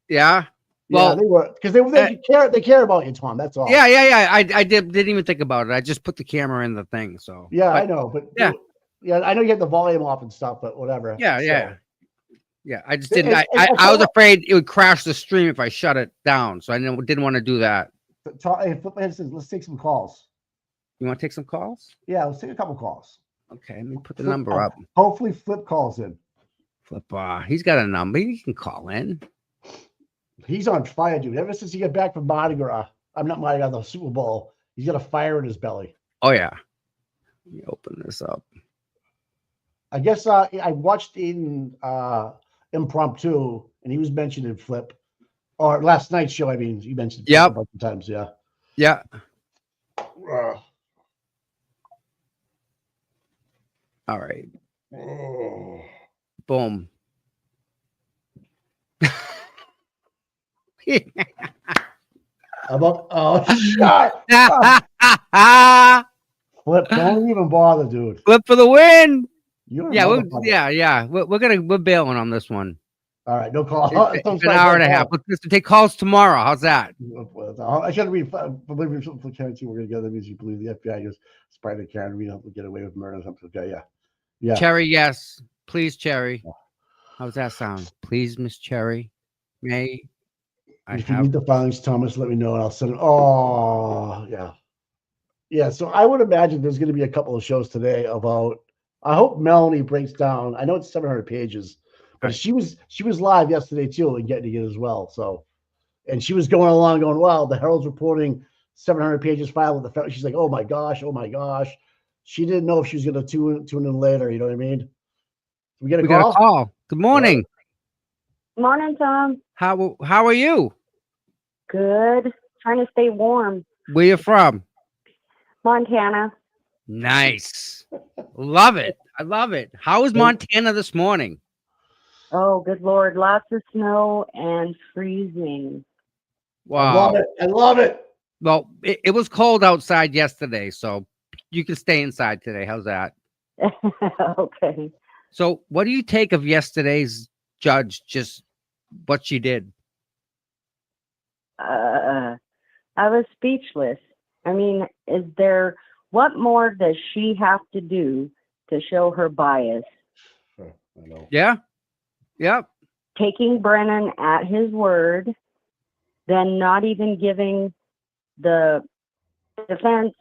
[SPEAKER 3] Yeah. Well,
[SPEAKER 2] they were because they care about you, Tom. That's all.
[SPEAKER 3] Yeah. I didn't even think about it. I just put the camera in the thing. So
[SPEAKER 2] I know, but I know you had the volume off and stuff, but whatever.
[SPEAKER 3] Yeah. I just didn't. I was afraid it would crash the stream if I shut it down, so I didn't want to do that.
[SPEAKER 2] Let's take some calls.
[SPEAKER 3] You want to take some calls?
[SPEAKER 2] Yeah, let's take a couple calls.
[SPEAKER 3] Okay, let me put the number up.
[SPEAKER 2] Hopefully, Flip calls in.
[SPEAKER 3] Flip, he's got a number. He can call in.
[SPEAKER 2] He's on fire, dude. Ever since he got back from Mardi Gras, the Super Bowl, he's got a fire in his belly.
[SPEAKER 3] Oh yeah. Let me open this up.
[SPEAKER 2] I guess I watched Aiden Impromptu, and he was mentioned in Flip. Or last night's show, I mean, you mentioned a bunch of times, yeah.
[SPEAKER 3] Yeah.
[SPEAKER 2] All
[SPEAKER 3] right.
[SPEAKER 2] Oh.
[SPEAKER 3] Boom.
[SPEAKER 2] About shut Flip, don't even bother, dude.
[SPEAKER 3] Flip for the win.
[SPEAKER 2] You're a
[SPEAKER 3] Yeah,
[SPEAKER 2] motherfucker.
[SPEAKER 3] we're bailing on this one.
[SPEAKER 2] All right, no call.
[SPEAKER 3] It's
[SPEAKER 2] Don't
[SPEAKER 3] an
[SPEAKER 2] start
[SPEAKER 3] hour and a
[SPEAKER 2] that
[SPEAKER 3] half.
[SPEAKER 2] call.
[SPEAKER 3] Let's take calls tomorrow. How's that?
[SPEAKER 2] I shouldn't be believe me. We're going to get that means you believe the FBI just Spider Karen Reed will get away with murder or something. Okay, yeah.
[SPEAKER 3] Cherry, yes. Please, Cherry. How's that sound? Please, Miss Cherry. May I
[SPEAKER 2] If you
[SPEAKER 3] have
[SPEAKER 2] need the filings, Thomas, let me know and I'll send it. Oh, yeah. So I would imagine there's going to be a couple of shows today about. I hope Melanie breaks down. I know it's 700 pages, but
[SPEAKER 3] Right.
[SPEAKER 2] she was live yesterday too and getting it as well. So, and she was going along, going, "Wow, the Herald's reporting 700 pages filed with the." She's like, "Oh my gosh." She didn't know if she was going to tune in later. You know what I mean? We get a
[SPEAKER 3] we got
[SPEAKER 2] call.
[SPEAKER 3] a call. Good morning.
[SPEAKER 8] Morning, Tom.
[SPEAKER 3] How are you?
[SPEAKER 8] Good. Trying to stay warm.
[SPEAKER 3] Where you from?
[SPEAKER 8] Montana.
[SPEAKER 3] Nice. Love it. I love it. How was Montana this morning?
[SPEAKER 8] Oh, good Lord. Lots of snow and freezing.
[SPEAKER 3] Wow.
[SPEAKER 2] I love it.
[SPEAKER 3] Well, it was cold outside yesterday, so you can stay inside today. How's that?
[SPEAKER 8] Okay.
[SPEAKER 3] So what do you take of yesterday's judge, just what she did?
[SPEAKER 8] I was speechless. I mean, what more does she have to do to show her bias?
[SPEAKER 2] I know.
[SPEAKER 3] Yeah. Yep.
[SPEAKER 8] Taking Brennan at his word, then not even giving the defense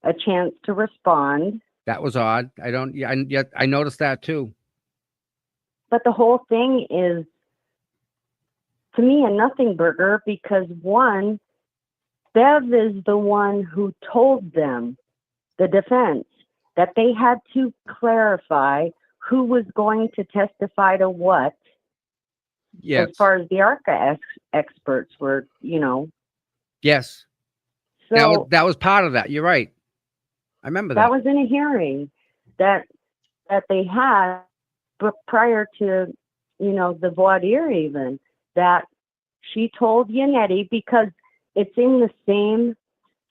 [SPEAKER 8] a chance to respond.
[SPEAKER 3] That was odd. I noticed that too.
[SPEAKER 8] But the whole thing is, to me, a nothing burger because one, Bev is the one who told them, the defense, that they had to clarify who was going to testify to what.
[SPEAKER 3] Yes.
[SPEAKER 8] As far as the ARCA experts were,
[SPEAKER 3] Yes.
[SPEAKER 8] So
[SPEAKER 3] that was part of that. You're right. I remember that.
[SPEAKER 8] That was in a hearing that they had, but prior to, the voir dire even, that she told Yannetti, because it's in the same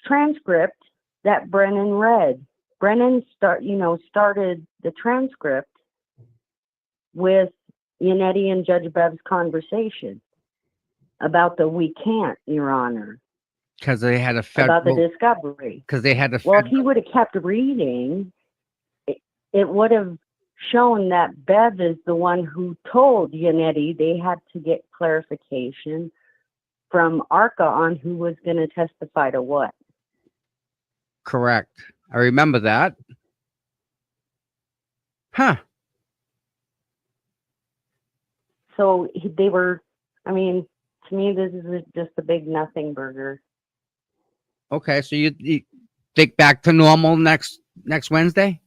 [SPEAKER 8] transcript that Brennan read. Brennan started the transcript with Yannetti and Judge Bev's conversation about the "we can't, Your Honor."
[SPEAKER 3] Because they had
[SPEAKER 8] about the discovery.
[SPEAKER 3] Because they had
[SPEAKER 8] Well, if he would have kept reading, it would have shown that Bev is the one who told Yannetti they had to get clarification from ARCA on who was going to testify to what.
[SPEAKER 3] Correct. I remember that. Huh.
[SPEAKER 8] So they were, to me, this is just a big nothing burger.
[SPEAKER 3] Okay, so you think back to normal next Wednesday?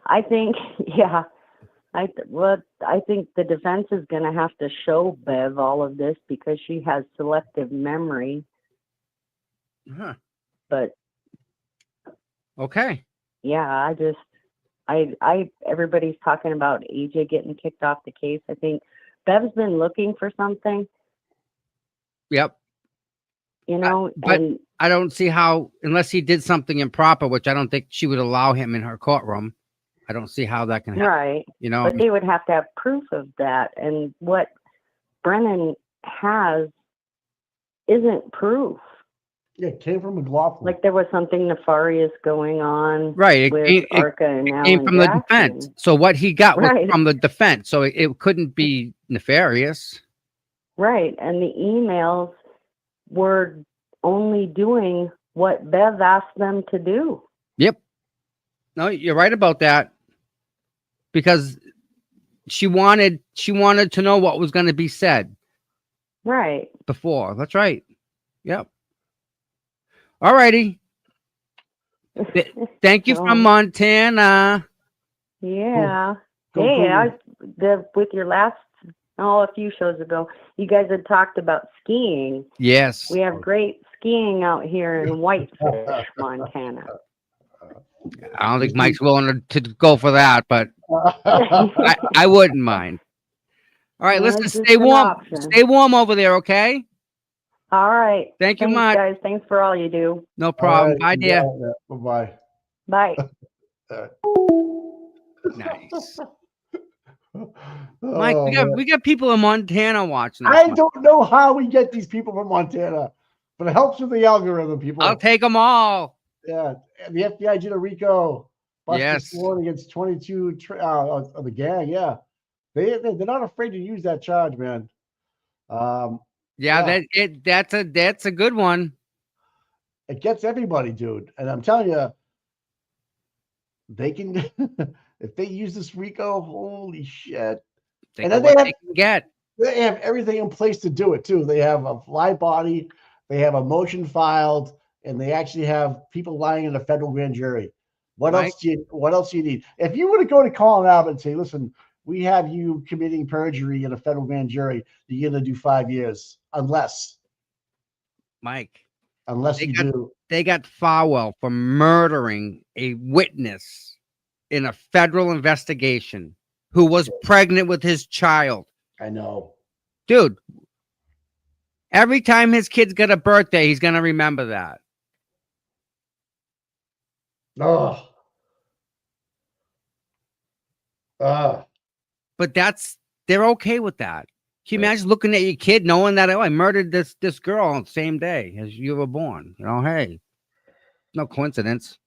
[SPEAKER 8] I think, yeah. I think the defense is going to have to show Bev all of this because she has selective memory.
[SPEAKER 3] Huh.
[SPEAKER 8] But
[SPEAKER 3] okay.
[SPEAKER 8] Yeah, everybody's talking about AJ getting kicked off the case. I think Bev's been looking for something.
[SPEAKER 3] Yep. But
[SPEAKER 8] and
[SPEAKER 3] I don't see how, unless he did something improper, which I don't think she would allow him in her courtroom. I don't see how that can happen.
[SPEAKER 8] Right. But they would have to have proof of that. And what Brennan has isn't proof.
[SPEAKER 2] Yeah, it came from McLaughlin.
[SPEAKER 8] Like there was something nefarious going on.
[SPEAKER 3] Right.
[SPEAKER 8] With ARCA and
[SPEAKER 3] it came from
[SPEAKER 8] Jackson.
[SPEAKER 3] The defense. So what he got was from the defense. So it couldn't be nefarious.
[SPEAKER 8] Right. And the emails were only doing what Bev asked them to do.
[SPEAKER 3] Yep. No, you're right about that. Because she wanted to know what was going to be said.
[SPEAKER 8] Right.
[SPEAKER 3] Before. That's right. Yep. All righty. Thank you from Montana.
[SPEAKER 8] Yeah. With your last, a few shows ago, you guys had talked about skiing.
[SPEAKER 3] Yes.
[SPEAKER 8] We have great skiing out here in Whitefish, Montana.
[SPEAKER 3] I don't think Mike's willing to go for that, but I wouldn't mind. All right,
[SPEAKER 8] Well,
[SPEAKER 3] listen,
[SPEAKER 8] it's just
[SPEAKER 3] stay
[SPEAKER 8] an
[SPEAKER 3] warm.
[SPEAKER 8] option.
[SPEAKER 3] Stay warm over there, okay?
[SPEAKER 8] All right.
[SPEAKER 3] Thank you
[SPEAKER 8] Thanks,
[SPEAKER 3] much.
[SPEAKER 8] guys. Thanks for all you do.
[SPEAKER 3] No
[SPEAKER 2] All
[SPEAKER 3] problem.
[SPEAKER 2] right,
[SPEAKER 3] Bye,
[SPEAKER 2] you
[SPEAKER 3] dear.
[SPEAKER 2] got it. Bye-bye.
[SPEAKER 8] Bye.
[SPEAKER 3] Nice. Mike,
[SPEAKER 2] Oh, man.
[SPEAKER 3] we got people in Montana watching this.
[SPEAKER 2] I
[SPEAKER 3] Mike.
[SPEAKER 2] don't know how we get these people from Montana, but it helps with the algorithm, people.
[SPEAKER 3] I'll take them all.
[SPEAKER 2] Yeah, and the FBI did a RICO. Busted
[SPEAKER 3] Yes.
[SPEAKER 2] sworn against 22 of the gang. Yeah, they're not afraid to use that charge, man.
[SPEAKER 3] Yeah,
[SPEAKER 2] Yeah.
[SPEAKER 3] that's a good one.
[SPEAKER 2] It gets everybody, dude. And I'm telling you, they can if they use this RICO, holy shit.
[SPEAKER 3] Think
[SPEAKER 2] And
[SPEAKER 3] of
[SPEAKER 2] then
[SPEAKER 3] what they can get.
[SPEAKER 2] they have everything in place to do it too. They have a live body, they have a motion filed, and they actually have people lying in a federal grand jury. What
[SPEAKER 3] Mike?
[SPEAKER 2] else do you need? If you were to go to Colin Abbott and say, listen, we have you committing perjury in a federal grand jury, you're gonna do 5 years. Unless
[SPEAKER 3] Mike,
[SPEAKER 2] you do.
[SPEAKER 3] they got Farwell for murdering a witness in a federal investigation who was pregnant with his child.
[SPEAKER 2] I know.
[SPEAKER 3] Dude, every time his kid's got a birthday, he's going to remember that.
[SPEAKER 2] Oh.
[SPEAKER 3] But they're okay with that. Can you imagine looking at your kid knowing that, oh, I murdered this girl on the same day as you were born? You know, hey, no coincidence.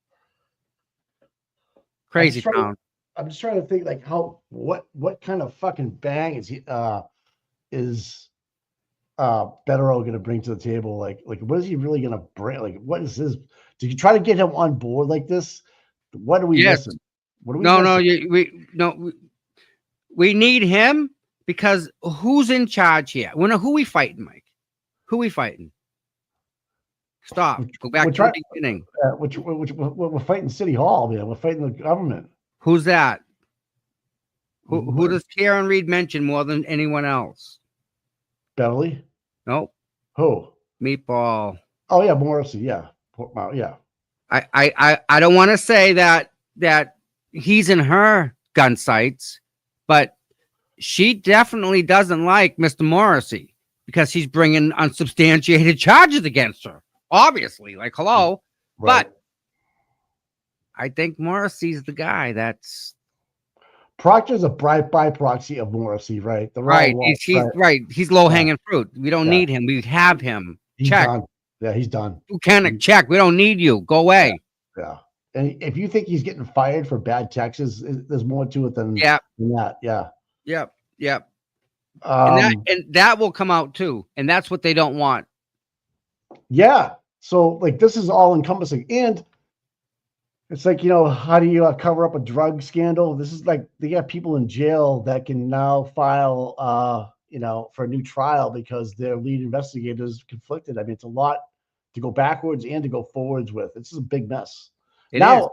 [SPEAKER 3] Crazy town.
[SPEAKER 2] I'm just trying to think like what kind of fucking bang is Bettero going to bring to the table? Like what is he really going to bring? Like what is his? Did you try to get him on board like this? What are we missing? What are we missing?
[SPEAKER 3] We need him because who's in charge here? Who we fighting, Mike? Who we fighting? Stop. Go back to the beginning.
[SPEAKER 2] We're fighting City Hall, man. We're fighting the government.
[SPEAKER 3] Who's that? Who does Karen Reed mention more than anyone else?
[SPEAKER 2] Beverly?
[SPEAKER 3] Nope.
[SPEAKER 2] Who?
[SPEAKER 3] Meatball.
[SPEAKER 2] Oh yeah, Morrissey. Yeah. Yeah.
[SPEAKER 3] I don't want to say that he's in her gun sights, but she definitely doesn't like Mr. Morrissey because he's bringing unsubstantiated charges against her. Obviously, like hello,
[SPEAKER 2] right.
[SPEAKER 3] But I think Morrissey's the guy. That's
[SPEAKER 2] Proctor's a by proxy of Morrissey, right?
[SPEAKER 3] Right. He's low hanging fruit. We don't need him. We have him.
[SPEAKER 2] He's
[SPEAKER 3] check.
[SPEAKER 2] Done. Yeah, he's done.
[SPEAKER 3] Buchanan, check. We don't need you. Go away.
[SPEAKER 2] Yeah. And if you think he's getting fired for bad texts, there's more to it than that. Yeah.
[SPEAKER 3] Yep. And that will come out too. And that's what they don't want.
[SPEAKER 2] Yeah. So like this is all encompassing. And it's like, how do you cover up a drug scandal? This is like they got people in jail that can now file, for a new trial because their lead investigator is conflicted. I mean, it's a lot to go backwards and to go forwards with. This is a big mess. It's all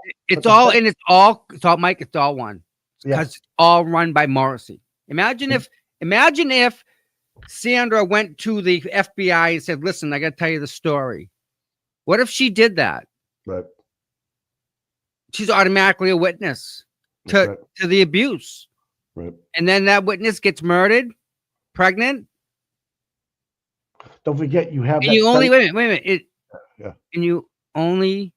[SPEAKER 2] Mike. It's all one because it's all run by Morrissey. Imagine if Sandra went to the FBI and said, "Listen, I got to tell you the story." What if she did that? Right.
[SPEAKER 3] She's automatically a witness to the abuse.
[SPEAKER 2] Right.
[SPEAKER 3] And then that witness gets murdered, pregnant.
[SPEAKER 2] Don't forget you have.
[SPEAKER 3] And you only wait a minute. And you only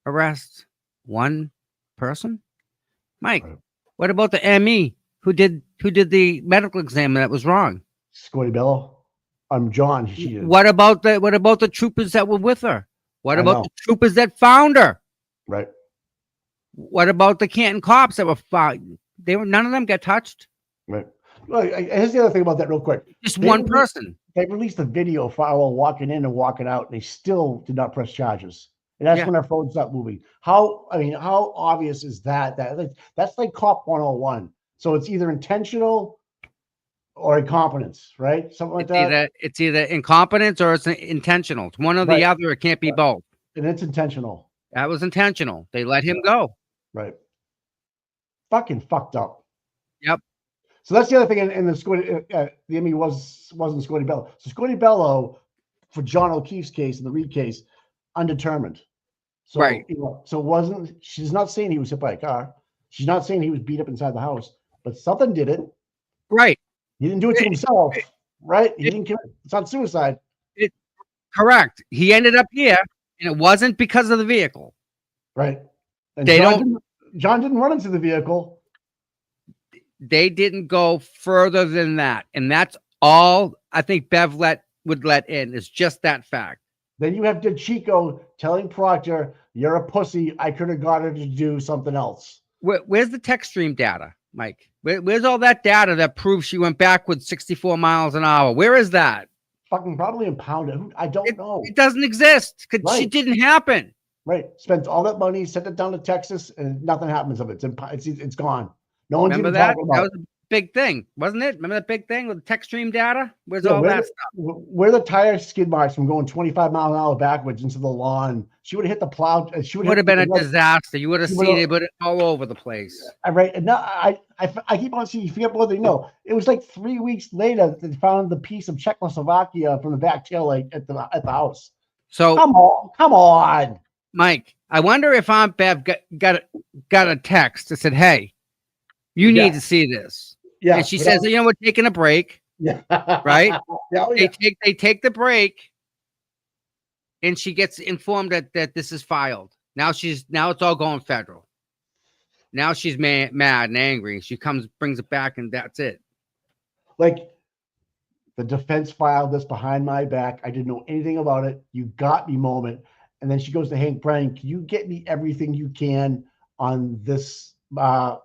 [SPEAKER 3] arrest one person, Mike. Right. What about the ME who did the medical exam that was wrong?
[SPEAKER 2] Scotty Bello. I'm John.
[SPEAKER 3] What about the troopers that were with her? What about the troopers that found her?
[SPEAKER 2] Right.
[SPEAKER 3] What about the Canton cops that were found? None of them got touched.
[SPEAKER 2] Right. Well, here's the other thing about that, real quick.
[SPEAKER 3] Just one person.
[SPEAKER 2] They released a video of Farwell walking in and walking out, and they still did not press charges. And that's when our phone stopped moving. How obvious is that? That's like cop 101. So it's either intentional or incompetence, right? Something like that.
[SPEAKER 3] It's either incompetence or it's intentional. It's one or the other. It can't be both.
[SPEAKER 2] And it's intentional.
[SPEAKER 3] That was intentional. They let him go.
[SPEAKER 2] Right. Fucking fucked up.
[SPEAKER 3] Yep.
[SPEAKER 2] So that's the other thing. In the ME wasn't Scotty Bello. So Scotty Bello, for John O'Keefe's case and the Reed case, undetermined. So,
[SPEAKER 3] Right.
[SPEAKER 2] so she's not saying he was hit by a car. She's not saying he was beat up inside the house, but something did it.
[SPEAKER 3] Right.
[SPEAKER 2] He didn't do it to himself, right? He didn't kill it. It's not suicide.
[SPEAKER 3] Correct. He ended up here, and it wasn't because of the vehicle.
[SPEAKER 2] Right. And
[SPEAKER 3] They
[SPEAKER 2] John didn't run into the vehicle.
[SPEAKER 3] They didn't go further than that. And that's all I think Bev would let in, is just that fact.
[SPEAKER 2] Then you have DeChico telling Proctor, "You're a pussy. I could have got her to do something else."
[SPEAKER 3] Where's the text stream data, Mike? Where's all that data that proves she went backwards 64 miles an hour? Where is that?
[SPEAKER 2] Fucking probably impounded. I don't know.
[SPEAKER 3] It doesn't exist because she
[SPEAKER 2] Right.
[SPEAKER 3] didn't happen.
[SPEAKER 2] Right. Spent all that money, sent it down to Texas, and nothing happens of it. It's gone. No one's
[SPEAKER 3] Remember
[SPEAKER 2] even
[SPEAKER 3] that?
[SPEAKER 2] talking
[SPEAKER 3] That
[SPEAKER 2] about
[SPEAKER 3] was
[SPEAKER 2] it.
[SPEAKER 3] a big thing, wasn't it? Remember that big thing with the text stream data? Where's
[SPEAKER 2] Yeah,
[SPEAKER 3] all that stuff?
[SPEAKER 2] where the tire skid marks from going 25 miles an hour backwards into the lawn. She would have hit the plow. She
[SPEAKER 3] Would have been a disaster. You would have
[SPEAKER 2] She
[SPEAKER 3] seen
[SPEAKER 2] would've-
[SPEAKER 3] it, but all over the place.
[SPEAKER 2] Right. And now I keep on seeing, you forget more than you know. It was like 3 weeks later that they found the piece of Czechoslovakia from the back tail light at the house.
[SPEAKER 3] So,
[SPEAKER 2] Come on.
[SPEAKER 3] Mike, I wonder if Aunt Bev got a text that said, "Hey, you need to see this."
[SPEAKER 2] Yeah.
[SPEAKER 3] And she says, "You know, we're taking a break."
[SPEAKER 2] Yeah.
[SPEAKER 3] Right?
[SPEAKER 2] Yeah, oh, yeah.
[SPEAKER 3] They take the break, and she gets informed that this is filed. Now it's all going federal. Now she's mad and angry. She brings it back, and that's it.
[SPEAKER 2] Like, the defense filed this behind my back. I didn't know anything about it. You got me moment. And then she goes to Hank, "Brian, can you get me everything you can on this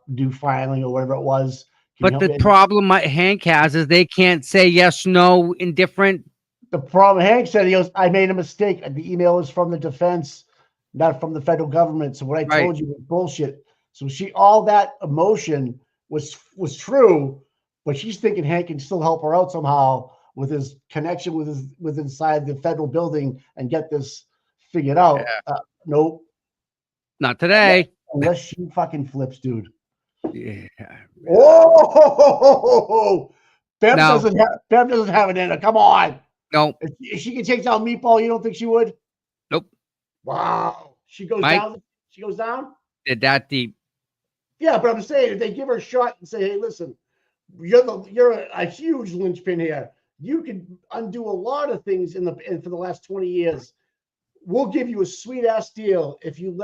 [SPEAKER 2] new filing," or whatever it was? Can you
[SPEAKER 3] But
[SPEAKER 2] help
[SPEAKER 3] the
[SPEAKER 2] me?"
[SPEAKER 3] problem Hank has is they can't say yes, no, indifferent.
[SPEAKER 2] The problem, Hank said, he goes, "I made a mistake. The email is from the defense, not from the federal government. So what I told you was bullshit." So all that emotion was true, but she's thinking Hank can still help her out somehow with his connection with inside the federal building and get this figured out. Nope.
[SPEAKER 3] Not today.
[SPEAKER 2] Unless she fucking flips, dude.
[SPEAKER 3] Yeah.
[SPEAKER 2] Oh, Bev
[SPEAKER 3] No.
[SPEAKER 2] doesn't have it in her. Come on.
[SPEAKER 3] No.
[SPEAKER 2] If she can take down Meatball, you don't think she would?
[SPEAKER 3] Nope.
[SPEAKER 2] Wow. She goes
[SPEAKER 3] Mike?
[SPEAKER 2] down. She goes down?
[SPEAKER 3] Did that deep.
[SPEAKER 2] Yeah, but I'm saying if they give her a shot and say, "Hey, listen, you're a huge linchpin here. You can undo a lot of things for the last 20 years. We'll give you a sweet ass deal if you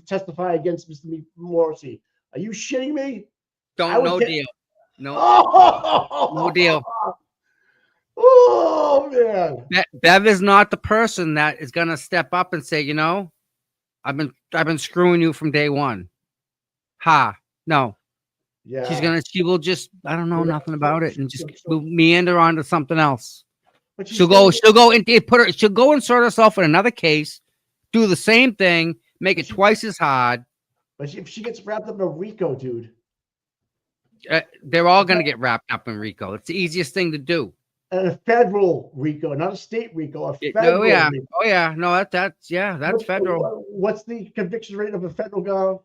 [SPEAKER 2] testify against Mr. Morrissey." Are you shitting me?
[SPEAKER 3] No deal. No.
[SPEAKER 2] Oh,
[SPEAKER 3] No deal.
[SPEAKER 2] Oh man.
[SPEAKER 3] Bev is not the person that is gonna step up and say, I've been screwing you from day one. No.
[SPEAKER 2] Yeah.
[SPEAKER 3] She will just, I don't know nothing about it, and just
[SPEAKER 2] So-
[SPEAKER 3] meander onto something else.
[SPEAKER 2] But
[SPEAKER 3] She'll go insert herself in another case, do the same thing, make it twice as hard.
[SPEAKER 2] But if she gets wrapped up in a RICO, dude.
[SPEAKER 3] They're all gonna get wrapped up in RICO. It's the easiest thing to do.
[SPEAKER 2] And a federal RICO, not a state RICO, a federal RICO.
[SPEAKER 3] Oh yeah. No, that's federal.
[SPEAKER 2] What's the conviction rate of a federal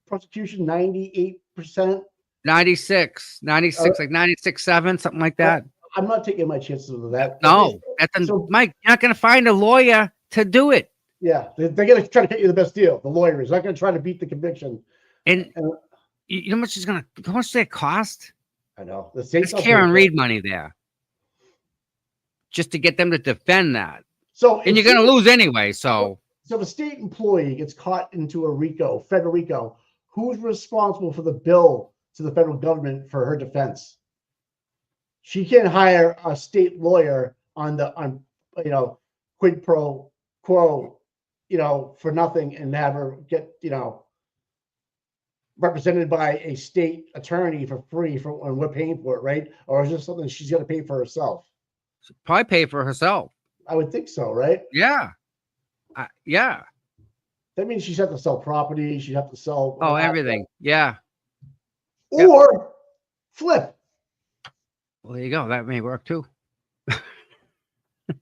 [SPEAKER 2] prosecution? 98%.
[SPEAKER 3] 96, like 96.7, something like that.
[SPEAKER 2] I'm not taking my chances with that.
[SPEAKER 3] No, Mike, you're not going to find a lawyer to do it.
[SPEAKER 2] Yeah, they're going to try to get you the best deal. The lawyer is not going to try to beat the conviction.
[SPEAKER 3] And you know how much it's going to, how much does it cost?
[SPEAKER 2] I know.
[SPEAKER 3] It's Karen Reed money there. Just to get them to defend that. And you're going to lose anyway, so.
[SPEAKER 2] So if a state employee gets caught into a RICO, federal RICO, who's responsible for the bill to the federal government for her defense? She can't hire a state lawyer on quid pro quo, for nothing and have her get, represented by a state attorney for free when we're paying for it, right? Or is this something she's got to pay for herself?
[SPEAKER 3] She'll probably pay for herself.
[SPEAKER 2] I would think so, right?
[SPEAKER 3] Yeah. Yeah.
[SPEAKER 2] That means she'd have to sell property. She'd have to sell.
[SPEAKER 3] Everything. Yeah.
[SPEAKER 2] Or flip.
[SPEAKER 3] Well, there you go. That may work too.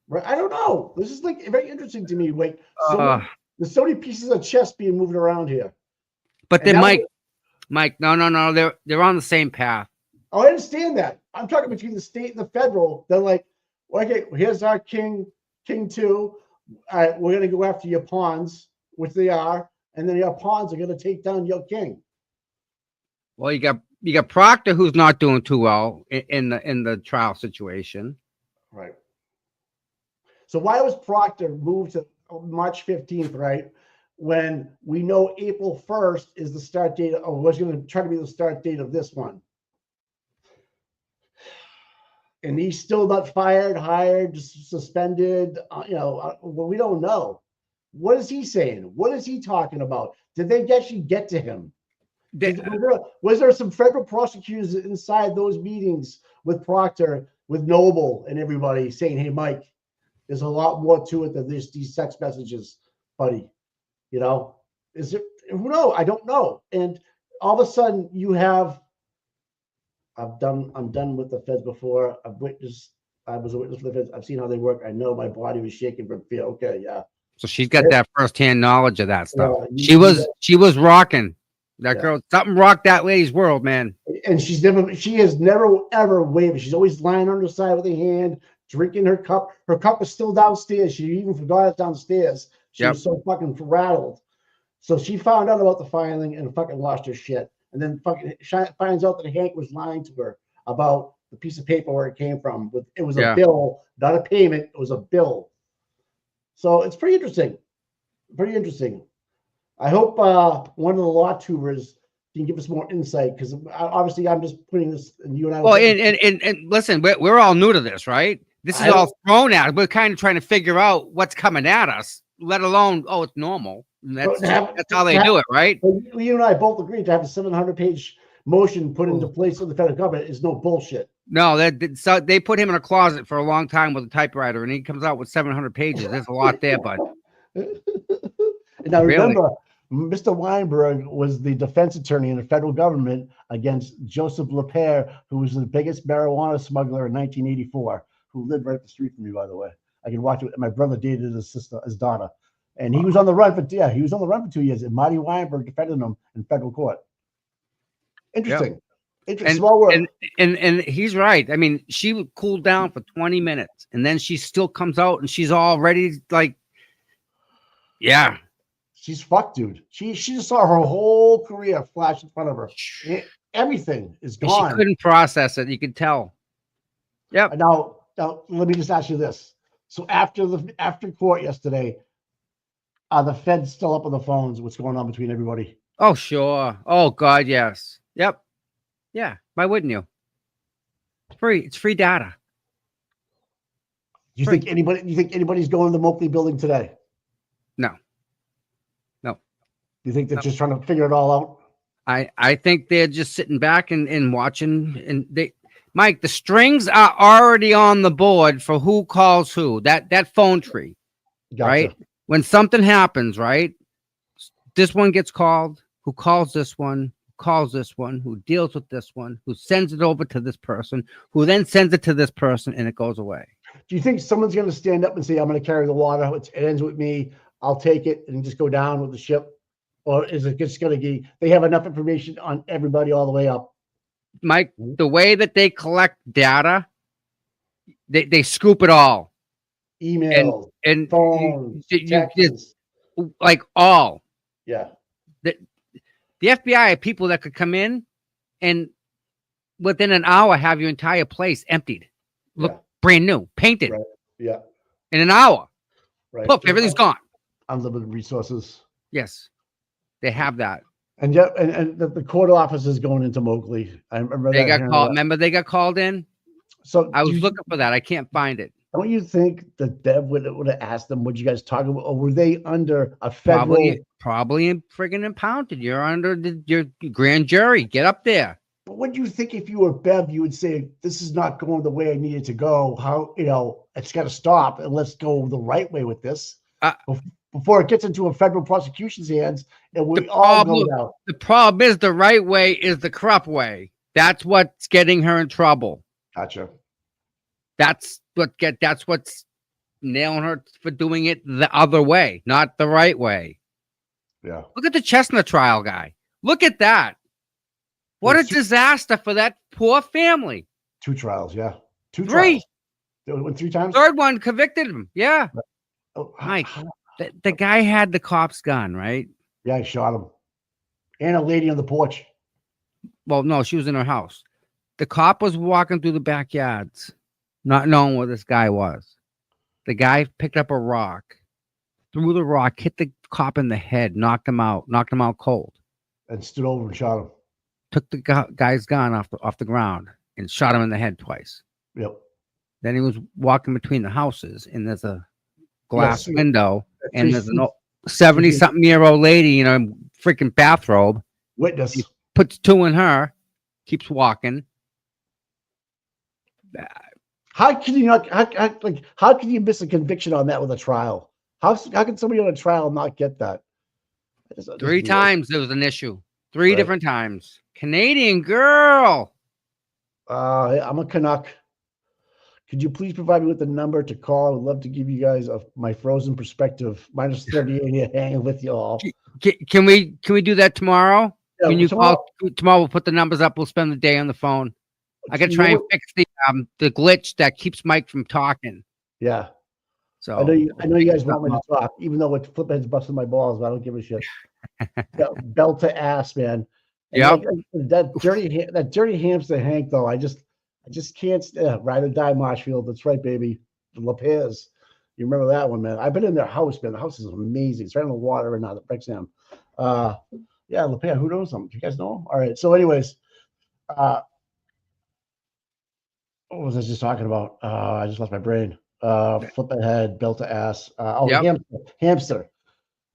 [SPEAKER 2] Right? I don't know. This is very interesting to me. Like there's so many pieces of chess being moved around here.
[SPEAKER 3] But then Mike, no. They're on the same path.
[SPEAKER 2] Oh, I understand that. I'm talking between the state and the federal. They're like, okay, here's our king two. All right, we're gonna go after your pawns. which they are, and then your pawns are going to take down your king.
[SPEAKER 3] Well, you got Proctor, who's not doing too well in the trial situation.
[SPEAKER 2] Right. So why was Proctor moved to March 15th, right? When we know April 1st is the start date, or was going to try to be the start date of this one. And he's still not fired, hired, suspended. Well, we don't know. What is he saying? What is he talking about? Did they actually get to him? Was there some federal prosecutors inside those meetings with Proctor, with Noble, and everybody saying, "Hey, Mike, there's a lot more to it than these text messages, buddy"? You know, is it? Who knows? I don't know. And all of a sudden, you have. I'm done with the feds before. I was a witness for the feds. I've seen how they work. I know my body was shaking from fear. Okay, yeah.
[SPEAKER 3] So she's got that firsthand knowledge of that stuff.
[SPEAKER 2] Yeah,
[SPEAKER 3] she was rocking that
[SPEAKER 2] Yeah.
[SPEAKER 3] girl. Something rocked that lady's world, man.
[SPEAKER 2] And she has never ever wavered. She's always lying on her side with her hand, drinking her cup. Her cup is still downstairs. She even forgot it downstairs. She was so fucking rattled. So she found out about the filing and fucking lost her shit. And then fucking finds out that Hank was lying to her about the piece of paper where it came from. It was a bill, not a payment. It was a bill. So it's pretty interesting. Pretty interesting. I hope one of the law tubers can give us more insight, because obviously I'm just putting this, and you and I.
[SPEAKER 3] Well, and listen, we're all new to this, right? This is all thrown at us. We're kind of trying to figure out what's coming at us, let alone, it's normal. And that's how they do it, right?
[SPEAKER 2] You and I both agreed to have a 700-page motion put into place in the federal government is no bullshit.
[SPEAKER 3] No, so they put him in a closet for a long time with a typewriter, and he comes out with 700 pages. There's a lot there, bud.
[SPEAKER 2] Now remember, Mr. Weinberg was the defense attorney in the federal government against Joseph Lapierre, who was the biggest marijuana smuggler in 1984, who lived right up the street from me, by the way. I can watch it. My brother dated his daughter. And he was on the run for 2 years. And Marty Weinberg defended him in federal court. Interesting. Interesting. Small world.
[SPEAKER 3] And he's right. I mean, she would cool down for 20 minutes, and then she still comes out and she's all ready, like, yeah.
[SPEAKER 2] She's fucked, dude. She just saw her whole career flash in front of her. Everything is gone.
[SPEAKER 3] She couldn't process it. You could tell. Yep.
[SPEAKER 2] Now let me just ask you this. So after court yesterday, are the feds still up on the phones? What's going on between everybody?
[SPEAKER 3] Oh, sure. Oh, God, yes. Yep. Yeah. Why wouldn't you? It's free data.
[SPEAKER 2] Do you think anybody's going to the Moakley building today?
[SPEAKER 3] No.
[SPEAKER 2] You think they're just trying to figure it all out?
[SPEAKER 3] I think they're just sitting back and watching. And Mike, the strings are already on the board for who calls who. That phone tree,
[SPEAKER 2] Gotcha.
[SPEAKER 3] right? When something happens, right? This one gets called. Who calls this one? Who calls this one? Who deals with this one? Who sends it over to this person? Who then sends it to this person, and it goes away.
[SPEAKER 2] Do you think someone's going to stand up and say, "I'm going to carry the water. It ends with me. I'll take it," and just go down with the ship? Or is it just going to be, they have enough information on everybody all the way up?
[SPEAKER 3] Mike, the way that they collect data, they scoop it all.
[SPEAKER 2] Emails,
[SPEAKER 3] and
[SPEAKER 2] phones, texts.
[SPEAKER 3] Like all.
[SPEAKER 2] Yeah.
[SPEAKER 3] The FBI are people that could come in and within an hour have your entire place emptied. Look brand new, painted.
[SPEAKER 2] Right. Yeah.
[SPEAKER 3] In an hour.
[SPEAKER 2] Right.
[SPEAKER 3] Look, everything's gone.
[SPEAKER 2] Unlimited resources.
[SPEAKER 3] Yes. They have that.
[SPEAKER 2] And the court office is going into Moakley. I remember
[SPEAKER 3] they got called. Remember they got called in?
[SPEAKER 2] So
[SPEAKER 3] I was looking for that. I can't find it.
[SPEAKER 2] Don't you think that Bev would have asked them, "What you guys talking about?" Or were they under a federal?
[SPEAKER 3] Probably friggin' impounded. You're under your grand jury. Get up there.
[SPEAKER 2] But what do you think if you were Bev? You would say, "This is not going the way I needed to go. How it's got to stop, and let's go the right way with this." Before it gets into a federal prosecution's hands, and we all go down.
[SPEAKER 3] The problem is the right way is the corrupt way. That's what's getting her in trouble.
[SPEAKER 2] Gotcha.
[SPEAKER 3] That's what's nailing her for doing it the other way, not the right way.
[SPEAKER 2] Yeah.
[SPEAKER 3] Look at the Chestnut trial guy. Look at that. What a disaster for that poor family.
[SPEAKER 2] 2 trials, yeah. 2
[SPEAKER 3] Three.
[SPEAKER 2] trials. They went 3 times.
[SPEAKER 3] Third one convicted him. Yeah.
[SPEAKER 2] Oh,
[SPEAKER 3] Mike. The guy had the cop's gun, right?
[SPEAKER 2] Yeah, I shot him. And a lady on the porch.
[SPEAKER 3] Well, no, she was in her house. The cop was walking through the backyards, not knowing where this guy was. The guy picked up a rock, threw the rock, hit the cop in the head, knocked him out cold.
[SPEAKER 2] And stood over and shot him.
[SPEAKER 3] Took the guy's gun off the ground and shot him in the head twice.
[SPEAKER 2] Yep.
[SPEAKER 3] Then he was walking between the houses, and there's a glass window, and there's an 70-something-year-old lady in a freaking bathrobe.
[SPEAKER 2] Witness.
[SPEAKER 3] He puts two in her, keeps walking.
[SPEAKER 2] How can you not? How can you miss a conviction on that with a trial? How can somebody on a trial not get that?
[SPEAKER 3] Three times there was an issue. Three different times. Canadian girl.
[SPEAKER 2] I'm a Canuck. Could you please provide me with the number to call? I'd love to give you guys my frozen perspective. Minus 38 here, hanging with you all.
[SPEAKER 3] Can we do that tomorrow?
[SPEAKER 2] Yeah,
[SPEAKER 3] when you
[SPEAKER 2] tomorrow,
[SPEAKER 3] call tomorrow, we'll put the numbers up. We'll spend the day on the phone. I can try and fix the glitch that keeps Mike from talking.
[SPEAKER 2] Yeah.
[SPEAKER 3] So
[SPEAKER 2] I know you guys want me to talk, even though it's Fliphead's busting my balls, but I don't give a shit. Belt to ass, man.
[SPEAKER 3] Yeah.
[SPEAKER 2] That dirty hamster Hank, though. I just can't ride or die Marshfield. That's right, baby. The LaPez. You remember that one, man? I've been in their house, man. The house is amazing. It's right on the water right now, the Brexham. Yeah, LaPez, who knows them? Do you guys know him? All right. So, anyways, what was I just talking about? I just lost my brain. Flip ahead, belt to ass. Hamster.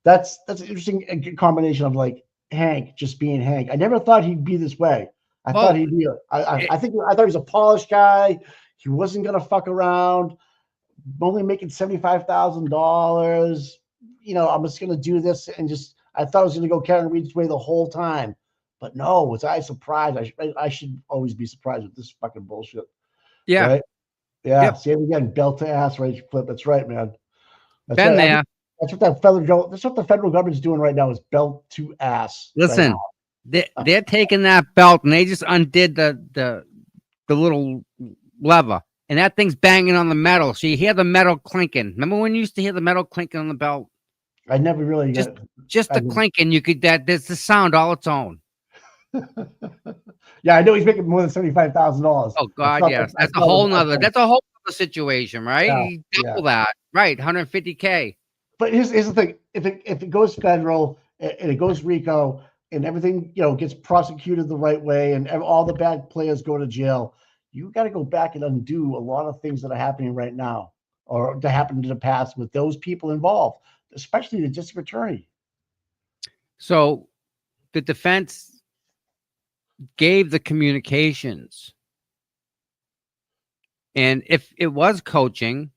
[SPEAKER 2] That's an interesting combination of like Hank just being Hank. I never thought he'd be this way. I thought he'd be. I thought he was a polished guy. He wasn't gonna fuck around. Only making $75,000. You know, I'm just gonna do this and just. I thought I was gonna go Karen Reed's way the whole time, but no. Was I surprised? I should always be surprised with this fucking bullshit.
[SPEAKER 3] Yeah.
[SPEAKER 2] Right? Yeah.
[SPEAKER 3] Yep.
[SPEAKER 2] See it again. Belt to ass, right? Flip. That's right, man. That's
[SPEAKER 3] Been
[SPEAKER 2] right.
[SPEAKER 3] there.
[SPEAKER 2] That's what the federal government's doing right now is belt to ass.
[SPEAKER 3] Listen, they're taking that belt and they just undid the little lever, and that thing's banging on the metal. So you hear the metal clinking. Remember when you used to hear the metal clinking on the belt?
[SPEAKER 2] I never really
[SPEAKER 3] just the clinking. You could there's the sound all its own.
[SPEAKER 2] Yeah, I know he's making more than $75,000.
[SPEAKER 3] Oh God, yes, that's a whole nother situation, right? Double that, right? 150K.
[SPEAKER 2] But here's the thing: if it goes federal and it goes RICO and everything gets prosecuted the right way and all the bad players go to jail, you got to go back and undo a lot of things that are happening right now or that happened in the past with those people involved, especially the district attorney.
[SPEAKER 3] So, the defense gave the communications, and if it was coaching,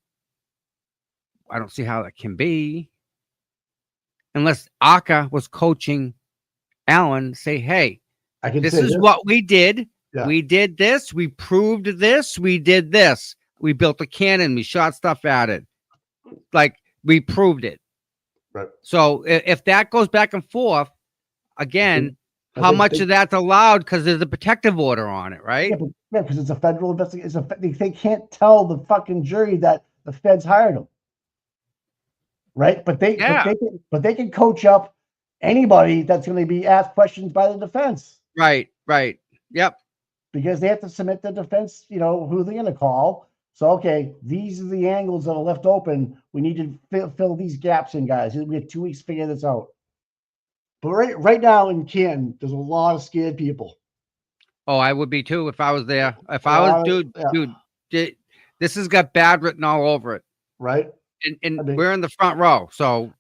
[SPEAKER 3] I don't see how that can be unless Aka was coaching Alan. Say, hey, this is what we did. Yeah. We did this. We proved this. We did this. We built a cannon. We shot stuff at it. Like we proved it.
[SPEAKER 2] Right.
[SPEAKER 3] So if that goes back and forth again, how much of that's allowed? Because there's a protective order on it, right?
[SPEAKER 2] Yeah, because it's a federal investigation. They can't tell the fucking jury that the feds hired them. Right, but they can coach up anybody that's going to be asked questions by the defense.
[SPEAKER 3] Right. Yep.
[SPEAKER 2] Because they have to submit the defense, who they're going to call. So, okay, these are the angles that are left open. We need to fill these gaps in, guys. We have 2 weeks to figure this out. But right now in Canton, there's a lot of scared people.
[SPEAKER 3] Oh, I would be too if I was there. If I was, dude, this has got bad written all over it.
[SPEAKER 2] Right.
[SPEAKER 3] And we're in the front row, so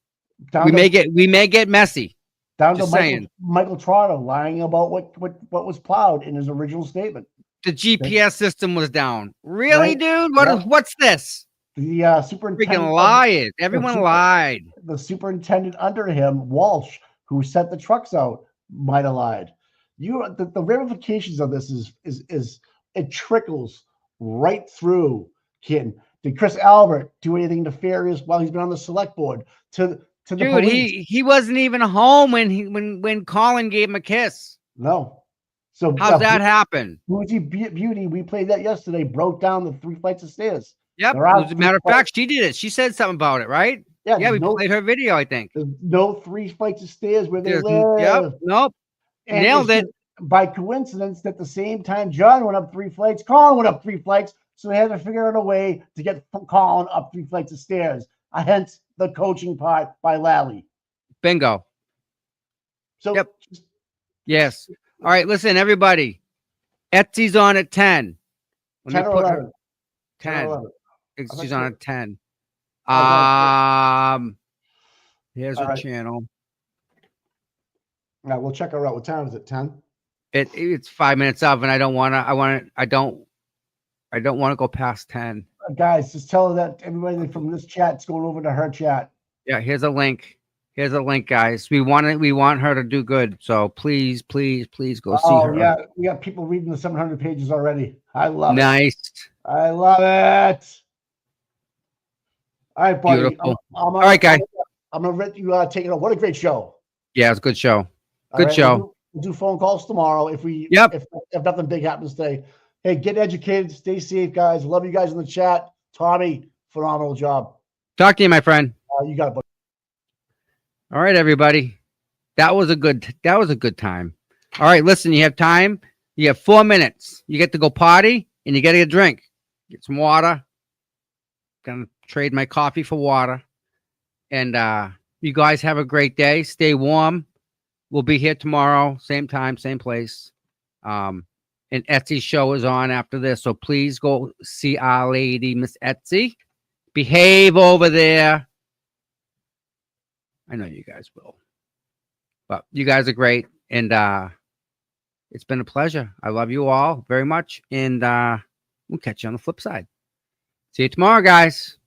[SPEAKER 3] we may get messy.
[SPEAKER 2] Down to Michael Trotter lying about what was plowed in his original statement.
[SPEAKER 3] The GPS system was down. Really, dude? What's this?
[SPEAKER 2] The superintendent
[SPEAKER 3] freaking lied. Everyone lied.
[SPEAKER 2] The superintendent under him, Walsh, who sent the trucks out, might have lied. The ramifications of this is it trickles right through Canton. Did Chris Albert do anything nefarious while he's been on the select board to the
[SPEAKER 3] dude,
[SPEAKER 2] police?
[SPEAKER 3] He wasn't even home when Colin gave him a kiss.
[SPEAKER 2] No. So
[SPEAKER 3] how's that happen?
[SPEAKER 2] Bougie Beauty, we played that yesterday, broke down the 3 flights of stairs.
[SPEAKER 3] Yep. As a matter of fact, she did it. She said something about it, right?
[SPEAKER 2] Yeah,
[SPEAKER 3] Yeah,
[SPEAKER 2] there's
[SPEAKER 3] we
[SPEAKER 2] no,
[SPEAKER 3] played her video, I think.
[SPEAKER 2] there's no 3 flights of stairs where they
[SPEAKER 3] Yep,
[SPEAKER 2] live.
[SPEAKER 3] nope.
[SPEAKER 2] And
[SPEAKER 3] Nailed
[SPEAKER 2] it's
[SPEAKER 3] it.
[SPEAKER 2] just by coincidence that the same time John went up 3 flights, Colin went up 3 flights. So they had to figure out a way to get Colin up 3 flights of stairs. Hence the coaching part by Lally.
[SPEAKER 3] Bingo.
[SPEAKER 2] So
[SPEAKER 3] Yep. Yes. All right, listen, everybody. Etsy's on at 10. Let
[SPEAKER 2] 10
[SPEAKER 3] me
[SPEAKER 2] or
[SPEAKER 3] put
[SPEAKER 2] 11.
[SPEAKER 3] her
[SPEAKER 2] 10 or
[SPEAKER 3] 10.
[SPEAKER 2] 11.
[SPEAKER 3] She's on at 10.
[SPEAKER 2] Oh,
[SPEAKER 3] Here's
[SPEAKER 2] all
[SPEAKER 3] her
[SPEAKER 2] right.
[SPEAKER 3] channel.
[SPEAKER 2] Now we'll check her out. What time is it? 10?
[SPEAKER 3] It's 5 minutes up, and I don't want to go past 10.
[SPEAKER 2] Guys, just tell her that everybody from this chat's going over to her chat.
[SPEAKER 3] Yeah, here's a link. Here's a link, guys. We want her to do good. So please go see her.
[SPEAKER 2] Yeah, we got people reading the 700 pages already. I love it.
[SPEAKER 3] Nice.
[SPEAKER 2] I love it. All right, buddy.
[SPEAKER 3] Beautiful. All right, guys.
[SPEAKER 2] I'm gonna let you take it on. What a great show.
[SPEAKER 3] Yeah, it's a good show.
[SPEAKER 2] All
[SPEAKER 3] Good
[SPEAKER 2] right,
[SPEAKER 3] show.
[SPEAKER 2] We'll do phone calls tomorrow if nothing big happens today. Hey, get educated, stay safe, guys. Love you guys in the chat. Tommy, phenomenal job.
[SPEAKER 3] Talk to you, my friend.
[SPEAKER 2] You got it, buddy.
[SPEAKER 3] All right, everybody. That was a good time. All right, listen, you have time. You have 4 minutes. You get to go potty and you get a drink. Get some water. Gonna trade my coffee for water. And you guys have a great day. Stay warm. We'll be here tomorrow, same time, same place. And Etsy's show is on after this. So please go see our lady, Miss Etsy. Behave over there. I know you guys will. But you guys are great. And it's been a pleasure. I love you all very much. And we'll catch you on the flip side. See you tomorrow, guys.